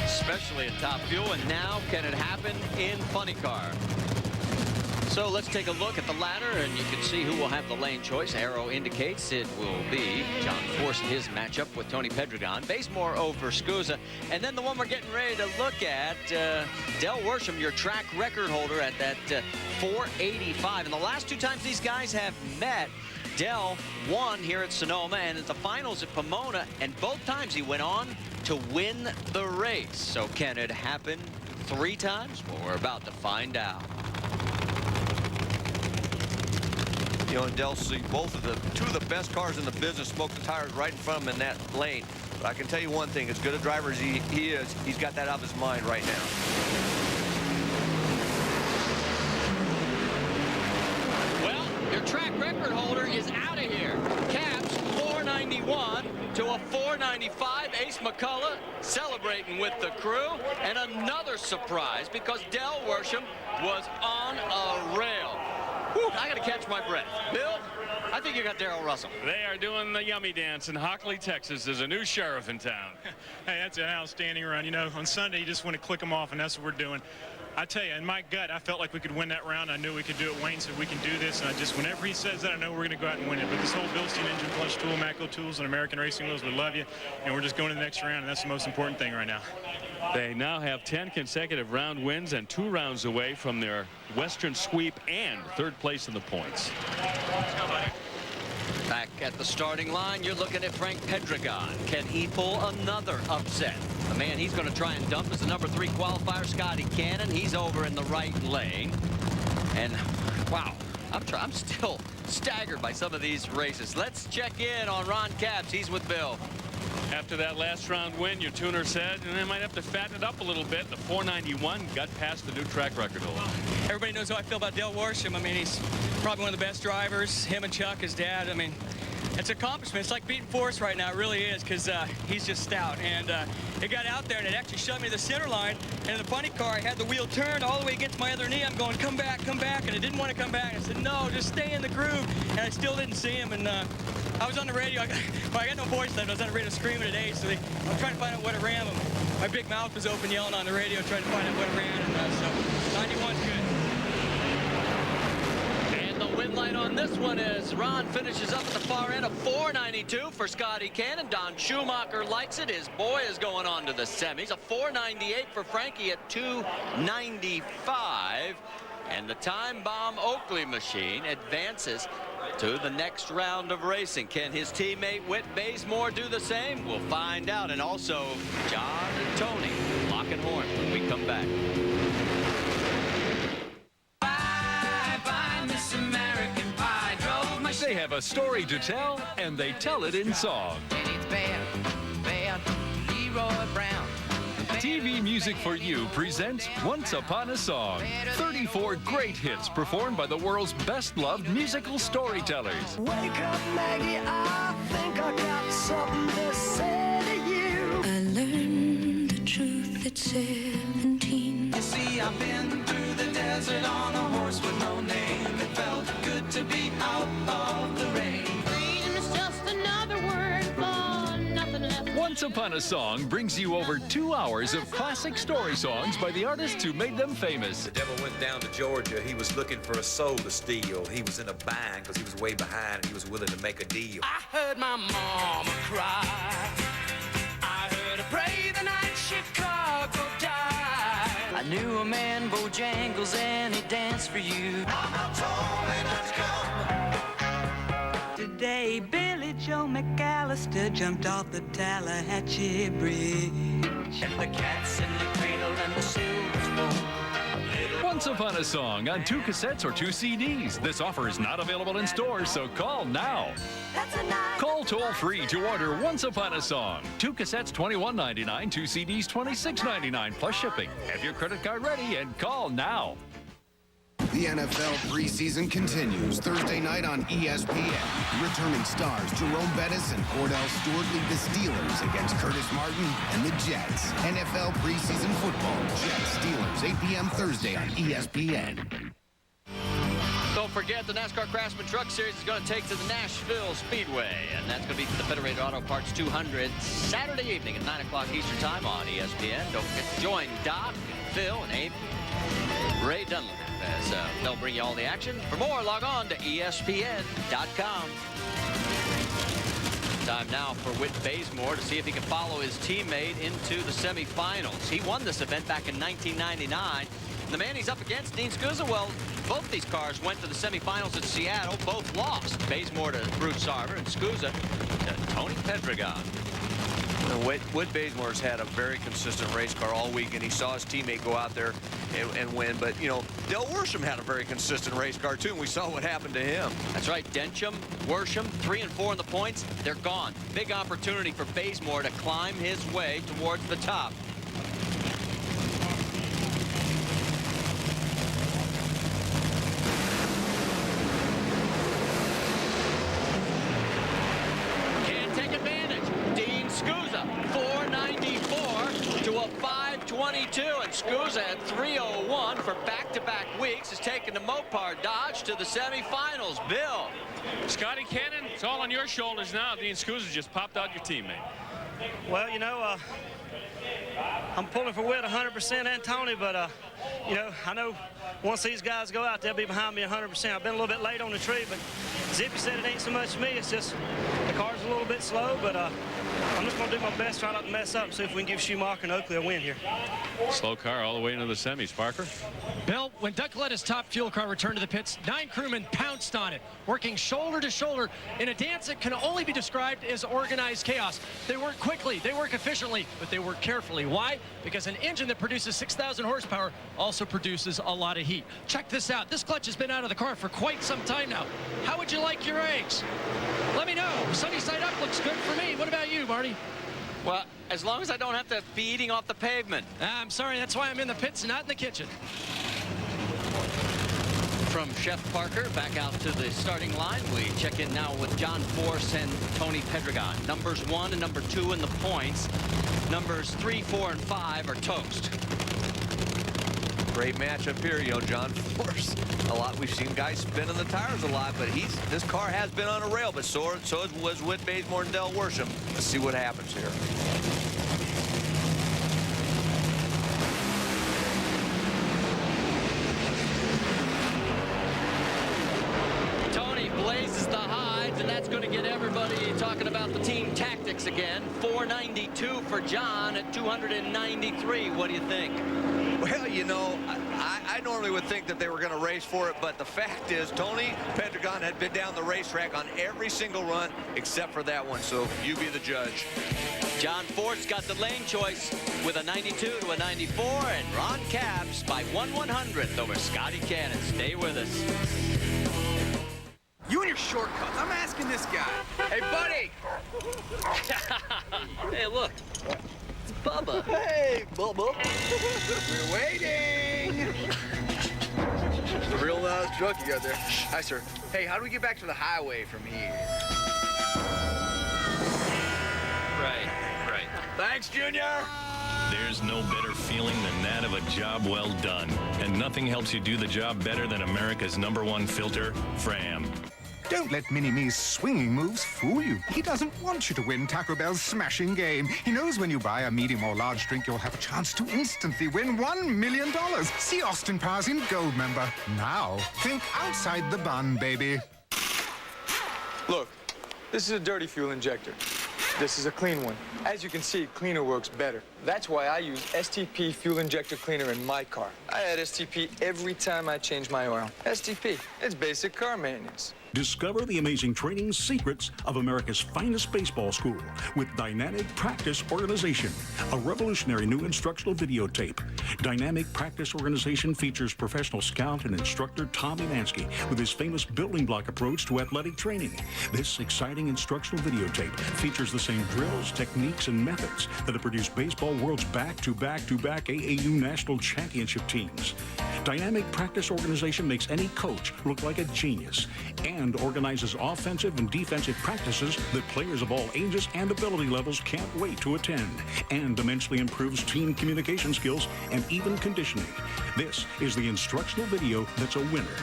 especially at Top Fuel, and now can it happen in Funny Car? So let's take a look at the ladder, and you can see who will have the lane choice. Arrow indicates it will be John Force in his matchup with Tony Pedregon. Basemore over Scusa. And then the one we're getting ready to look at, Del Worsham, your track record holder at that 485. And the last two times these guys have met, Del won here at Sonoma and at the finals at Pomona, and both times he went on to win the race. So can it happen 3 times? Well, we're about to find out. You know, and Del see both of the 2 of the best cars in the business smoke the tires right in front of him in that lane. But I can tell you one thing, as good a driver as he is, he's got that out of his mind right now. Well, your track record holder is out of here. Caps 491 to a 495. Ace McCullough celebrating with the crew. And another surprise because Del Worsham was on a rail. Whew, I got to catch my breath. Bill, I think you got Darrell Russell. They are doing the yummy dance in Hockley, Texas. There's a new sheriff in town. Hey, that's an outstanding run. You know, on Sunday, you just want to click them off, and that's what we're doing. I tell you, in my gut, I felt like we could win that round. I knew we could do it. Wayne said we can do this, and I just, whenever he says that, I know we're going to go out and win it. But this whole Bilstein engine plus tool, Macco tools, and American Racing Wheels, we love you, and we're just going to the next round, and that's the most important thing right now. They now have 10 consecutive round wins and 2 rounds away from their Western sweep and 3rd place in the points. Back at the starting line, you're looking at Frank Pedregon. Can he pull another upset? The man he's going to try and dump is the number 3 qualifier, Scotty Cannon. He's over in the right lane. And, wow, I'm still staggered by some of these races. Let's check in on Ron Capps. He's with Bill. After that last round win, your tuner said, and they might have to fatten it up a little bit. The 491 got past the new track record holder. Everybody knows how I feel about Del Worsham. I mean, he's probably one of the best drivers. Him and Chuck, his dad. I mean, It's an accomplishment. It's like beating Forrest right now. It really is, because he's just stout. And it got out there, and it actually shoved me to the center line. And in the funny car, I had the wheel turned all the way against my other knee. I'm going, come back, and it didn't want to come back. I said, no, just stay in the groove. And I still didn't see him. And I was on the radio. I got no voice left. I was on the radio screaming at Ace. So I'm trying to find out what it ran. My big mouth was open, yelling on the radio, trying to find out what it ran. And so 91's good. Win line on this one is Ron finishes up at the far end of 492 for Scotty Cannon. Don Schumacher lights it. His boy is going on to the semis. A 498 for Frankie at 295. And the Time Bomb Oakley machine advances to the next round of racing. Can his teammate Whit Bazemore do the same? We'll find out. And also John and Tony locking horns when we come back. They have a story to tell, and they tell it in song. TV Music for You presents Once Upon a Song. 34 great hits performed by the world's best-loved musical storytellers. Wake up, Maggie, I think I got something to say to you. I learned the truth at 17. You see, I've been through the desert on a horse with no name. It felt good to be out of the rain. Freedom's just another word for nothing left. Once Upon a Song brings you over 2 hours of classic story songs by the artists who made them famous. The devil went down to Georgia. He was looking for a soul to steal. He was in a bind because he was way behind and he was willing to make a deal. I heard my mama cry. I heard her pray the night Chicago died. I knew a man, Bojangles, and he danced for you. Mama told me not to come. Today, Billy Joe McAllister jumped off the Tallahatchie Bridge. And the cat's in the cradle and the silver spoon. Once Upon a Song on 2 cassettes or 2 CDs. This offer is not available in stores, so call now. Call toll-free to order Once Upon a Song. 2 cassettes, $21.99, 2 CDs, $26.99, plus shipping. Have your credit card ready and call now. The NFL preseason continues Thursday night on ESPN. Returning stars Jerome Bettis and Cordell Stewart lead the Steelers against Curtis Martin and the Jets. NFL preseason football, Jets, Steelers, 8 p.m. Thursday on ESPN. Don't forget, the NASCAR Craftsman Truck Series is going to take to the Nashville Speedway, and that's going to be for the Federated Auto Parts 200 Saturday evening at 9 o'clock Eastern Time on ESPN. Don't forget to join Doc, Phil, and Amy, Ray Dunlap, as they'll bring you all the action. For more, log on to ESPN.com. Time now for Whit Bazemore to see if he can follow his teammate into the semifinals. He won this event back in 1999. The man he's up against, Dean Scusa, well, both these cars went to the semifinals at Seattle. Both lost. Bazemore to Bruce Sarver and Scusa to Tony Pedregon. Whit Bazemore's had a very consistent race car all week, and he saw his teammate go out there and win. But, you know, Dale Worsham had a very consistent race car, too, and we saw what happened to him. That's right. Dencham, Worsham, 3 and 4 in the points. They're gone. Big opportunity for Bazemore to climb his way towards the top. Scusa, 494 to a 522, and Scusa at 301 for back-to-back weeks has taken the Mopar Dodge to the semifinals. Bill. Scotty Cannon, it's all on your shoulders now. Dean Scusa just popped out your teammate. Well, you know, I'm pulling for Whit 100% and Tony, but, you know, I know once these guys go out, they'll be behind me 100%. I've been a little bit late on the tree, but Zippy said it ain't so much me. It's just the car's a little bit slow, but I'm just going to do my best, try not to mess up, see if we can give Schumacher and Oakley a win here. Slow car all the way into the semis, Parker. Bill, when Doug Letta's top fuel car returned to the pits, 9 crewmen pounced on it, working shoulder to shoulder in a dance that can only be described as organized chaos. They work quickly, they work efficiently, but they work carefully. Why? Because an engine that produces 6,000 horsepower also produces a lot of heat. Check this out. This clutch has been out of the car for quite some time now. How would you like your eggs? Let me know. Sunny side up looks good for me. What about you, Marty? Well, as long as I don't have to be eating off the pavement. I'm sorry, that's why I'm in the pits and not in the kitchen. From Chef Parker back out to the starting line. We check in now with John Force and Tony Pedregon. Numbers 1 and number 2 in the points. Numbers 3, 4, and 5 are toast. Great matchup here, you know, John Force. A lot. We've seen guys spinning the tires a lot, but this car has been on a rail, but so was Whit Bazemore and Del Worsham. Let's see what happens here. Tony blazes the hides, and that's going to get everybody talking about the team tactics again. 492 for John at 293. What do you think? Well, you know, I normally would think that they were going to race for it, but the fact is Tony Pedregon had been down the racetrack on every single run except for that one, so you be the judge. John Force got the lane choice with a 92 to a 94, and Ron Capps by 1/100th over Scotty Cannon. Stay with us. You and your shortcuts. I'm asking this guy. Hey, buddy. Hey, look. It's Bubba. Hey, Bubba. We're waiting. It's a real nice truck you got there. Hi, sir. Hey, how do we get back to the highway from here? Right. Thanks, Junior. There's no better feeling than that of a job well done. And nothing helps you do the job better than America's #1 filter, Fram. Don't let Mini-Me's swinging moves fool you. He doesn't want you to win Taco Bell's smashing game. He knows when you buy a medium or large drink, you'll have a chance to instantly win $1 million. See Austin Powers in Gold member. Now, think outside the bun, baby. Look, this is a dirty fuel injector. This is a clean one. As you can see, cleaner works better. That's why I use STP fuel injector cleaner in my car. I add STP every time I change my oil. STP, it's basic car maintenance. Discover the amazing training secrets of America's finest baseball school with Dynamic Practice Organization, a revolutionary new instructional videotape. Dynamic Practice Organization features professional scout and instructor Tom Emanski with his famous building block approach to athletic training. This exciting instructional videotape features the same drills, techniques, and methods that have produced baseball world's back-to-back-to-back AAU national championship teams. Dynamic Practice Organization makes any coach look like a genius and organizes offensive and defensive practices that players of all ages and ability levels can't wait to attend, and immensely improves team communication skills and even conditioning. This is the instructional video that's a winner.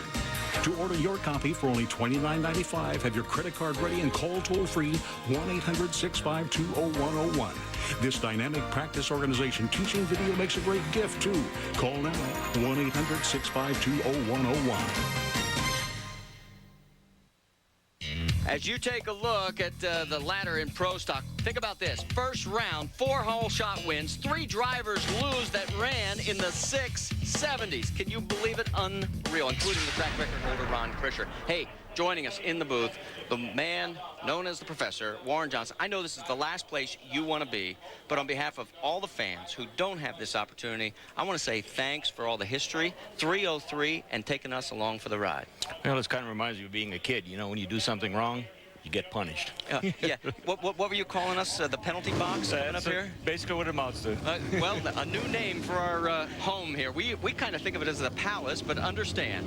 To order your copy for only $29.95, have your credit card ready and call toll-free 1-800-652-0101. This Dynamic Practice Organization teaching video makes a great gift, too. Call now, 1-800-652-0101. As you take a look at the ladder in Pro Stock, think about this. First round, 4 hole shot wins, 3 drivers lose that ran in the 670s. Can you believe it? Unreal, including the track record holder, Ron Krischer. Hey, joining us in the booth, the man known as the Professor, Warren Johnson. I know this is the last place you want to be, but on behalf of all the fans who don't have this opportunity, I want to say thanks for all the history, 303, and taking us along for the ride. Well, this kind of reminds me of being a kid. You know, when you do something wrong, you get punished. Yeah. What were you calling us? The penalty box up here? Basically what it amounts to. Well, a new name for our home here. We kind of think of it as the palace, but understand.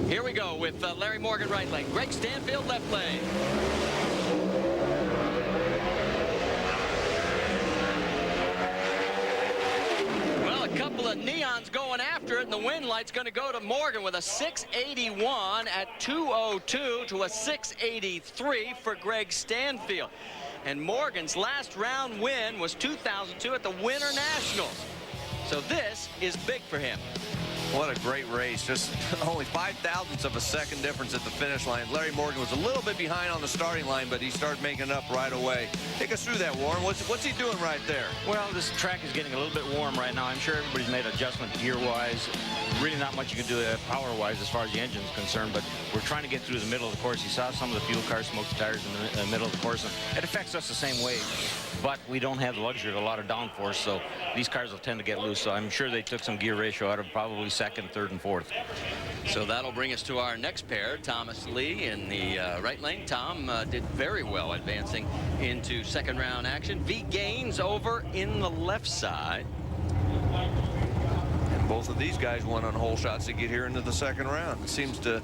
Here we go with Larry Morgan right lane. Greg Stanfield left lane. Well, a couple of neons going after it, and the wind light's going to go to Morgan with a 681 at 202 to a 683 for Greg Stanfield. And Morgan's last round win was 2002 at the Winter Nationals. So this is big for him. What a great race. Just only 0.05 of a second difference at the finish line. Larry Morgan was a little bit behind on the starting line, but he started making it up right away. Take us through that, Warren. What's he doing right there? Well, this track is getting a little bit warm right now. I'm sure everybody's made adjustments gear-wise. Really not much you can do power-wise as far as the engine's concerned, but we're trying to get through the middle of the course. You saw some of the fuel cars smoke the tires in the middle of the course, and it affects us the same way. But we don't have the luxury of a lot of downforce, so these cars will tend to get loose. So I'm sure they took some gear ratio out of probably second, third, and fourth. So that'll bring us to our next pair, Thomas Lee in the right lane. Tom did very well advancing into second round action. V Gaines over in the left side. Both of these guys won on hole shots to get here into the second round. It seems to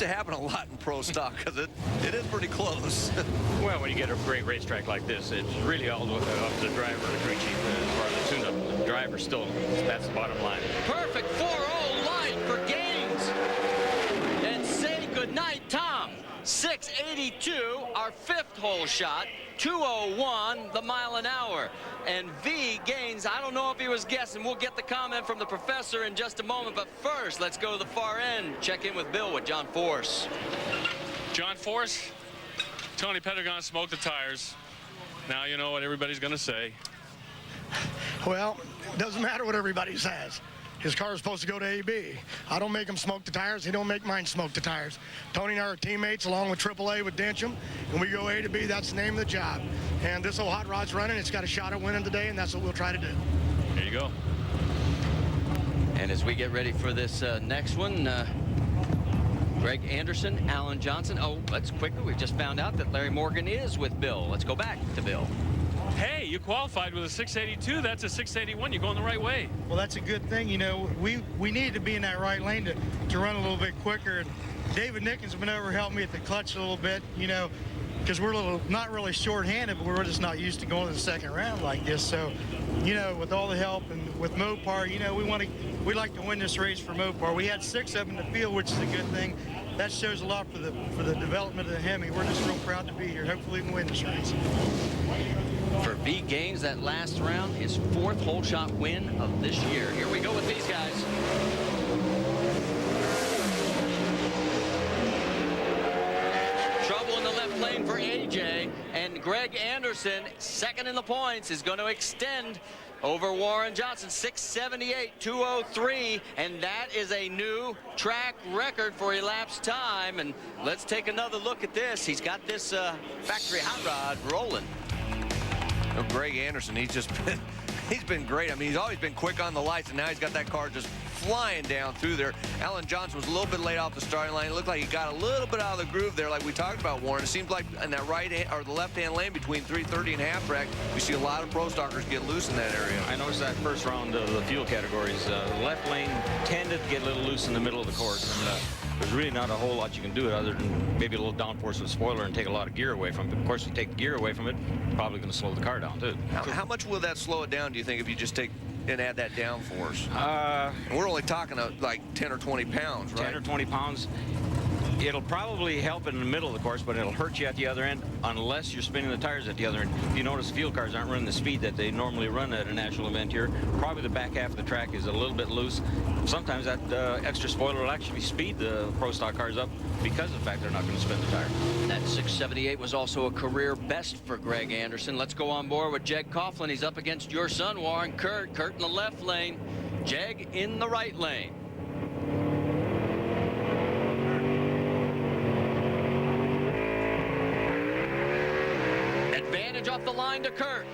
happen a lot in pro stock because it is pretty close. Well, when you get a great racetrack like this, it's really all up to the driver to crew chief as far as the tune-up. The driver still, that's the bottom line. Perfect 4-0 line for Gaines. And say goodnight, Tom. 682, our fifth hole shot. 201, the mile an hour. And V Gaines, I don't know if he was guessing. We'll get the comment from the professor in just a moment. But first, let's go to the far end. Check in with Bill with John Force. John Force, Tony Pedregon smoked the tires. Now you know what everybody's going to say. Well, it doesn't matter what everybody says. His car is supposed to go to AB. I don't make him smoke the tires. He don't make mine smoke the tires. Tony and I are teammates along with AAA with Dencham, and we go A to B. That's the name of the job. And this old hot rod's running. It's got a shot at winning today, and that's what we'll try to do. There you go. And as we get ready for this next one, Greg Anderson, Alan Johnson. Oh, let's quickly. We've just found out that Larry Morgan is with Bill. Let's go back to Bill. Hey, you qualified with a 682. That's a 681. You're going the right way. Well, that's a good thing. You know, we needed to be in that right lane to run a little bit quicker. And David Nickens has been over helping me at the clutch a little bit, you know, because we're not really short-handed, but we're just not used to going to the second round like this. So, you know, with all the help and with Mopar, you know, we like to win this race for Mopar. We had 6 of them in the field, which is a good thing. That shows a lot for the development of the Hemi. We're just real proud to be here. Hopefully we can win this race. For V Gaines, that last round, his 4th hole shot win of this year. Here we go with these guys. Trouble in the left lane for AJ, and Greg Anderson, second in the points, is going to extend over Warren Johnson. 678, 203, and that is a new track record for elapsed time. And let's take another look at this. He's got this factory hot rod rolling. Oh, Greg Anderson, he's been great. I mean, he's always been quick on the lights, and now he's got that car just flying down through there. Alan Johnson was a little bit late off the starting line. It looked like he got a little bit out of the groove there, like we talked about, Warren. It seems like in that right hand or the left-hand lane between 330 and half track, we see a lot of pro stockers get loose in that area. I noticed that first round of the fuel categories, the left lane tended to get a little loose in the middle of the course. And, there's really not a whole lot you can do it other than maybe a little downforce with a spoiler and take a lot of gear away from it. Of course, if you take the gear away from it, probably going to slow the car down, too. How much will that slow it down, do you think, if you just take and add that downforce? We're only talking like 10 or 20 pounds, right? 10 or 20 pounds. It'll probably help in the middle of the course, but it'll hurt you at the other end unless you're spinning the tires at the other end. If you notice, field cars aren't running the speed that they normally run at a national event here. Probably the back half of the track is a little bit loose. Sometimes that extra spoiler will actually speed the pro stock cars up because of the fact they're not going to spin the tire. That 678 was also a career best for Greg Anderson. Let's go on board with Jeg Coughlin. He's up against your son, Warren. Kurt in the left lane, Jeg in the right lane. Advantage off the line to Kurt.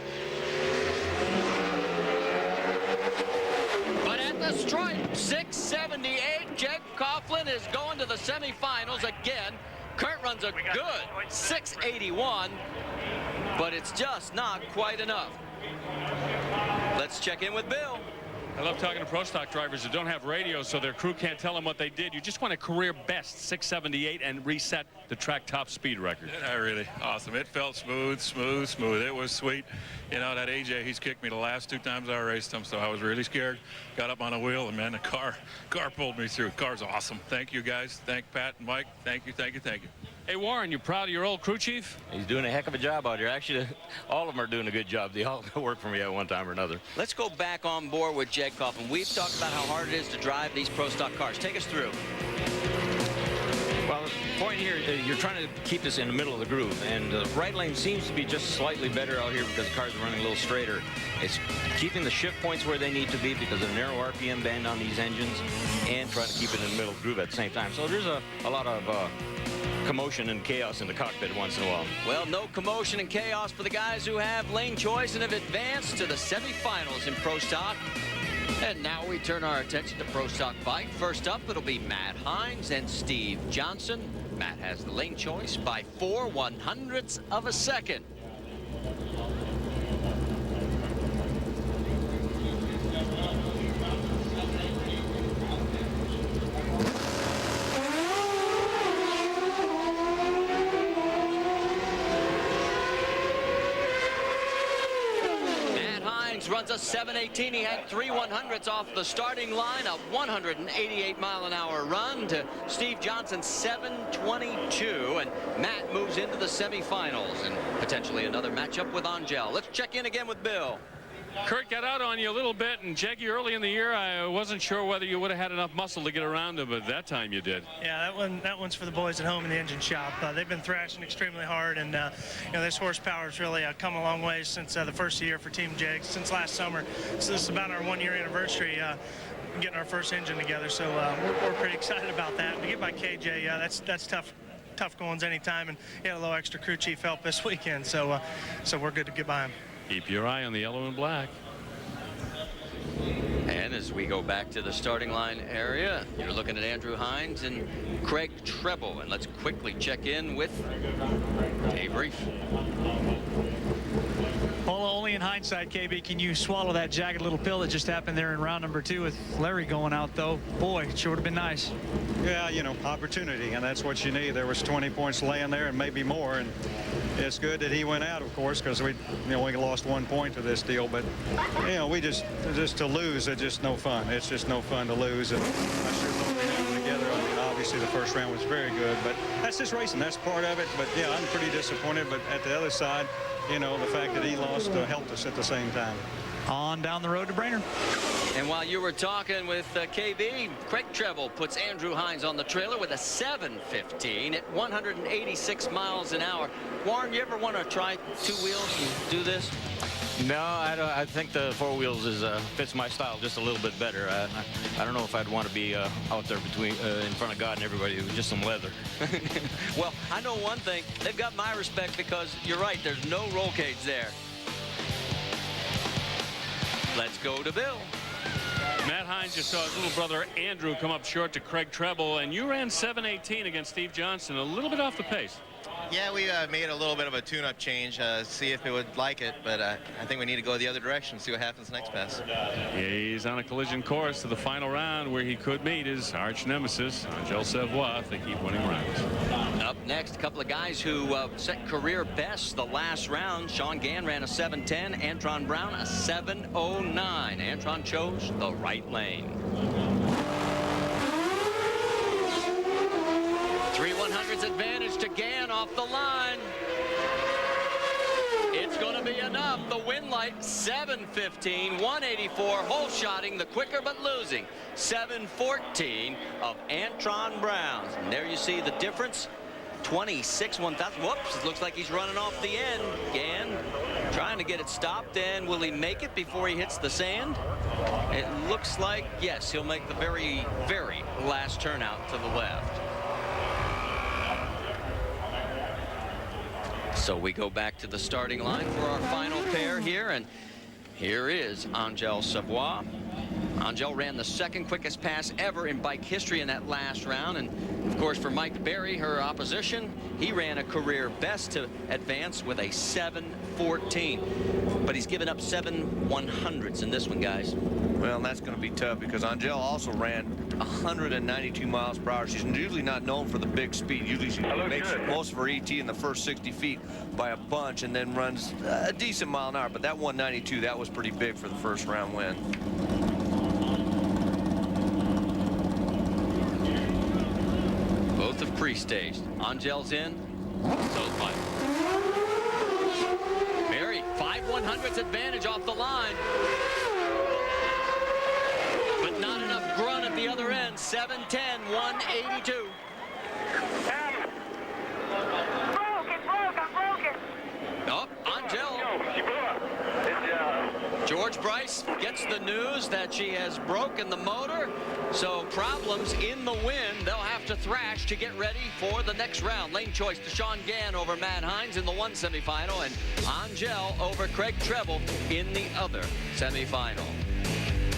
But at the stripe, 678, Jeg Coughlin is going to the semifinals again. Kurt runs a good 681, but it's just not quite enough. Let's check in with Bill. I love talking to pro stock drivers who don't have radios, so their crew can't tell them what they did. You just want a career best 678 and reset the track top speed record. Yeah, really awesome. It felt smooth. It was sweet. You know, that AJ, he's kicked me the last 2 times I raced him, so I was really scared. Got up on a wheel, and man, the car pulled me through. The car's awesome. Thank you, guys. Thank Pat and Mike. Thank you. Hey, Warren, you proud of your old crew chief? He's doing a heck of a job out here. Actually, all of them are doing a good job. They all work for me at one time or another. Let's go back on board with Jeg Coughlin. We've talked about how hard it is to drive these pro stock cars. Take us through. Well, the point here, you're trying to keep this in the middle of the groove, and the right lane seems to be just slightly better out here because the cars are running a little straighter. It's keeping the shift points where they need to be because of the narrow RPM band on these engines, and trying to keep it in the middle of the groove at the same time. So there's a lot of commotion and chaos in the cockpit once in a while. Well, no commotion and chaos for the guys who have lane choice and have advanced to the semifinals in pro stock. And now we turn our attention to pro stock bike. First up, it'll be Matt Hines and Steve Johnson. Matt has the lane choice by 4/100ths of a second. Hines runs a 7:18. He had 3 100s off the starting line, a 188-mile-an-hour run to Steve Johnson's 7:22. And Matt moves into the semifinals and potentially another matchup with Angel. Let's check in again with Bill. Kurt got out on you a little bit, and Jeggy, early in the year, I wasn't sure whether you would have had enough muscle to get around him, but that time you did. Yeah, that one's for the boys at home in the engine shop. They've been thrashing extremely hard, and this horsepower has really come a long way since the first year for Team Jag, since last summer. So this is about our 1-year anniversary. Getting our first engine together, so we're pretty excited about that. To get by KJ, that's tough goings anytime, and he had a little extra crew chief help this weekend, so we're good to get by him. Keep your eye on the yellow and black. And as we go back to the starting line area, you're looking at Andrew Hines and Craig Treble. And let's quickly check in with Dave Reef. Well, only in hindsight, KB, can you swallow that jagged little pill that just happened there in round number 2 with Larry going out, though? Boy, it sure would have been nice. Yeah, opportunity, and that's what you need. There was 20 points laying there and maybe more, and it's good that he went out, of course, because we lost 1 point to this deal. But, we just to lose, it's just no fun. It's just no fun to lose, and I sure thought we had them together. I mean, obviously the first round was very good, but that's just racing. That's part of it. But, yeah, I'm pretty disappointed. But at the other side, the fact that he lost helped us at the same time. On down the road to Brainerd. And while you were talking with KB, Craig Treble puts Andrew Hines on the trailer with a 7:15 at 186 miles an hour. Warren, you ever want to try 2 wheels and do this? No, I think the 4 wheels fits my style just a little bit better. I don't know if I'd want to be out there in front of God and everybody with just some leather. Well, I know one thing. They've got my respect because you're right. There's no roll cage there. Let's go to Bill. Matt Hines just saw his little brother Andrew come up short to Craig Treble, and you ran 7:18 against Steve Johnson, a little bit off the pace. Yeah, we made a little bit of a tune-up change, see if it would like it, but I think we need to go the other direction, see what happens next pass. He's on a collision course to the final round where he could meet his arch nemesis, Angel Savoie, if they keep winning rounds. Up next, a couple of guys who set career best the last round. Sean Gann ran a 7:10, Antron Brown a 7:09. Antron chose the right lane. 3 100s advantage to Gann off the line. It's going to be enough. The win light, 7:15, 184, hole shotting, the quicker but losing. 7:14 of Antron Brown. And there you see the difference. 26 1,000. Whoops, it looks like he's running off the end. Gann trying to get it stopped, and will he make it before he hits the sand? It looks like, yes, he'll make the very, very last turnout to the left. So we go back to the starting line for our final pair here, and here is Angel Savoie. Angel ran the second quickest pass ever in bike history in that last round, and of course for Mike Berry, her opposition, he ran a career best to advance with a 7:14, but he's given up 7 100s in this one, guys. Well, that's going to be tough because Angel also ran 192 miles per hour. She's usually not known for the big speed. Usually she makes most of her ET in the first 60 feet by a bunch and then runs a decent mile an hour. But that 192, that was pretty big for the first round win. Both have pre-staged. Angel's in, so's Mike. Berry, 5 100s advantage off the line. But not enough grunt at the other end. 7:10, 182. Oh, Angel. George Bryce gets the news that she has broken the motor. So problems in the wind. They'll have to thrash to get ready for the next round. Lane choice to Sean Gann over Matt Hines in the one semifinal, and Angel over Craig Treble in the other semifinal.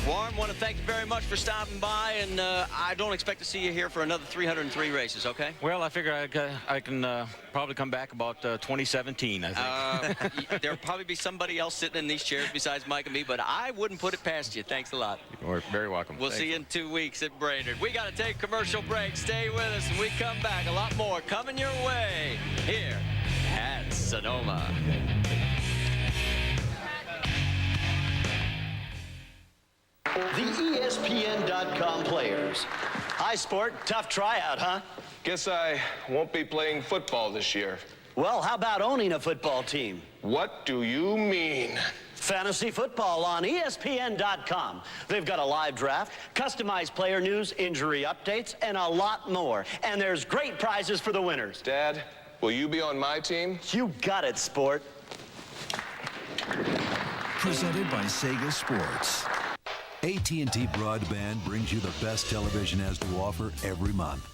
Warren, want to thank you very much for stopping by, and I don't expect to see you here for another 303 races, okay? Well, I figure I can probably come back about 2017, I think. There'll probably be somebody else sitting in these chairs besides Mike and me, but I wouldn't put it past you. Thanks a lot. You're very welcome. We'll see you in 2 weeks at Brainerd. We got to take a commercial break. Stay with us, and we come back. A lot more coming your way here at Sonoma. ESPN.com players. Hi, Sport. Tough tryout, huh? Guess I won't be playing football this year. Well, how about owning a football team? What do you mean? Fantasy football on ESPN.com. They've got a live draft, customized player news, injury updates, and a lot more. And there's great prizes for the winners. Dad, will you be on my team? You got it, Sport. Presented by Sega Sports. AT&T Broadband brings you the best television has to offer every month.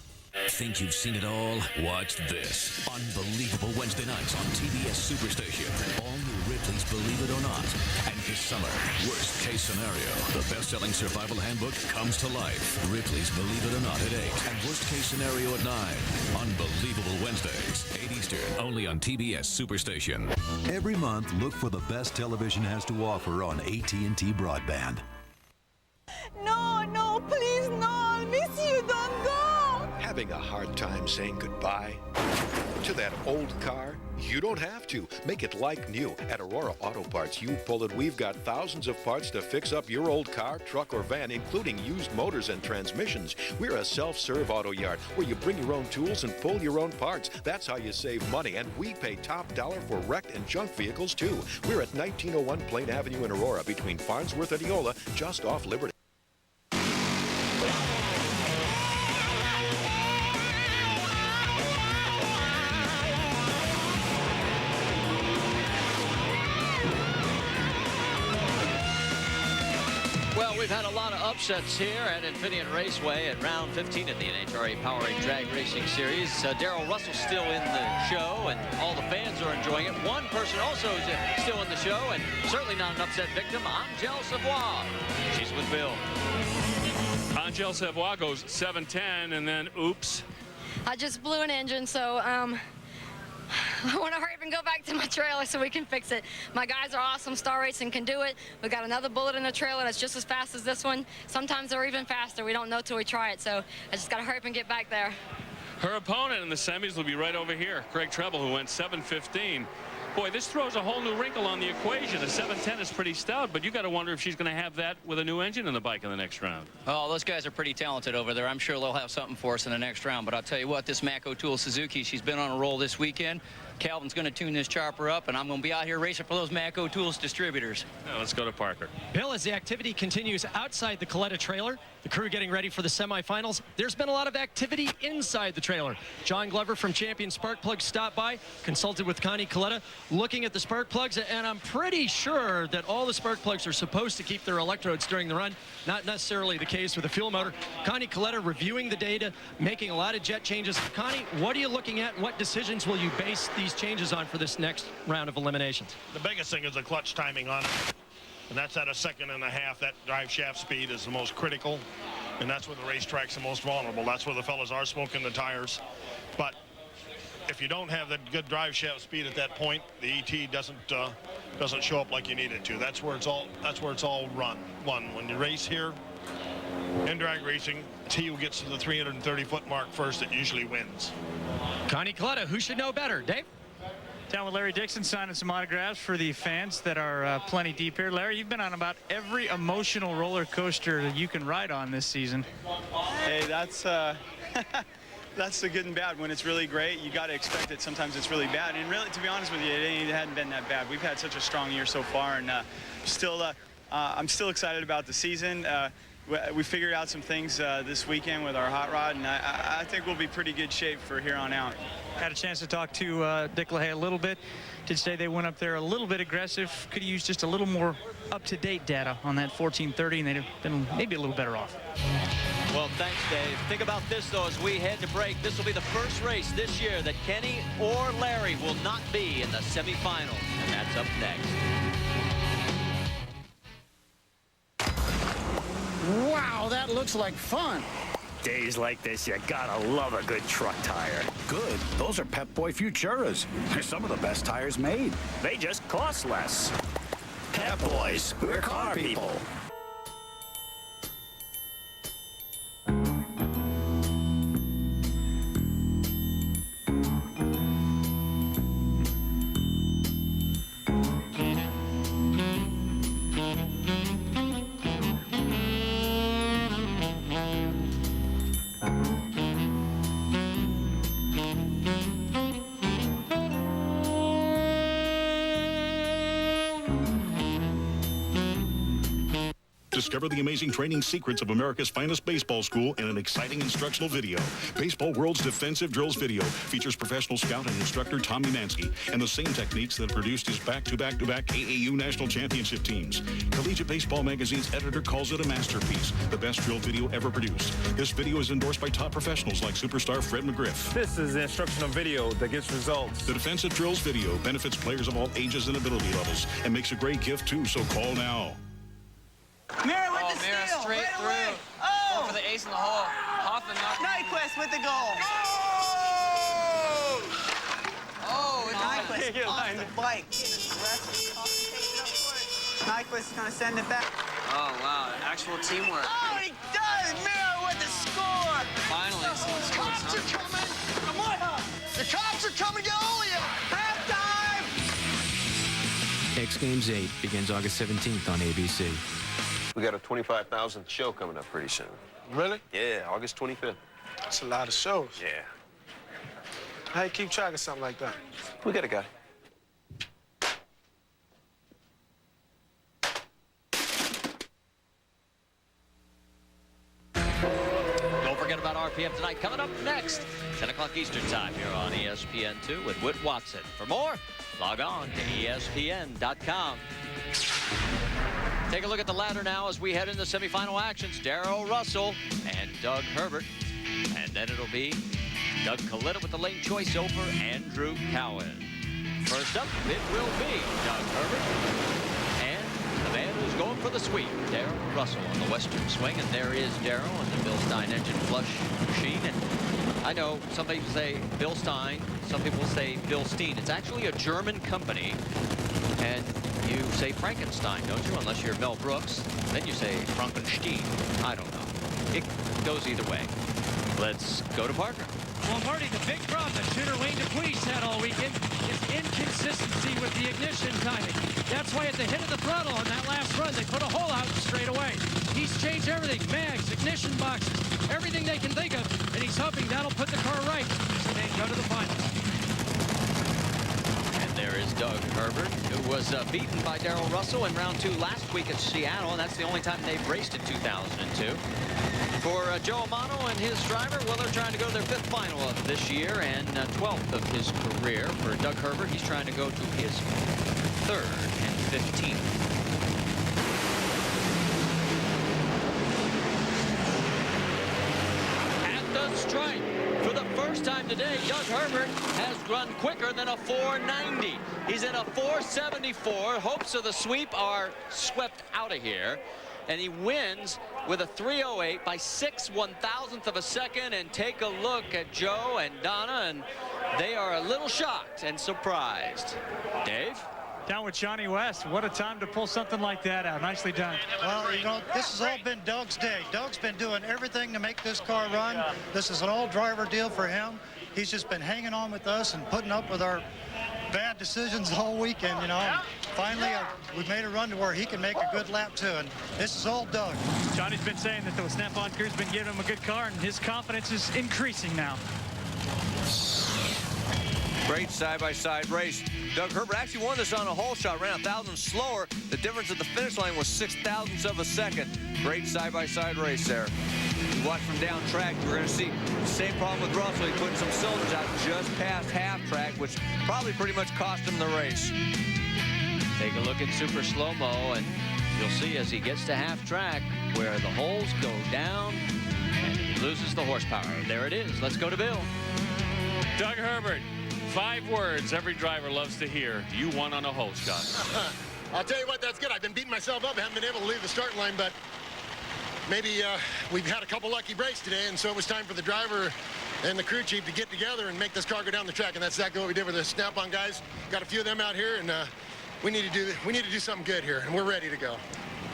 Think you've seen it all? Watch this. Unbelievable Wednesday nights on TBS Superstation. All new Ripley's Believe It or Not. And this summer, Worst Case Scenario. The best-selling survival handbook comes to life. Ripley's Believe It or Not at 8 and Worst Case Scenario at 9. Unbelievable Wednesdays, 8 Eastern, only on TBS Superstation. Every month, look for the best television has to offer on AT&T Broadband. No, please, no, I'll miss you, don't go. Having a hard time saying goodbye to that old car? You don't have to. Make it like new. At Aurora Auto Parts, you pull it. We've got thousands of parts to fix up your old car, truck, or van, including used motors and transmissions. We're a self-serve auto yard where you bring your own tools and pull your own parts. That's how you save money, and we pay top dollar for wrecked and junk vehicles, too. We're at 1901 Plain Avenue in Aurora, between Farnsworth and Eola, just off Liberty. Well, we've had a lot of upsets here at Infineon Raceway at round 15 of the NHRA Powerade Drag Racing Series. Daryl Russell's still in the show, and all the fans are enjoying it. One person also is still in the show, and certainly not an upset victim, Angel Savoy. She's with Bill. Angel Savoy goes 7-10, and then oops. I just blew an engine, so I want to hurry up and go back to my trailer so we can fix it. My guys are awesome. Star Racing can do it. We got another bullet in the trailer that's just as fast as this one. Sometimes they're even faster. We don't know till we try it, so I just got to hurry up and get back there. Her opponent in the semis will be right over here, Craig Treble, who went 7-15. Boy, this throws a whole new wrinkle on the equation. A 7-10 is pretty stout, but you got to wonder if she's going to have that with a new engine in the bike in the next round. Oh, those guys are pretty talented over there. I'm sure they'll have something for us in the next round. But I'll tell you what, this Mako Tool Suzuki, she's been on a roll this weekend. Calvin's going to tune this chopper up, and I'm going to be out here racing for those Mako Tools distributors. Now let's go to Parker. Bill, as the activity continues outside the Coletta trailer, the crew getting ready for the semifinals, there's been a lot of activity inside the trailer. John Glover from Champion Spark Plugs stopped by, consulted with Connie Coletta, looking at the spark plugs, and I'm pretty sure that all the spark plugs are supposed to keep their electrodes during the run. Not necessarily the case with the fuel motor. Connie Coletta reviewing the data, making a lot of jet changes. Connie, what are you looking at? What decisions will you base these changes on for this next round of eliminations? The biggest thing is the clutch timing on it. And that's at a 1.5 seconds. That drive shaft speed is the most critical. And that's where the racetrack's the most vulnerable. That's where the fellas are smoking the tires. But if you don't have that good drive shaft speed at that point, the ET doesn't show up like you need it to. That's where it's all won. When you race here in drag racing, it's he who gets to the 330-foot mark first that usually wins. Connie Coletta, who should know better? Dave? Down with Larry Dixon signing some autographs for the fans that are plenty deep here. Larry, you've been on about every emotional roller coaster that you can ride on this season. Hey, that's that's the good and bad. When it's really great, you got to expect it. Sometimes it's really bad. And really, to be honest with you, it hadn't been that bad. We've had such a strong year so far, and I'm still excited about the season. We figured out some things this weekend with our hot rod, and I think we'll be pretty good shape for here on out. Had a chance to talk to Dick LaHaye a little bit. Did say they went up there a little bit aggressive. Could have used just a little more up-to-date data on that 1430, and they'd have been maybe a little better off. Well, thanks, Dave. Think about this, though, as we head to break. This will be the first race this year that Kenny or Larry will not be in the semifinals, and that's up next. Wow, that looks like fun. Days like this, you gotta love a good truck tire. Good. Those are Pep Boy Futuras. They're some of the best tires made. They just cost less. Pep Boys, we're car people. Discover the amazing training secrets of America's finest baseball school in an exciting instructional video. Baseball World's Defensive Drills video features professional scout and instructor Tommy Mansky and the same techniques that produced his back-to-back-to-back AAU national championship teams. Collegiate Baseball Magazine's editor calls it a masterpiece, the best drill video ever produced. This video is endorsed by top professionals like superstar Fred McGriff. This is the instructional video that gets results. The Defensive Drills video benefits players of all ages and ability levels and makes a great gift too, so call now. Mirror with the Mirror steal. straight Right through. away. Oh! Going for the ace in the hole. Hoffman knocked. Nyquist with the goal. Oh, it's Nyquist off the bike. Nyquist is going to send it back. Oh, wow. Actual teamwork. Oh, he does! Mirror with the score! Finally, someone scored Cops are something. coming! Come on! The cops are coming to all of you! Halftime! X Games 8 begins August 17th on ABC. We got a 25,000th show coming up pretty soon. Really? Yeah, August 25th. That's a lot of shows. Yeah. How you keep track of something like that? We got a guy. Don't forget about RPM tonight. Coming up next, 10 o'clock Eastern time here on ESPN2 with Whit Watson. For more, log on to ESPN.com. Take a look at the ladder now as we head into semifinal actions. Darrell Russell and Doug Herbert. And then it'll be Doug Coletta with the lane choice over Andrew Cowan. First up, it will be Doug Herbert and the man who's going for the sweep, Darrell Russell on the western swing. And there is Darrell on the Bill Stein engine flush machine. And I know some people say Bill Stein, some people say Bill Steen. It's actually a German company. And you say Frankenstein, don't you? Unless you're Mel Brooks. Then you say Frankenstein. I don't know. It goes either way. Let's go to Parker. Well, Marty, the big problem that tuner Wayne DePuis had all weekend is inconsistency with the ignition timing. That's why at the hit of the throttle on that last run, they put a hole out straight away. He's changed everything, mags, ignition boxes, everything they can think of, and he's hoping that'll put the car right so they can go to the finals. There is Doug Herbert, who was beaten by Darrell Russell in round 2 last week at Seattle, and that's the only time they've raced in 2002. For Joe Amano and his driver, well, they're trying to go to their 5th final of this year and 12th of his career. For Doug Herbert, he's trying to go to his 3rd and 15th. At the stripe. For the first time today, Doug Herbert has run quicker than a 490. He's in a 474. Hopes of the sweep are swept out of here. And he wins with a 308 by 6/1000th of a second. And take a look at Joe and Donna, and they are a little shocked and surprised. Dave? Down with Johnny West. What a time to pull something like that out. Nicely done. Well, you know, this has all been Doug's day. Doug's been doing everything to make this car run. This is an all-driver deal for him. He's just been hanging on with us and putting up with our bad decisions all weekend, you know. And finally, we've made a run to where he can make a good lap, too. And this is all Doug. Johnny's been saying that the Snap-on crew's been giving him a good car, and his confidence is increasing now. Great side-by-side race. Doug Herbert actually won this on a hole shot, ran 1,000 slower. The difference at the finish line was 6/1000ths of a second. Great side-by-side race there. You watch from down track, we're going to see the same problem with Russell. He put some cylinders out just past half track, which probably pretty much cost him the race. Take a look at super slow-mo, and you'll see as he gets to half track where the holes go down and he loses the horsepower. There it is. Let's go to Bill. Doug Herbert. 5 words every driver loves to hear. You won on a hole shot. I'll tell you what, that's good. I've been beating myself up. I haven't been able to leave the starting line, but maybe we've had a couple lucky breaks today, and so it was time for the driver and the crew chief to get together and make this car go down the track, and that's exactly what we did with the Snap-on guys. Got a few of them out here, and we need to do something good here, and we're ready to go.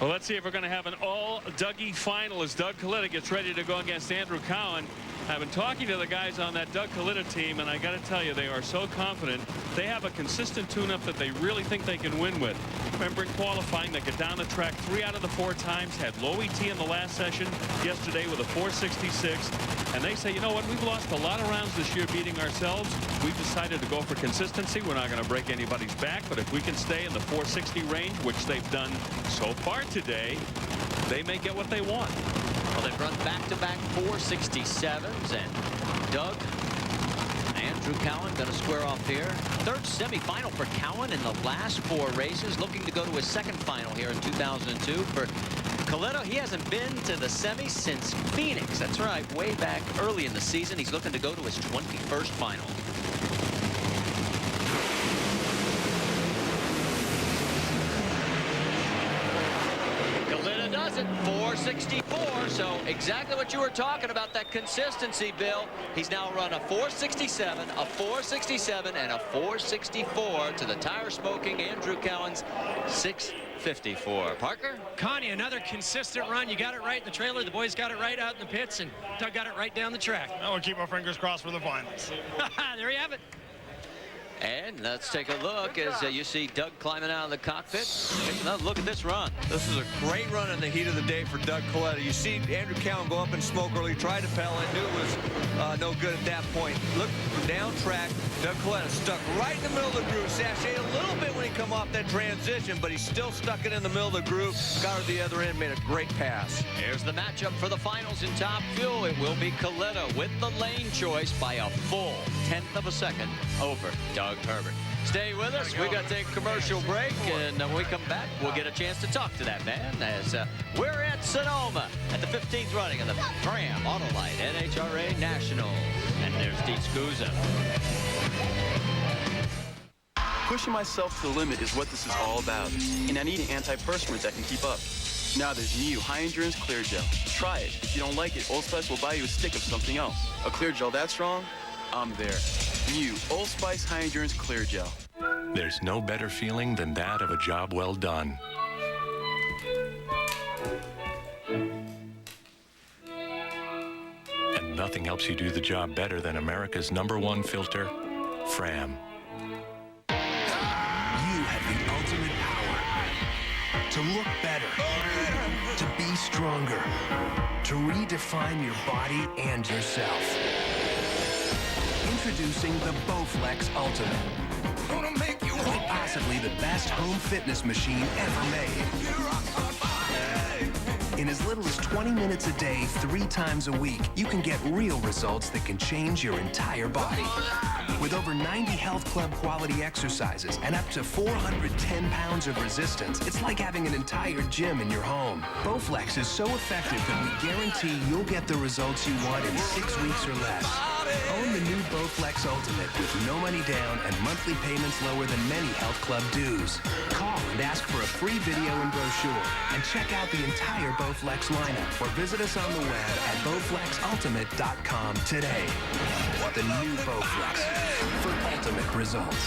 Well, let's see if we're going to have an all-Dougie final as Doug Coletta gets ready to go against Andrew Cowan. I've been talking to the guys on that Doug Kalita team, and I got to tell you, they are so confident. They have a consistent tune-up that they really think they can win with. Remember in qualifying, they get down the track 3 out of the 4 times, had low ET in the last session yesterday with a 466. And they say, you know what, we've lost a lot of rounds this year beating ourselves. We've decided to go for consistency. We're not going to break anybody's back, but if we can stay in the 460 range, which they've done so far today, they may get what they want. Well, they've run back-to-back 467s, and Doug, Andrew Cowan going to square off here. Third semifinal for Cowan in the last 4 races, looking to go to his second final here in 2002. For Kalita, he hasn't been to the semi since Phoenix. That's right, way back early in the season. He's looking to go to his 21st final. Kalita does it, 464. So exactly what you were talking about, that consistency, Bill. He's now run a 467, a 467, and a 464 to the tire-smoking Andrew Cowan's 654. Parker? Connie, another consistent run. You got it right in the trailer. The boys got it right out in the pits, and Doug got it right down the track. Now we'll keep our fingers crossed for the finals. There you have it. And let's take a look as you see Doug climbing out of the cockpit. Take another look at this run. This is a great run in the heat of the day for Doug Kalita. You see Andrew Cowan go up in smoke early, tried to pedal it, knew it was no good at that point. Look, down track, Doug Kalita stuck right in the middle of the groove. Sashayed a little bit when he come off that transition, but he still stuck it in the middle of the groove. Got her to the other end, made a great pass. Here's the matchup for the finals in Top Fuel. It will be Kalita with the lane choice by a full 1/10 of a second over Doug Herbert. Stay with us. We've got to take a commercial break, and when we come back, we'll get a chance to talk to that man as we're at Sonoma at the 15th running of the Fram Autolite NHRA Nationals. And there's Dean Scusa. Pushing myself to the limit is what this is all about, and I need an antiperspirant that can keep up. Now there's new High Endurance Clear Gel. Try it. If you don't like it, Old Spice will buy you a stick of something else. A clear gel that strong? I'm there. New Old Spice High Endurance Clear Gel. There's no better feeling than that of a job well done. And nothing helps you do the job better than America's #1 filter, Fram. You have the ultimate power to look better, to be stronger, to redefine your body and yourself. Introducing the Bowflex Ultimate. Quite possibly the best home fitness machine ever made. In as little as 20 minutes a day, 3 times a week, you can get real results that can change your entire body. With over 90 health club quality exercises and up to 410 pounds of resistance, it's like having an entire gym in your home. Bowflex is so effective that we guarantee you'll get the results you want in 6 weeks or less. Own the new Bowflex Ultimate with no money down and monthly payments lower than many health club dues. Call and ask for a free video and brochure, and check out the entire Bowflex lineup, or visit us on the web at BowflexUltimate.com today. The new Bowflex for ultimate results.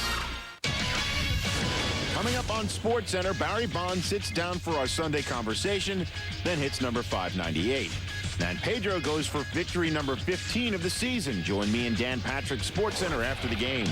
Coming up on SportsCenter, Barry Bonds sits down for our Sunday conversation, then hits number 598. And Pedro goes for victory number 15 of the season. Join me and Dan Patrick, SportsCenter, after the game.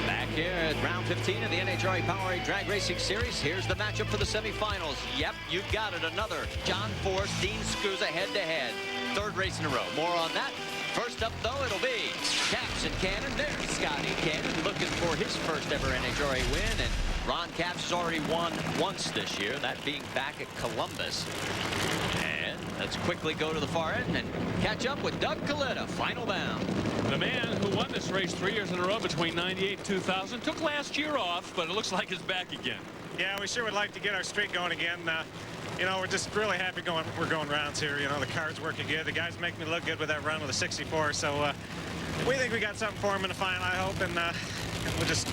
Back here at round 15 of the NHRA Powerade Drag Racing Series. Here's the matchup for the semifinals. Yep, you've got it. Another John Force, Dean Scusa head-to-head. 3rd race in a row. More on that. First up, though, it'll be Caps and Cannon. There's Scotty Cannon looking for his first ever NHRA win. And Ron Capps has already won once this year, that being back at Columbus. And let's quickly go to the far end and catch up with Doug Kalita, final bound. The man who won this race 3 years in a row between 98 and 2000 took last year off, but it looks like he's back again. Yeah, we sure would like to get our streak going again. You know, we're just really happy we're going rounds here. You know, the car's working good. The guys make me look good with that run with a 64. So we think we got something for him in the final, I hope. And we'll just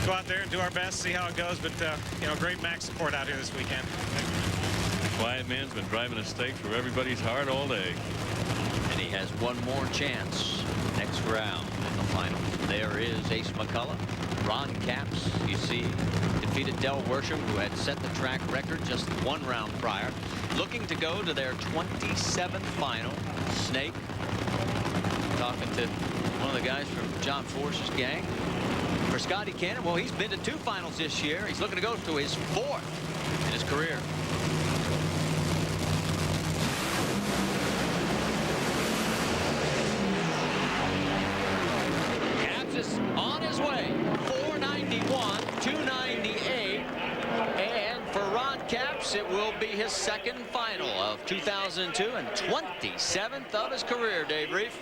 go out there and do our best, see how it goes. But, you know, great MAC support out here this weekend. Quiet man's been driving a stake through everybody's heart all day. And he has one more chance next round in the final. There is Ace McCullough. Ron Capps, you see, defeated Del Worsham, who had set the track record just 1 round prior. Looking to go to their 27th final. Snake talking to one of the guys from John Force's gang. For Scotty Cannon, well, he's been to 2 finals this year. He's looking to go to his 4th in his career. Capps is on his way. 491, 298. And for Ron Capps, it will be his 2nd final of 2002 and 27th of his career, Dave Reef.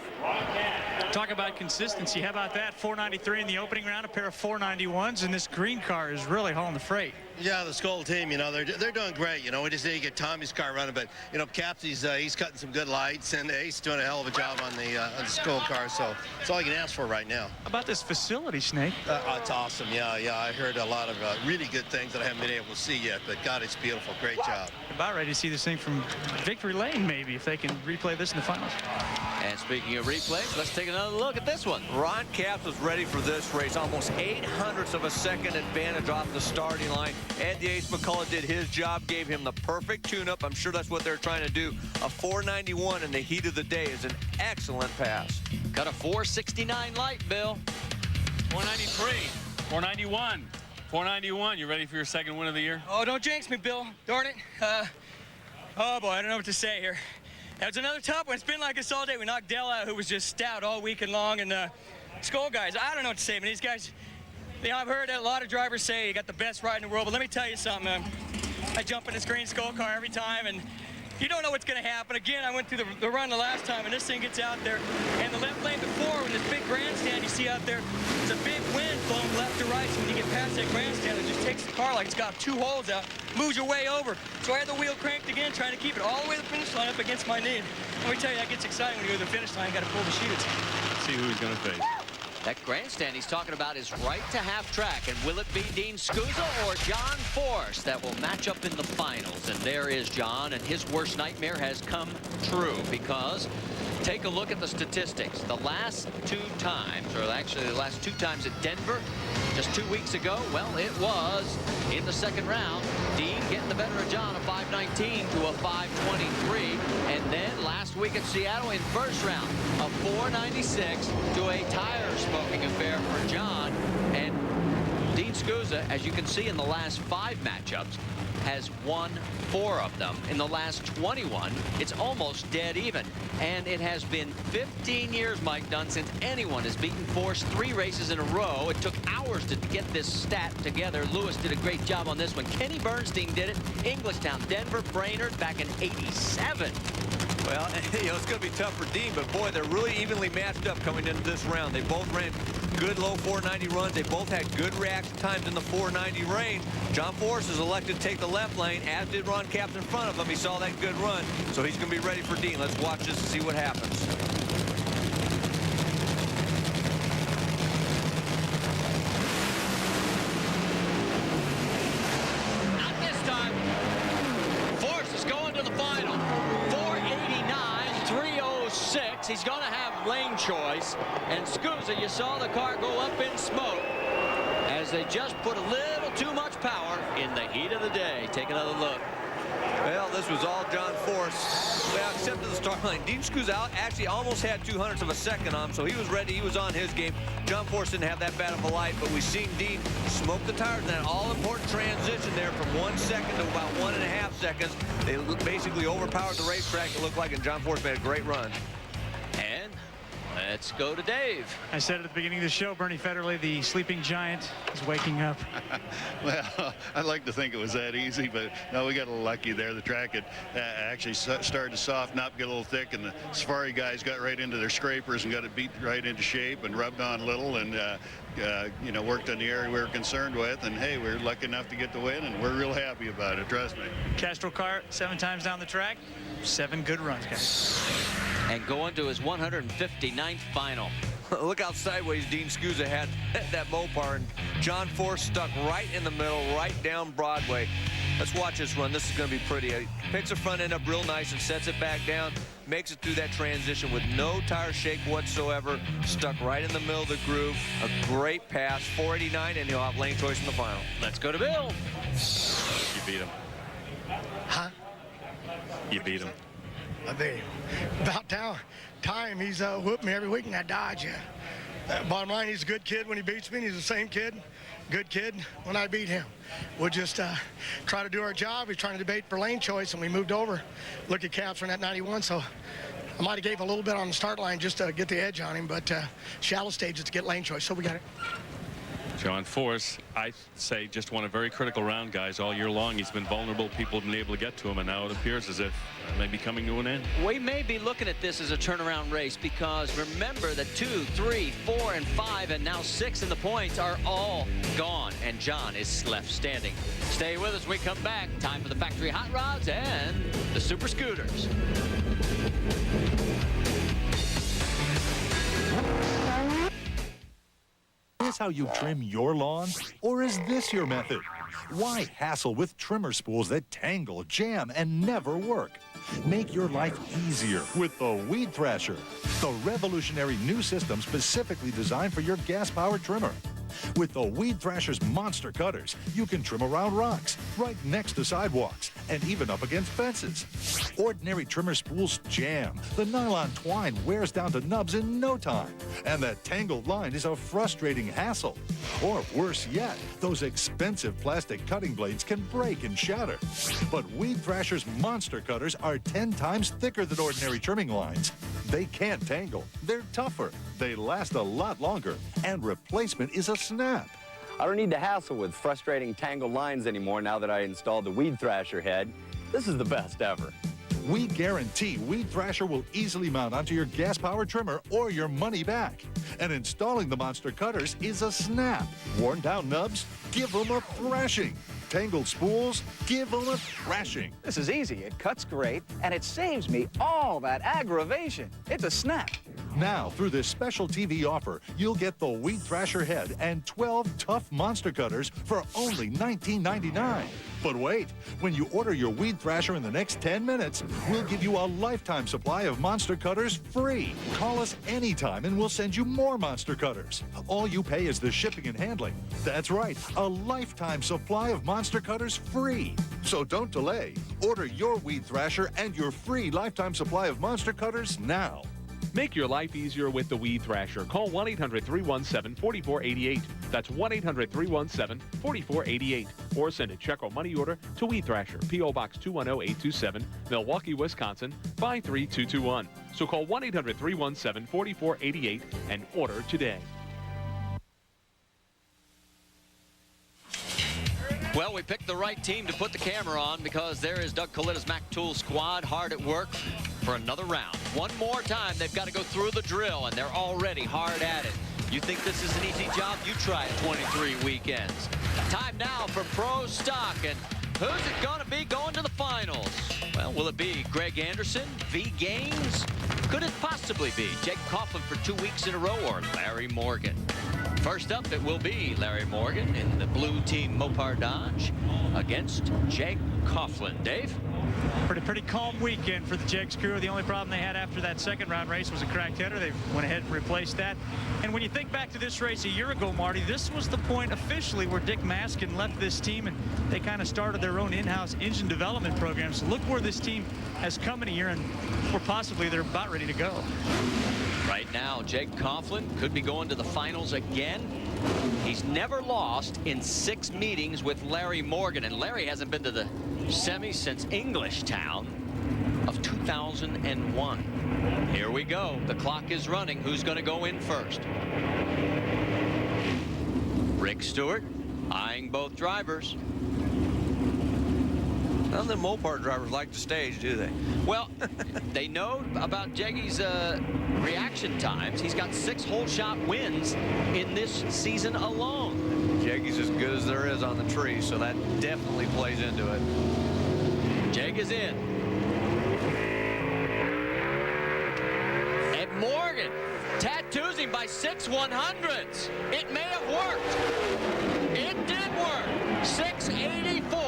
Talk about consistency. How about that? 493 in the opening round, a pair of 491s, and this green car is really hauling the freight. Yeah, the Skull team, you know, they're doing great. You know, we just need to get Tommy's car running, but you know, Caps, he's cutting some good lights, and Ace doing a hell of a job on the Skull car. So it's all you can ask for right now. How about this facility, Snake? It's awesome. Yeah. I heard a lot of really good things that I haven't been able to see yet, but God, it's beautiful. Great job. About ready to see this thing from Victory Lane, maybe, if they can replay this in the finals. And speaking of replays, let's take another look at this one. Ron Capps was ready for this race. Almost 0.08 of a second advantage off the starting line. Ed the Ace McCullough did his job, gave him the perfect tune-up. I'm sure that's what they're trying to do. A 491 in the heat of the day is an excellent pass. Got a 469 light, Bill. 493, 491, 491. You ready for your 2nd win of the year? Oh, don't jinx me, Bill. Darn it. Oh, boy, I don't know what to say here. That was another tough one. It's been like this all day. We knocked Dell out, who was just stout all weekend long. And Skull guys, I don't know what to say, but these guys, you know, I've heard a lot of drivers say you got the best ride in the world, but let me tell you something. I jump in this green Skull car every time, and you don't know what's going to happen. Again, I went through the run the last time, and this thing gets out there. And the left lane before, when this big grandstand you see out there, it's a big wind blowing left to right. So when you get past that grandstand, it just takes the car like it's got 2 holes out, moves your way over. So I had the wheel cranked again, trying to keep it all the way to the finish line up against my knee. Let me tell you, that gets exciting when you go to the finish line. You got to pull the sheet. See who he's going to face. That grandstand he's talking about is right to half track. And will it be Dean Scusa or John Force that will match up in the finals? And there is John, and his worst nightmare has come true, because take a look at the statistics. The last 2 times, or actually the last 2 times at Denver, just 2 weeks ago, well, it was in the 2nd round. Dean getting the better of John, a 519 to a 523. And then last week at Seattle in 1st round, a 496 to a tire smoking affair for John. And Dean Scusa, as you can see in the last 5 matchups, has won 4 of them. In the last 21, it's almost dead even. And it has been 15 years, Mike Dunn, since anyone has beaten Force 3 races in a row. It took hours to get this stat together. Lewis did a great job on this one. Kenny Bernstein did it. Englishtown, Denver, Brainerd back in '87. Well, you know, it's going to be tough for Dean, but boy, they're really evenly matched up coming into this round. They both ran good low 490 runs. They both had good reaction times in the 490 range. John Force is elected to take the left lane, as did Ron Capps in front of him. He saw that good run, so he's going to be ready for Dean. Let's watch this and see what happens. Not this time. Force is going to the final. 489, 306. He's going to have lane choice. And Scusa, you saw the car go up in smoke as they just put a little too much power in the heat of the day. Take another look. Well, this was all John Force. Well, except to the start line. Dean Scusa out actually almost had 0.02 of a second on him, so he was ready. He was on his game. John Force didn't have that bad of a light, but we've seen Dean smoke the tires in that all-important transition there from 1 second to about 1.5 seconds. They basically overpowered the racetrack, it looked like, and John Force made a great run. And let's go to Dave. I said at the beginning of the show, Bernie Federley, the sleeping giant, is waking up. Well, I'd like to think it was that easy, but no, we got a little lucky there. The track had actually started to soften up, get a little thick, and the Safari guys got right into their scrapers and got it beat right into shape and rubbed on a little, and you know, worked on the area we were concerned with. And hey, we were lucky enough to get the win, and we're real happy about it, trust me. Castro car 7 times down the track, 7 good runs, guys. And going to his 159th final. Look how sideways Dean Scusa had that Mopar, and John Force stuck right in the middle, right down Broadway. Let's watch this run. This is going to be pretty. He picks the front end up real nice and sets it back down. Makes it through that transition with no tire shake whatsoever. Stuck right in the middle of the groove. A great pass, 489, and he'll have lane choice in the final. Let's go to Bill. You beat him. Huh? You beat him. I beat him. About time. He's whooped me every week and I dodge you. Bottom line, he's a good kid when he beats me, and he's the same kid, good kid when I beat him. We'll just try to do our job. He's trying to debate for lane choice, and we moved over. Look at Caps from that 91, so I might have gave a little bit on the start line just to get the edge on him, but shallow stages to get lane choice, so we got it. John Force, I say, just won a very critical round, guys, all year long. He's been vulnerable. People have been able to get to him, and now it appears as if it may be coming to an end. We may be looking at this as a turnaround race because remember that 2, 3, 4, and 5, and now 6 in the points are all gone, and John is left standing. Stay with us when we come back. Time for the factory hot rods and the super scooters. Is this how you trim your lawn? Or is this your method? Why hassle with trimmer spools that tangle, jam, and never work? Make your life easier with the Weed Thrasher, the revolutionary new system specifically designed for your gas-powered trimmer. With the Weed Thrasher's monster cutters, you can trim around rocks, right next to sidewalks, and even up against fences. Ordinary trimmer spools jam. The nylon twine wears down to nubs in no time. And that tangled line is a frustrating hassle. Or worse yet, those expensive plastic cutting blades can break and shatter. But Weed Thrasher's monster cutters are 10 times thicker than ordinary trimming lines. They can't tangle. They're tougher. They last a lot longer. And replacement is a snap. I don't need to hassle with frustrating tangled lines anymore now that I installed the Weed Thrasher head. This is the best ever. We guarantee Weed Thrasher will easily mount onto your gas-powered trimmer or your money back. And installing the monster cutters is a snap. Worn down nubs? Give them a thrashing. Tangled spools? Give them a thrashing. This is easy. It cuts great, and it saves me all that aggravation. It's a snap. Now, through this special TV offer, you'll get the Weed Thrasher head and 12 tough monster cutters for only $19.99. But wait, when you order your Weed Thrasher in the next 10 minutes, we'll give you a lifetime supply of monster cutters free. Call us anytime and we'll send you more monster cutters. All you pay is the shipping and handling. That's right, a lifetime supply of monster cutters free. So don't delay. Order your Weed Thrasher and your free lifetime supply of monster cutters now. Make your life easier with the Weed Thrasher. Call 1-800-317-4488. That's 1-800-317-4488. Or send a check or money order to Weed Thrasher, P.O. Box 210827, Milwaukee, Wisconsin, 53221. So call 1-800-317-4488 and order today. Well, we picked the right team to put the camera on because there is Doug Colita's Mac Tool squad hard at work for another round. One more time, they've got to go through the drill, and they're already hard at it. You think this is an easy job? You try it 23 weekends. Time now for Pro Stock, and who's it going to be going to the finals? Well, will it be Greg Anderson, V. Gaines? Could it possibly be Jake Coughlin for 2 weeks in a row, or Larry Morgan? First up, it will be Larry Morgan in the blue team Mopar Dodge against Jake Coughlin. Dave? Pretty calm weekend for the Jegs crew. The only problem they had after that second round race was a cracked header. They went ahead and replaced that. And when you think back to this race a year ago, Marty, this was the point officially where Dick Maskin left this team and they kind of started their own in-house engine development program. So look where this team has come in a year and where possibly they're about ready to go. Right now, Jake Coughlin could be going to the finals again. He's never lost in 6 meetings with Larry Morgan, and Larry hasn't been to the semis since Englishtown of 2001. Here we go. The clock is running. Who's going to go in first? Rick Stewart eyeing both drivers. None of the Mopar drivers like the stage, do they? Well, they know about Jeggy's reaction times. He's got 6 whole shot wins in this season alone. Jeggy's as good as there is on the tree, so that definitely plays into it. Jeg is in. And Morgan tattoos him by 6 100ths. It may have worked. It did work. 684.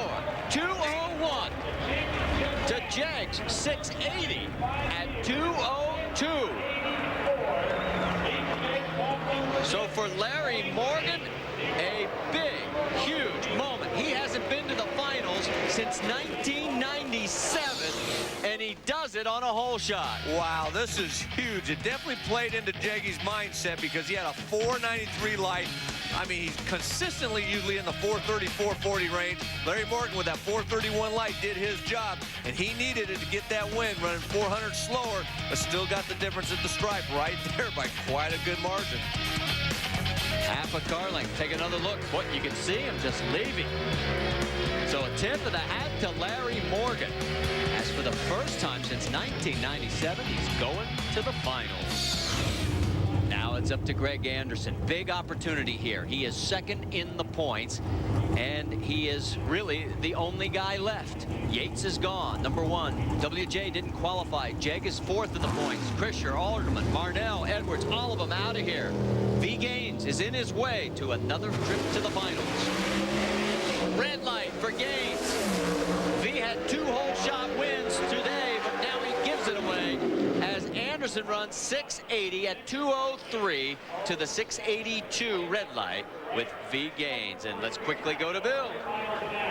2:01 to Jegs 6:80 at 2:02. So for Larry Morgan, a big, huge moment. He hasn't been to the finals since 1997, and he does it on a hole shot. Wow, this is huge. It definitely played into Jeggy's mindset because he had a 493 light. I mean, he's consistently usually in the 430, 440 range. Larry Morgan with that 431 light did his job, and he needed it to get that win, running 400 slower, but still got the difference at the stripe right there by quite a good margin. Half a car length. Take another look. What you can see him just leaving. So a tip of the hat to Larry Morgan. As for the first time since 1997, he's going to the finals. Now it's up to Greg Anderson. Big opportunity here. He is second in the points, and he is really the only guy left. Yates is gone, number 1. WJ didn't qualify. Jeg is 4th in the points. Krischer, Alderman, Marnell, Edwards, all of them out of here. V. Gaines is in his way to another trip to the finals. Red light for Gaines. V had 2 hole shot wins today, but now he gives it away as Anderson runs 680 at 2:03 to the 682 red light with V. Gaines. And let's quickly go to Bill.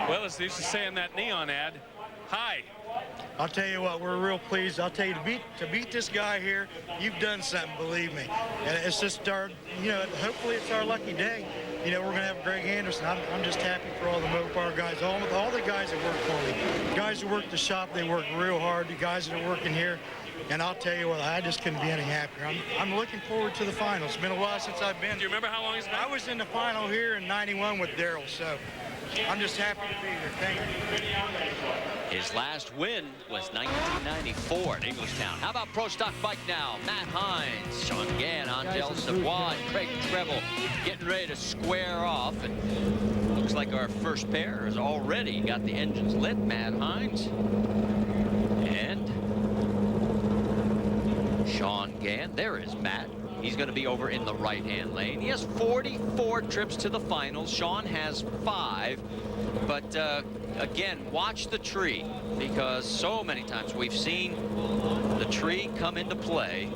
Well, as they used to say in that neon ad, hi. I'll tell you what, we're real pleased. I'll tell you, to beat this guy here, you've done something, believe me. And it's just our, hopefully it's our lucky day. We're going to have Greg Anderson. I'm just happy for all the Mopar guys, all the guys that work for me. The guys who work the shop, they work real hard. The guys that are working here, and I'll tell you what, I just couldn't be any happier. I'm looking forward to the finals. It's been a while since I've been. Do you remember how long it's been? I was in the final here in '91 with Darrell, so I'm just happy to be here. Thank you. His last win was 1994 at Englishtown. How about Pro Stock Bike now? Matt Hines, Sean Gann, Angel Savoy, and Craig Treble getting ready to square off. And looks like our first pair has already got the engines lit. Matt Hines and Sean Gann. There is Matt. He's going to be over in the right-hand lane. He has 44 trips to the finals. Sean has 5. But again, watch the tree, because so many times we've seen the tree come into play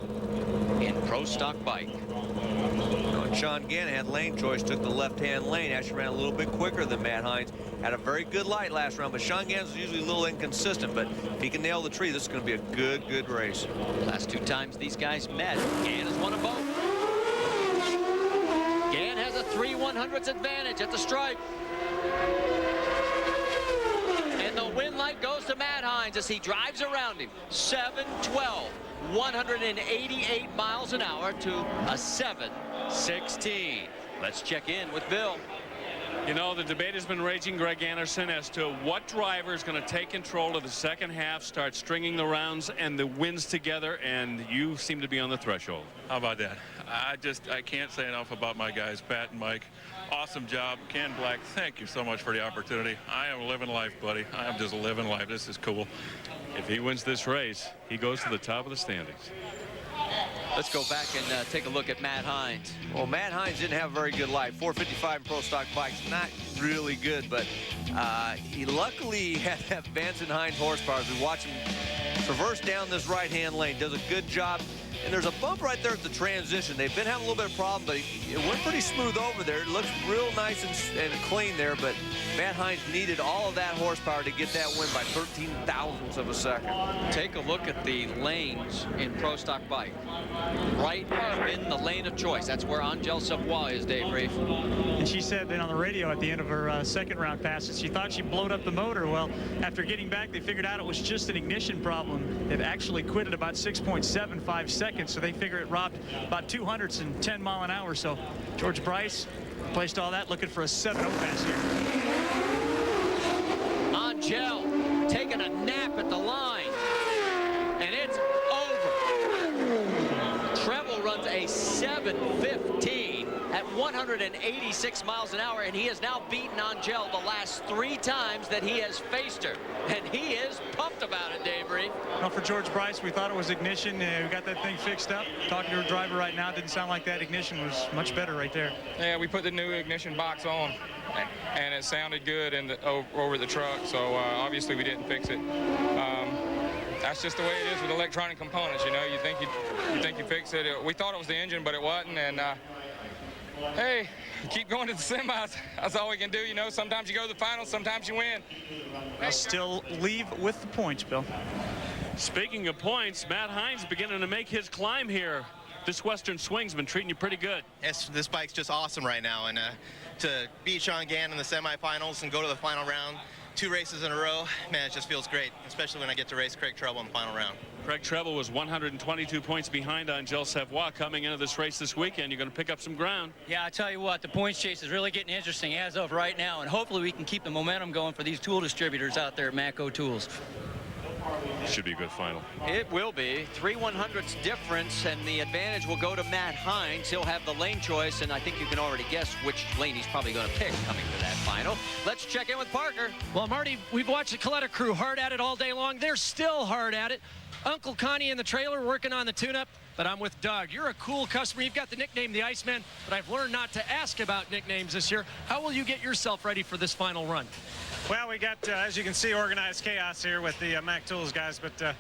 in Pro Stock Bike. Sean Gann had lane choice, took the left-hand lane. Actually ran a little bit quicker than Matt Hines. Had a very good light last round, but Sean Gann's usually a little inconsistent. But if he can nail the tree, this is going to be a good race. Last 2 times these guys met, Gann has won them both. Gann has a 3/100ths advantage at the stripe. And the win light goes to Matt Hines as he drives around him. 7:12, 188 miles an hour to a 7:16. Let's check in with Bill. The debate has been raging, Greg Anderson, as to what driver is going to take control of the second half, start stringing the rounds and the wins together, and you seem to be on the threshold. How about that? I can't say enough about my guys, Pat and Mike. Awesome job. Ken Black, thank you so much for the opportunity. I am living life, buddy. I am just living life. This is cool. If he wins this race, he goes to the top of the standings. Let's go back and take a look at Matt Hines. Well, Matt Hines didn't have a very good light. 455 in Pro Stock Bikes, not really good, but he luckily had that Vance and Hines horsepower as we watch him traverse down this right-hand lane. Does a good job. And there's a bump right there at the transition. They've been having a little bit of problem, but it went pretty smooth over there. It looks real nice and clean there, but Matt Hines needed all of that horsepower to get that win by 13 thousandths of a second. Take a look at the lanes in Pro Stock Bike. Right in the lane of choice. That's where Angel Savoy is, Dave Reef. And she said that on the radio at the end of her second round passes, she thought she blowed up the motor. Well, after getting back, they figured out it was just an ignition problem. It actually quit at about 6.75 seconds, so they figure it robbed about 210 mile an hour. So George Bryce replaced all that, looking for a 7-0 pass here. Angel taking a nap at the line, and it's over. Treble runs a 7:15 at 186 miles an hour, and he has now beaten Angel the last 3 times that he has faced her. And he is pumped about it, Dave Reed. Well, for George Bryce, we thought it was ignition. We got that thing fixed up. Talking to her driver right now, didn't sound like that ignition was much better right there. Yeah, we put the new ignition box on, and it sounded good over the truck, so obviously we didn't fix it. That's just the way it is with electronic components, you know. You think you fix it. We thought it was the engine, but it wasn't, and hey, keep going to the semis. That's all we can do, you know. Sometimes you go to the finals, sometimes you win. I'll still leave with the points, Bill. Speaking of points, Matt Hines beginning to make his climb here. This Western Swing's been treating you pretty good. Yes, this bike's just awesome right now, and to beat Sean Gann in the semifinals and go to the final round 2 races in a row, man, it just feels great, especially when I get to race Craig Treble in the final round. Craig Treble was 122 points behind Angel Savoy coming into this race this weekend. You're going to pick up some ground. Yeah, I tell you what, the points chase is really getting interesting as of right now, and hopefully we can keep the momentum going for these tool distributors out there at Matco Tools. Should be a good final. It will be. 3/100ths difference, and the advantage will go to Matt Hines. He'll have the lane choice, and I think you can already guess which lane he's probably going to pick coming to that final. Let's check in with Parker. Well, Marty, we've watched the Coletta crew hard at it all day long. They're still hard at it. Uncle Connie in the trailer working on the tune-up, but I'm with Doug. You're a cool customer. You've got the nickname the Iceman, but I've learned not to ask about nicknames this year. How will you get yourself ready for this final run? Well, we got, as you can see, organized chaos here with the Mac Tools guys, but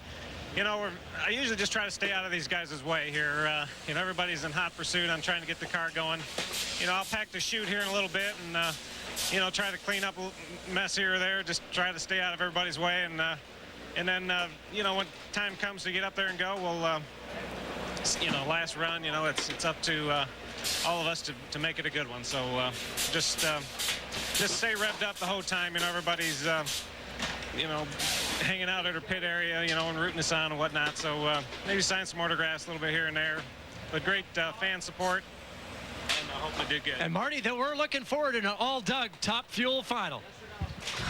you know, I usually just try to stay out of these guys' way here. You know, everybody's in hot pursuit on trying to get the car going. You know, I'll pack the chute here in a little bit and, you know, try to clean up a mess here or there, just try to stay out of everybody's way. And then, you know, when time comes to get up there and go, we'll, you know, last run, you know, it's up to all of us to make it a good one. So just stay revved up the whole time. You know, everybody's, you know, hanging out at her pit area, you know, and rooting us on and whatnot. So maybe sign some autographs a little bit here and there. But great fan support, and I hope they do good. And Marty, we're looking forward to an all-Doug Top Fuel final.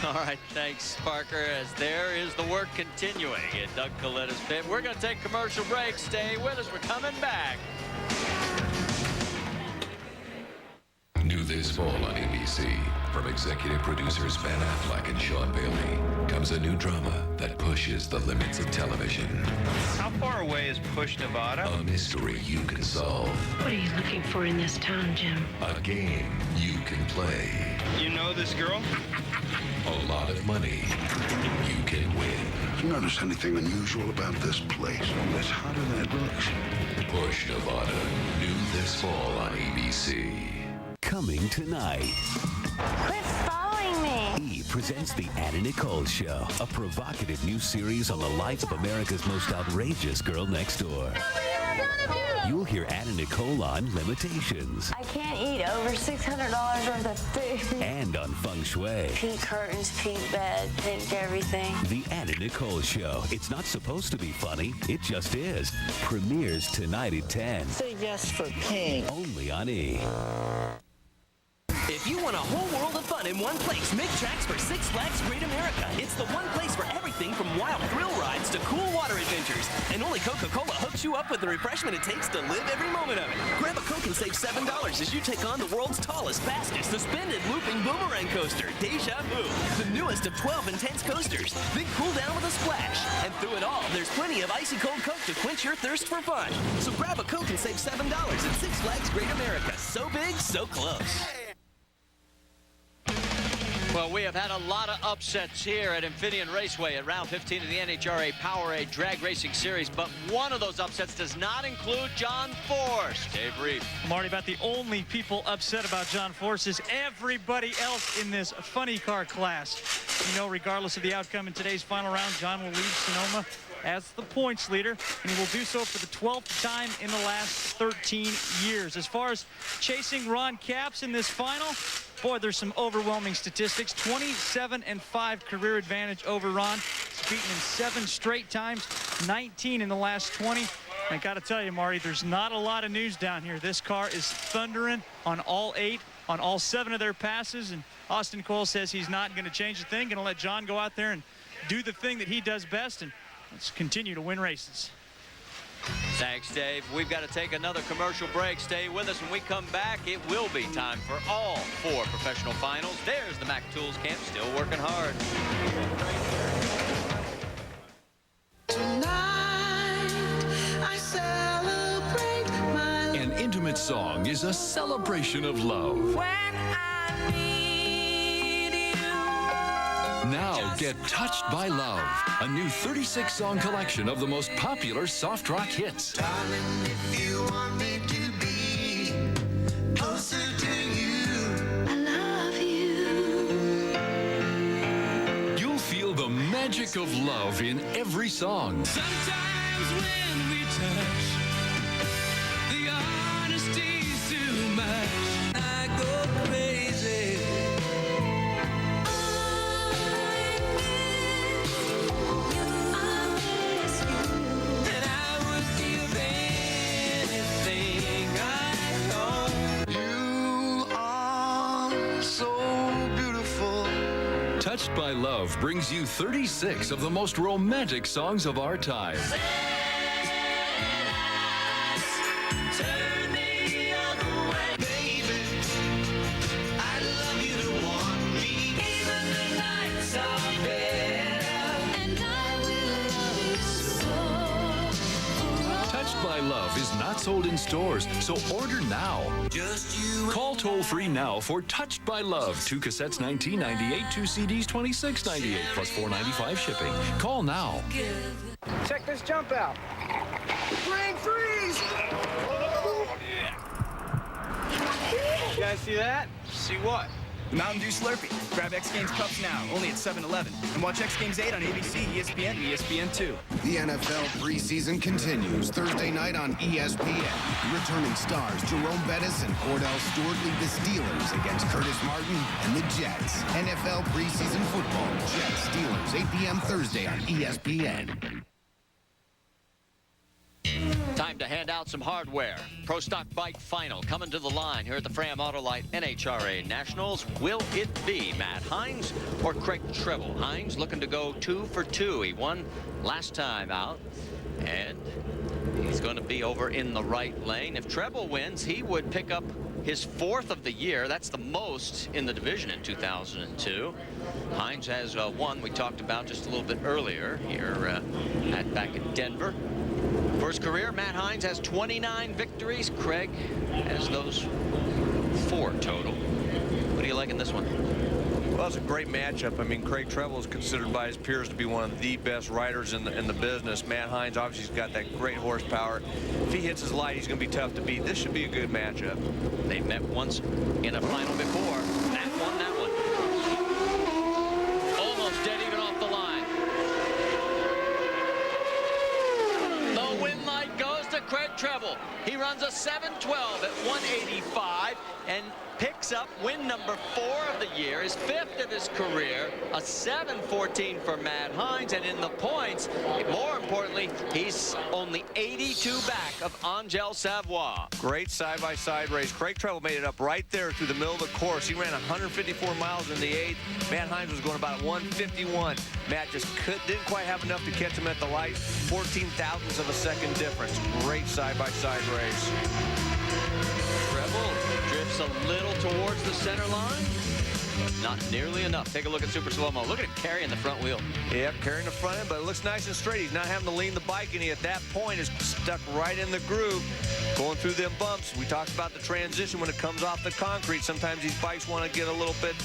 All right, thanks, Parker, as there is the work continuing at Doug Coletta's pit. We're going to take commercial break. Stay with us. We're coming back. New this fall on ABC, from executive producers Ben Affleck and Sean Bailey, comes a new drama that pushes the limits of television. How far away is Push, Nevada? A mystery you can solve. What are you looking for in this town, Jim? A game you can play. You know this girl? A lot of money you can win. You notice anything unusual about this place? It's hotter than it looks. Push, Nevada. New this fall on ABC. Coming tonight. Quit following me. E! presents the Anna Nicole Show, a provocative new series on the life of America's most outrageous girl next door. You'll hear Anna Nicole on limitations. I can't eat over $600 worth of food. And on feng shui. Pink curtains, pink bed, pink everything. The Anna Nicole Show. It's not supposed to be funny. It just is. Premieres tonight at 10. Say yes for pink. Only on E! If you want a whole world of fun in one place, make tracks for Six Flags Great America. It's the one place for everything from wild thrill rides to cool water adventures. And only Coca-Cola hooks you up with the refreshment it takes to live every moment of it. Grab a Coke and save $7 as you take on the world's tallest, fastest, suspended looping boomerang coaster, Deja Vu. The newest of 12 intense coasters. Big cool down with a splash. And through it all, there's plenty of icy cold Coke to quench your thirst for fun. So grab a Coke and save $7 at Six Flags Great America. So big, so close. Well, we have had a lot of upsets here at Infineon Raceway at round 15 of the NHRA Powerade Drag Racing Series, but one of those upsets does not include John Force. Dave Reed. Marty, about the only people upset about John Force is everybody else in this funny car class. You know, regardless of the outcome in today's final round, John will lead Sonoma as the points leader, and he will do so for the 12th time in the last 13 years. As far as chasing Ron Capps in this final, boy, there's some overwhelming statistics. 27-5 career advantage over Ron. He's beaten him 7 straight times, 19 in the last 20. I got to tell you, Marty, there's not a lot of news down here. This car is thundering on all 8, on all 7 of their passes, and Austin Cole says he's not going to change a thing, going to let John go out there and do the thing that he does best, and let's continue to win races. Thanks, Dave. We've got to take another commercial break. Stay with us. When we come back, it will be time for all 4 professional finals. There's the Mac Tools camp still working hard. An intimate song is a celebration of love. Now get Touched by Love, a new 36-song collection of the most popular soft rock hits. Darling, if you want me to be closer to you, I love you. You'll feel the magic of love in every song. Sometimes when we touch, the honesty's too much. I go crazy. Touched by Love brings you 36 of the most romantic songs of our time. Turn the other way, baby. I love you to want me. Even the nights are better, and I will love you so. Touched by Love is not sold in stores, so order now. Just you. Call toll-free now for Touched by Love. 2 cassettes, $19.98. 2 CDs, $26.98, plus $4.95 shipping. Call now. Check this jump out. Ring freeze! You guys see that? See what? The Mountain Dew Slurpee. Grab X Games cups now, only at 7-Eleven. And watch X Games 8 on ABC, ESPN, and ESPN2. The NFL preseason continues Thursday night on ESPN. Returning stars Jerome Bettis and Cordell Stewart lead the Steelers against Curtis Martin and the Jets. NFL preseason football, Jets, Steelers, 8 p.m. Thursday on ESPN. Time to hand out some hardware. Pro Stock Bike Final coming to the line here at the Fram Autolite NHRA Nationals. Will it be Matt Hines or Craig Treble? Hines looking to go 2 for 2. He won last time out, and he's going to be over in the right lane. If Treble wins, he would pick up his 4th of the year. That's the most in the division in 2002. Hines has one we talked about just a little bit earlier here back in Denver. For his career, Matt Hines has 29 victories. Craig has those 4 total. What do you like in this one? Well, it's a great matchup. I mean, Craig Treble is considered by his peers to be one of the best riders in the business. Matt Hines obviously has got that great horsepower. If he hits his light, he's going to be tough to beat. This should be a good matchup. They met once in a final before. Matt won that one. Almost dead even off the line. The win light goes to Craig Treble. He runs a 7:12 at 185 and picks up win number 4 of the year, his 5th of his career, a 7:14 for Matt Hines, and in the points, more importantly, he's only 82 back of Angel Savoy. Great side-by-side race. Craig Treble made it up right there through the middle of the course. He ran 154 miles in the 8th. Matt Hines was going about 151. Matt just didn't quite have enough to catch him at the light. 14 thousandths of a second difference. Great side-by-side race. Treble drifts a little towards the center line. Not nearly enough. Take a look at Super Slow-Mo. Look at him carrying the front wheel. Yep, carrying the front end, but it looks nice and straight. He's not having to lean the bike any. At that point, is stuck right in the groove, going through them bumps. We talked about the transition when it comes off the concrete. Sometimes these bikes want to get a little bit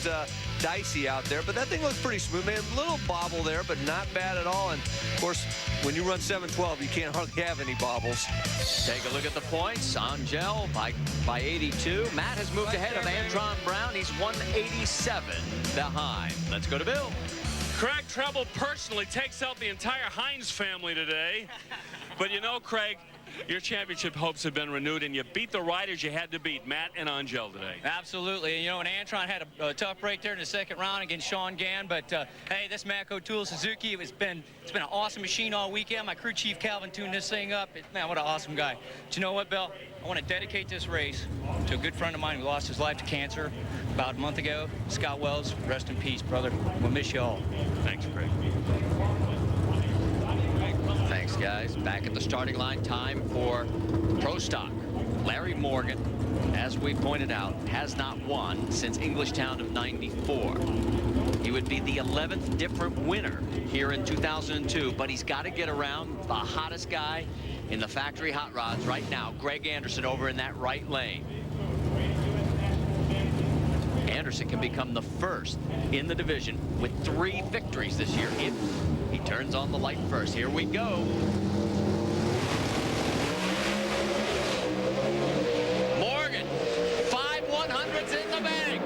dicey out there, but that thing looks pretty smooth, man. A little bobble there, but not bad at all. And, of course, when you run 7:12, you can't hardly have any bobbles. Take a look at the points. Angel by 82. Matt has moved ahead of Antron Brown. He's 187 behind. Let's go to Bill. Craig Treble personally takes out the entire Hines family today. But you know, Craig, your championship hopes have been renewed, and you beat the riders you had to beat, Matt and Angel, today. Absolutely. And, you know, and Antron had a tough break there in the 2nd round against Sean Gann. But, hey, this Matco Tool Suzuki, it's been an awesome machine all weekend. My crew chief, Calvin, tuned this thing up. Man, what an awesome guy. But you know what, Bill? I want to dedicate this race to a good friend of mine who lost his life to cancer about a month ago. Scott Wells, rest in peace, brother. We'll miss you all. Thanks, Craig. Thanks, guys back at the starting line. Time for Pro Stock. Larry Morgan, as we pointed out, has not won since Englishtown of '94. He would be the 11th different winner here in 2002, but he's got to get around the hottest guy in the factory hot rods right now, Greg Anderson, over in that right lane. Anderson can become the first in the division with 3 victories this year if he turns on the light first. Here we go. Morgan, 5 100s in the bank.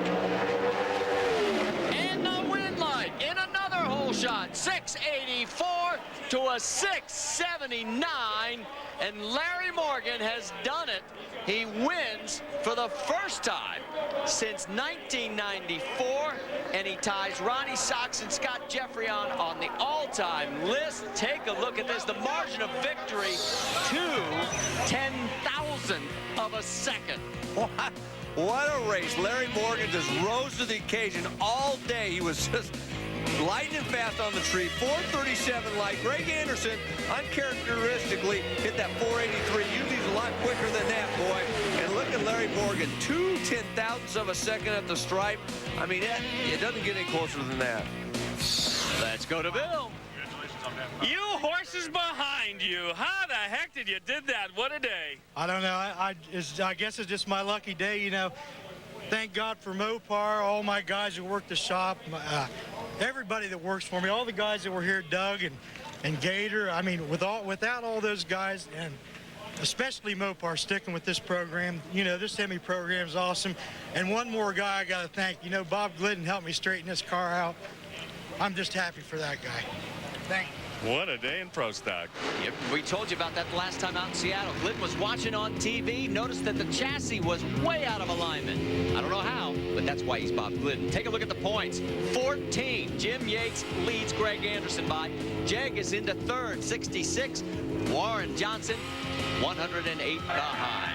And the win light in another hole shot. 684 to a 679. And Larry Morgan has done it. He wins for the first time since 1994, and he ties Ronnie Sox and Scott Jeffrey on the all-time list. Take a look at this. The margin of victory, 2/10,000 of a second. What a race. Larry Morgan just rose to the occasion all day. He was just lightning fast on the tree. 437 light. Greg Anderson uncharacteristically hit that 483. Usually he's a lot quicker than that, boy. And look at Larry Morgan, 2/10,000ths of a second at the stripe. I mean, it doesn't get any closer than that. Let's go to Bill. You horses behind you. How the heck did you did that? What a day. I don't know. I guess it's just my lucky day, you know. Thank God for Mopar, all my guys who work the shop, everybody that works for me, all the guys that were here, Doug and Gator. I mean, without all those guys, and especially Mopar sticking with this program, you know, this Hemi program is awesome. And one more guy I got to thank, you know, Bob Glidden helped me straighten this car out. I'm just happy for that guy. Thank you. What a day in Pro Stock. Yep, we told you about that the last time out in Seattle. Glidden was watching on TV, noticed that the chassis was way out of alignment. I don't know how, but that's why he's Bob Glidden. Take a look at the points. 14. Jim Yates leads Greg Anderson by. Jeg is into third, 66. Warren Johnson, 108 behind.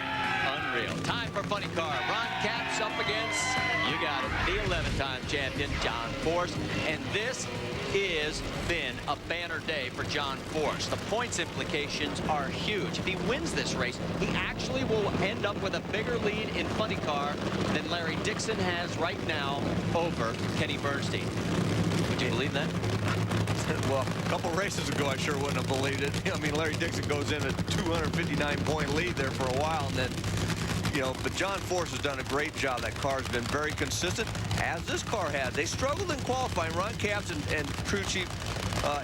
Unreal. Time for funny car. Ron Capps up against, you got it, the 11-time champion, John Force. And this has been a banner day for John Force. The points implications are huge. If he wins this race, he actually will end up with a bigger lead in funny car than Larry Dixon has right now over Kenny Bernstein. Would you believe that? Well, a couple races ago, I sure wouldn't have believed it. I mean, Larry Dixon goes in a 259-point lead there for a while, and then, you know, but John Force has done a great job. That car's been very consistent, as this car has. They struggled in qualifying, Ron Capps and crew chief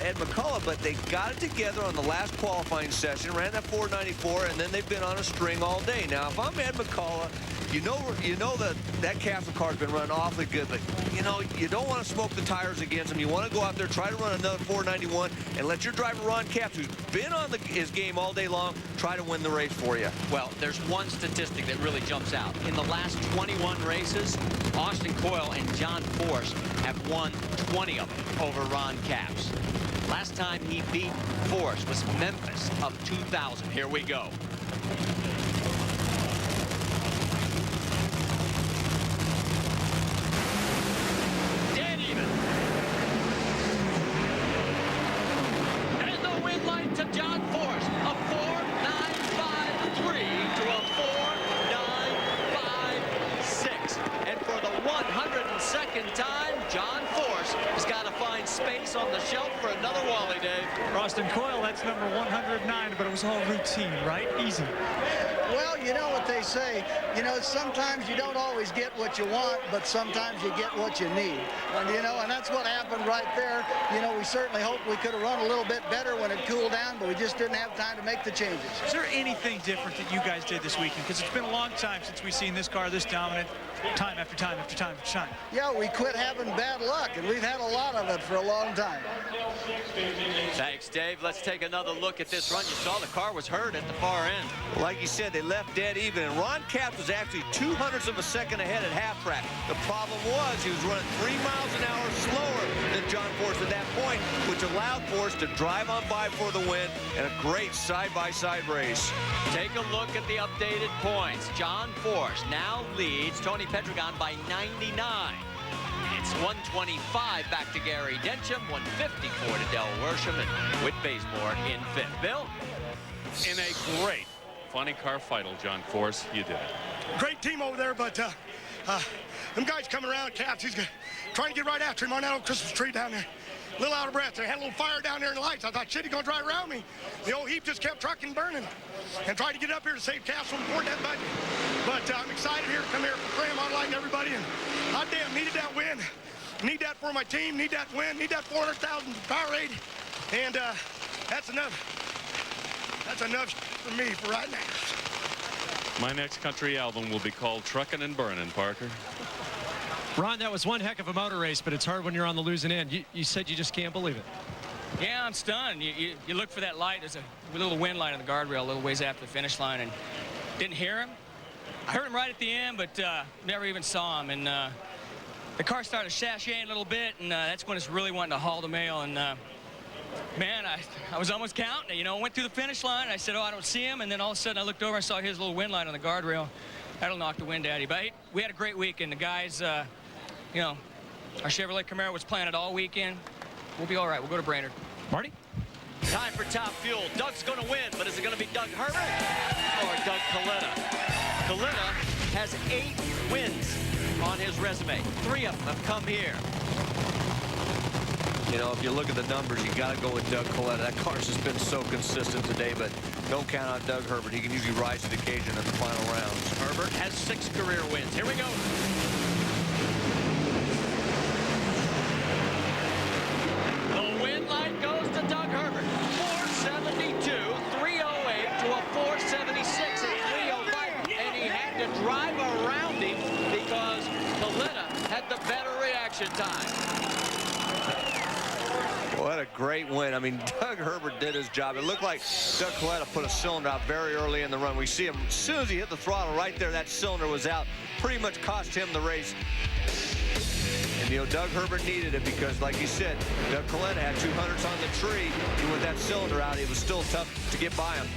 Ed McCullough, but they got it together on the last qualifying session, ran that 494, and then they've been on a string all day. Now, if I'm Ed McCullough, you know that Castle car's been running awfully good, but you know you don't want to smoke the tires against him. You want to go out there, try to run another 491, and let your driver Ron Capps, who's been on his game all day long, try to win the race for you. Well, there's one statistic that really jumps out. In the last 21 races, Austin Coyle and John Force have won 20 of them over Ron Capps. Last time he beat Force was Memphis of 2000. Here we go. Dead even. And the win light to John Force. A 4.953 to a 4.956. And for the 102nd time, John Force has got to find space on the shelf for another Wally Day. Austin Coyle, that's number 109, but it was all routine, right? Easy. Well, you know what they say. You know, sometimes you don't always get what you want, but sometimes you get what you need. And, you know, and that's what happened right there. You know, we certainly hoped we could have run a little bit better when it cooled down, but we just didn't have time to make the changes. Is there anything different that you guys did this weekend? Because it's been a long time since we've seen this car this dominant, time after time after time after time. Yeah, we quit having bad luck, and we've had a lot of it for a long time. Thanks, Dave. Let's take another look at this run. You saw the car was hurt at the far end. Like you said, they left dead even, and Ron Capps was actually 0.02 of a second ahead at half track. The problem was he was running 3 miles an hour slower than John Force at that point, which allowed Force to drive on by for the win and a great side-by-side race. Take a look at the updated points. John Force now leads Tony Pedregon by 99. It's 125 back to Gary Dencham, 154 to Del Worsham, and Whit Bazemore in fifth. Bill? In a great funny car final, John Force, you did it. Great team over there, but them guys coming around, Caps, he's trying to get right after him on that old Christmas tree down there. A little out of breath. They had a little fire down there in the lights. I thought, shit, he's going to drive around me. The old heap just kept trucking, burning, and tried to get up here to save Castle and board that budget. But I'm excited here to come here for Fram, Autolite, and everybody, and hot damn, needed that win. Need that for my team, need that win, need that 400,000 Powerade, and that's enough. That's enough for me for right now. My next country album will be called Truckin' and Burnin', Parker. Ron, that was one heck of a motor race, but it's hard when you're on the losing end. You said you just can't believe it. Yeah, I'm stunned. You look for that light. There's a little wind light on the guardrail a little ways after the finish line, and didn't hear him. I heard him right at the end, but never even saw him. And the car started sashaying a little bit, and that's when it's really wanting to haul the mail. And man, I was almost counting. You know, went through the finish line. And I said, oh, I don't see him. And then all of a sudden, I looked over. I saw his little wind light on the guardrail. That'll knock the wind out of you. But hey, we had a great weekend. The guys, you know, our Chevrolet Camaro was planted all weekend. We'll be all right. We'll go to Brainerd. Marty? Time for Top Fuel. Doug's going to win, but is it going to be Doug Herbert or Doug Coletta? Coletta has 8 wins on his resume. 3 of them have come here. You know, if you look at the numbers, you got to go with Doug Coletta. That car's just been so consistent today, but don't count out Doug Herbert. He can usually rise to the occasion in the final rounds. Herbert has 6 career wins. Here we go. The win light goes to Doug Herbert. 472, 308 to a 476 at 305. And he had to drive around him because Coletta had the better reaction time. What a great win. I mean, Doug Herbert did his job. It looked like Doug Coletta put a cylinder out very early in the run. We see him, as soon as he hit the throttle right there, that cylinder was out. Pretty much cost him the race. And, you know, Doug Herbert needed it because, like you said, Doug Coletta had 200s on the tree. And with that cylinder out, it was still tough to get by him.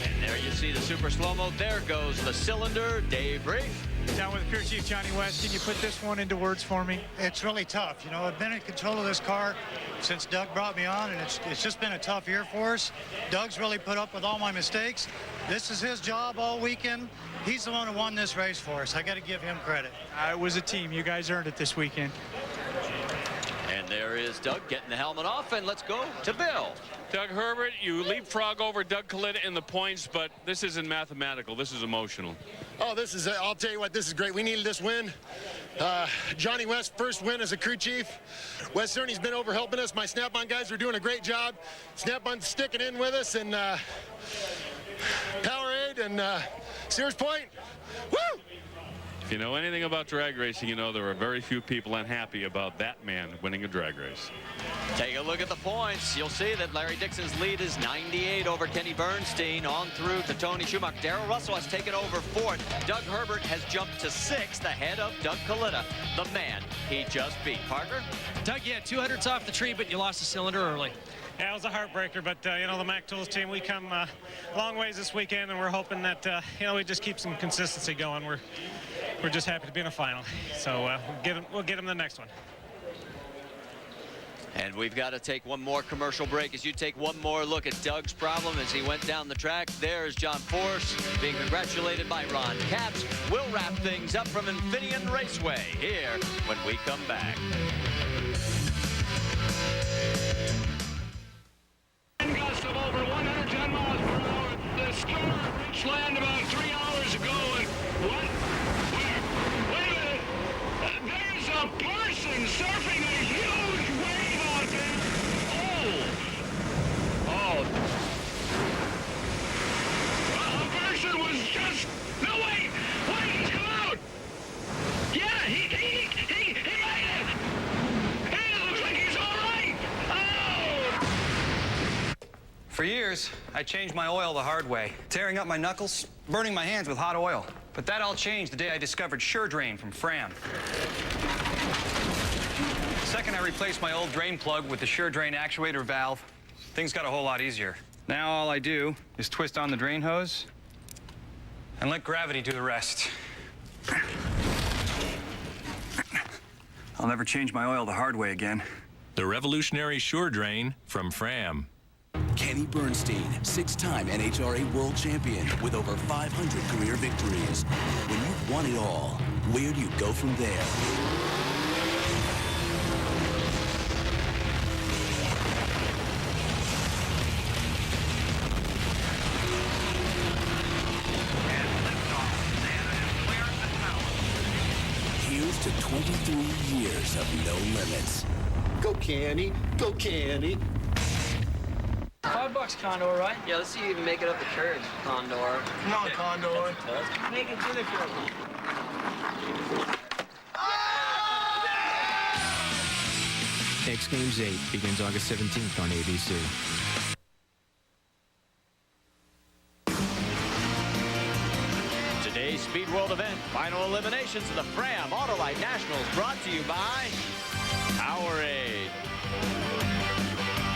And there you see the super slow-mo. There goes the cylinder. Dave Reef. Down with Crew Chief Johnny West. Can you put this one into words for me? It's really tough. You know, I've been in control of this car since Doug brought me on, and it's just been a tough year for us. Doug's really put up with all my mistakes. This is his job all weekend. He's the one who won this race for us. I got to give him credit. It was a team. You guys earned it this weekend. And there is Doug getting the helmet off, and let's go to Bill. Doug Herbert, you leapfrog over Doug Coletta in the points, but this isn't mathematical. This is emotional. Oh, this is, I'll tell you what, this is great. We needed this win. Johnny West, first win as a crew chief. Wes Cerny's been over helping us. My Snap-on guys were doing a great job. Snap-on sticking in with us, and Powerade and Sears Point. Woo! If you know anything about drag racing, you know there are very few people unhappy about that man winning a drag race. Take a look at the points. You'll see that Larry Dixon's lead is 98 over Kenny Bernstein, on through to Tony Schumacher. Darrell Russell has taken over 4th. Doug Herbert has jumped to 6th, ahead of Doug Coletta, the man he just beat. Parker? Doug, you had 200s off the tree, but you lost the cylinder early. Yeah, it was a heartbreaker, but, you know, the Mac Tools team, we come a long ways this weekend, and we're hoping that, you know, we just keep some consistency going. We're just happy to be in a final. So we'll get them the next one. And we've got to take one more commercial break as you take one more look at Doug's problem as he went down the track. There's John Force being congratulated by Ron Capps. We'll wrap things up from Infineon Raceway here when we come back. Gusts of over 110 miles per hour. The storm reached land about 3 hours ago. And what? Where? Wait a minute. There's a person surfing a huge wave out there. Oh. A person was just. No, wait. Wait, he's come out. Yeah, he made it. Hey, it looks like he's all right. Oh. For years, I changed my oil the hard way, tearing up my knuckles, burning my hands with hot oil. But that all changed the day I discovered Sure Drain from Fram. The second I replaced my old drain plug with the Sure Drain actuator valve, things got a whole lot easier. Now all I do is twist on the drain hose and let gravity do the rest. I'll never change my oil the hard way again. The revolutionary Sure Drain from Fram. Kenny Bernstein, 6-time NHRA world champion with over 500 career victories. When you've won it all, where do you go from there? Here's to 23 years of no limits. Go Kenny, go Kenny. $5 Condor, right? Yeah, let's see if you can make it up the curve, Condor. Come on, Condor. Make it to the curve. X Games 8 begins August 17th on ABC. Today's Speed World event, final eliminations of the Fram Autolite Nationals, brought to you by Powerade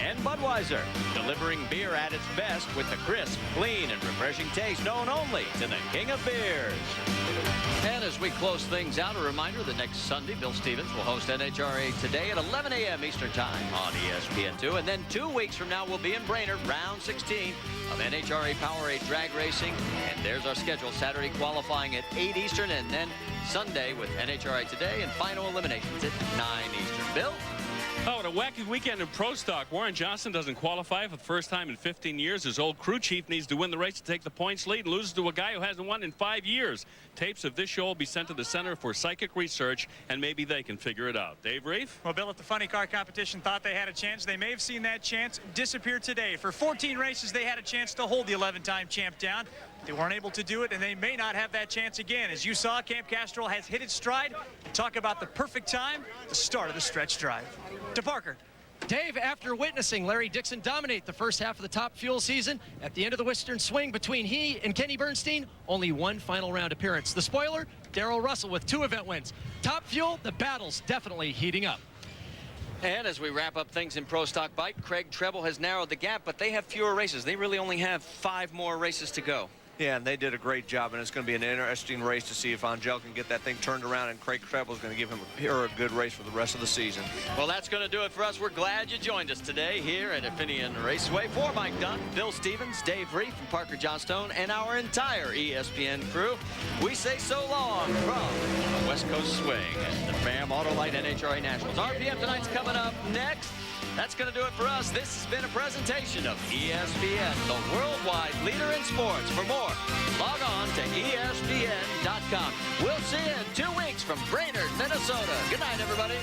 and Budweiser, delivering beer at its best with the crisp, clean, and refreshing taste known only to the king of beers. And as we close things out, a reminder that next Sunday, Bill Stevens will host NHRA Today at 11 a.m. Eastern Time on ESPN2. And then 2 weeks from now, we'll be in Brainerd, round 16 of NHRA Powerade Drag Racing. And there's our schedule: Saturday qualifying at 8 Eastern, and then Sunday with NHRA Today and final eliminations at 9 Eastern. Bill? Oh, what a wacky weekend in Pro Stock. Warren Johnson doesn't qualify for the first time in 15 years. His old crew chief needs to win the race to take the points lead and loses to a guy who hasn't won in 5 years. Tapes of this show will be sent to the Center for Psychic Research, and maybe they can figure it out. Dave Reef? Well, Bill, if the funny car competition thought they had a chance, they may have seen that chance disappear today. For 14 races, they had a chance to hold the 11-time champ down. They weren't able to do it, and they may not have that chance again. As you saw, Camp Castrol has hit its stride. Talk about the perfect time, the start of the stretch drive. To Parker. Dave, after witnessing Larry Dixon dominate the first half of the Top Fuel season, at the end of the Western Swing between he and Kenny Bernstein, only one final round appearance. The spoiler, Darrell Russell with 2 event wins. Top Fuel, the battle's definitely heating up. And as we wrap up things in Pro Stock Bike, Craig Treble has narrowed the gap, but they have fewer races. They really only have 5 more races to go. Yeah, and they did a great job, and it's going to be an interesting race to see if Angel can get that thing turned around, and Craig Treble is going to give her a good race for the rest of the season. Well, that's going to do it for us. We're glad you joined us today here at Affinion Raceway. For Mike Dunn, Bill Stevens, Dave Reef, and Parker Johnstone, and our entire ESPN crew, we say so long from the West Coast Swing and the Fram Autolite NHRA Nationals. RPM tonight's coming up next. That's going to do it for us. This has been a presentation of ESPN, the worldwide leader in sports. For more, log on to ESPN.com. We'll see you in 2 weeks from Brainerd, Minnesota. Good night, everybody.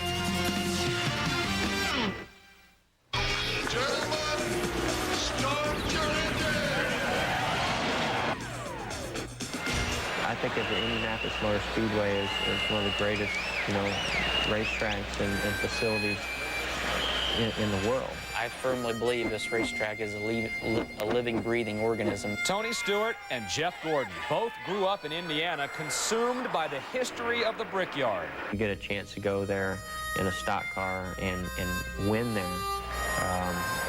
I think of the Indianapolis Motor Speedway as one of the greatest, racetracks and facilities in the world. I firmly believe this racetrack is a living, breathing organism. Tony Stewart and Jeff Gordon both grew up in Indiana, consumed by the history of the Brickyard. You get a chance to go there in a stock car and win there.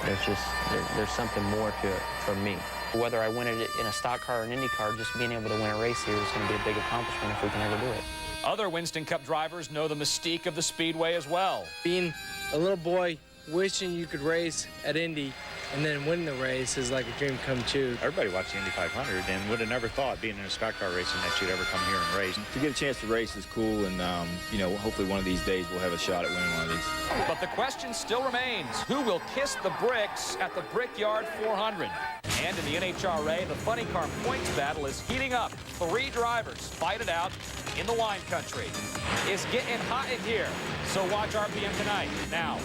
There's something more to it for me. Whether I win it in a stock car or an Indy car, just being able to win a race here is going to be a big accomplishment if we can ever do it. Other Winston Cup drivers know the mystique of the Speedway as well. Being a little boy wishing you could race at Indy and then win the race is like a dream come true. Everybody watched the Indy 500 and would have never thought, being in a stock car racing, that you'd ever come here and race. To get a chance to race is cool, and hopefully one of these days we'll have a shot at winning one of these. But the question still remains, who will kiss the bricks at the Brickyard 400? And in the NHRA, the funny car points battle is heating up. 3 drivers fight it out in the wine country. It's getting hot in here, so watch RPM tonight. Now.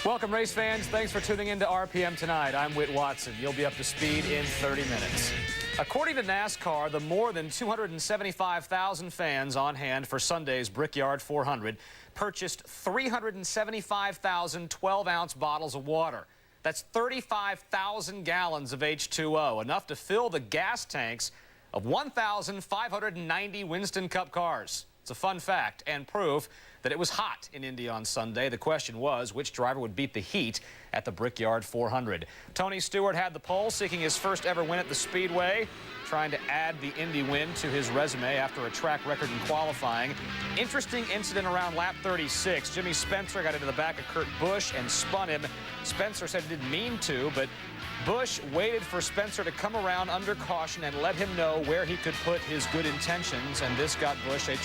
Welcome, race fans. Thanks for tuning in to RPM tonight. I'm Whit Watson. You'll be up to speed in 30 minutes. According to NASCAR, the more than 275,000 fans on hand for Sunday's Brickyard 400 purchased 375,000 12-ounce bottles of water. That's 35,000 gallons of H2O, enough to fill the gas tanks of 1,590 Winston Cup cars. It's a fun fact and proof that it was hot in Indy on Sunday. The question was, which driver would beat the heat at the Brickyard 400? Tony Stewart had the pole, seeking his first ever win at the Speedway, trying to add the Indy win to his resume after a track record in qualifying. Interesting incident around lap 36. Jimmy Spencer got into the back of Kurt Busch and spun him. Spencer said he didn't mean to, but Busch waited for Spencer to come around under caution and let him know where he could put his good intentions, and this got Busch a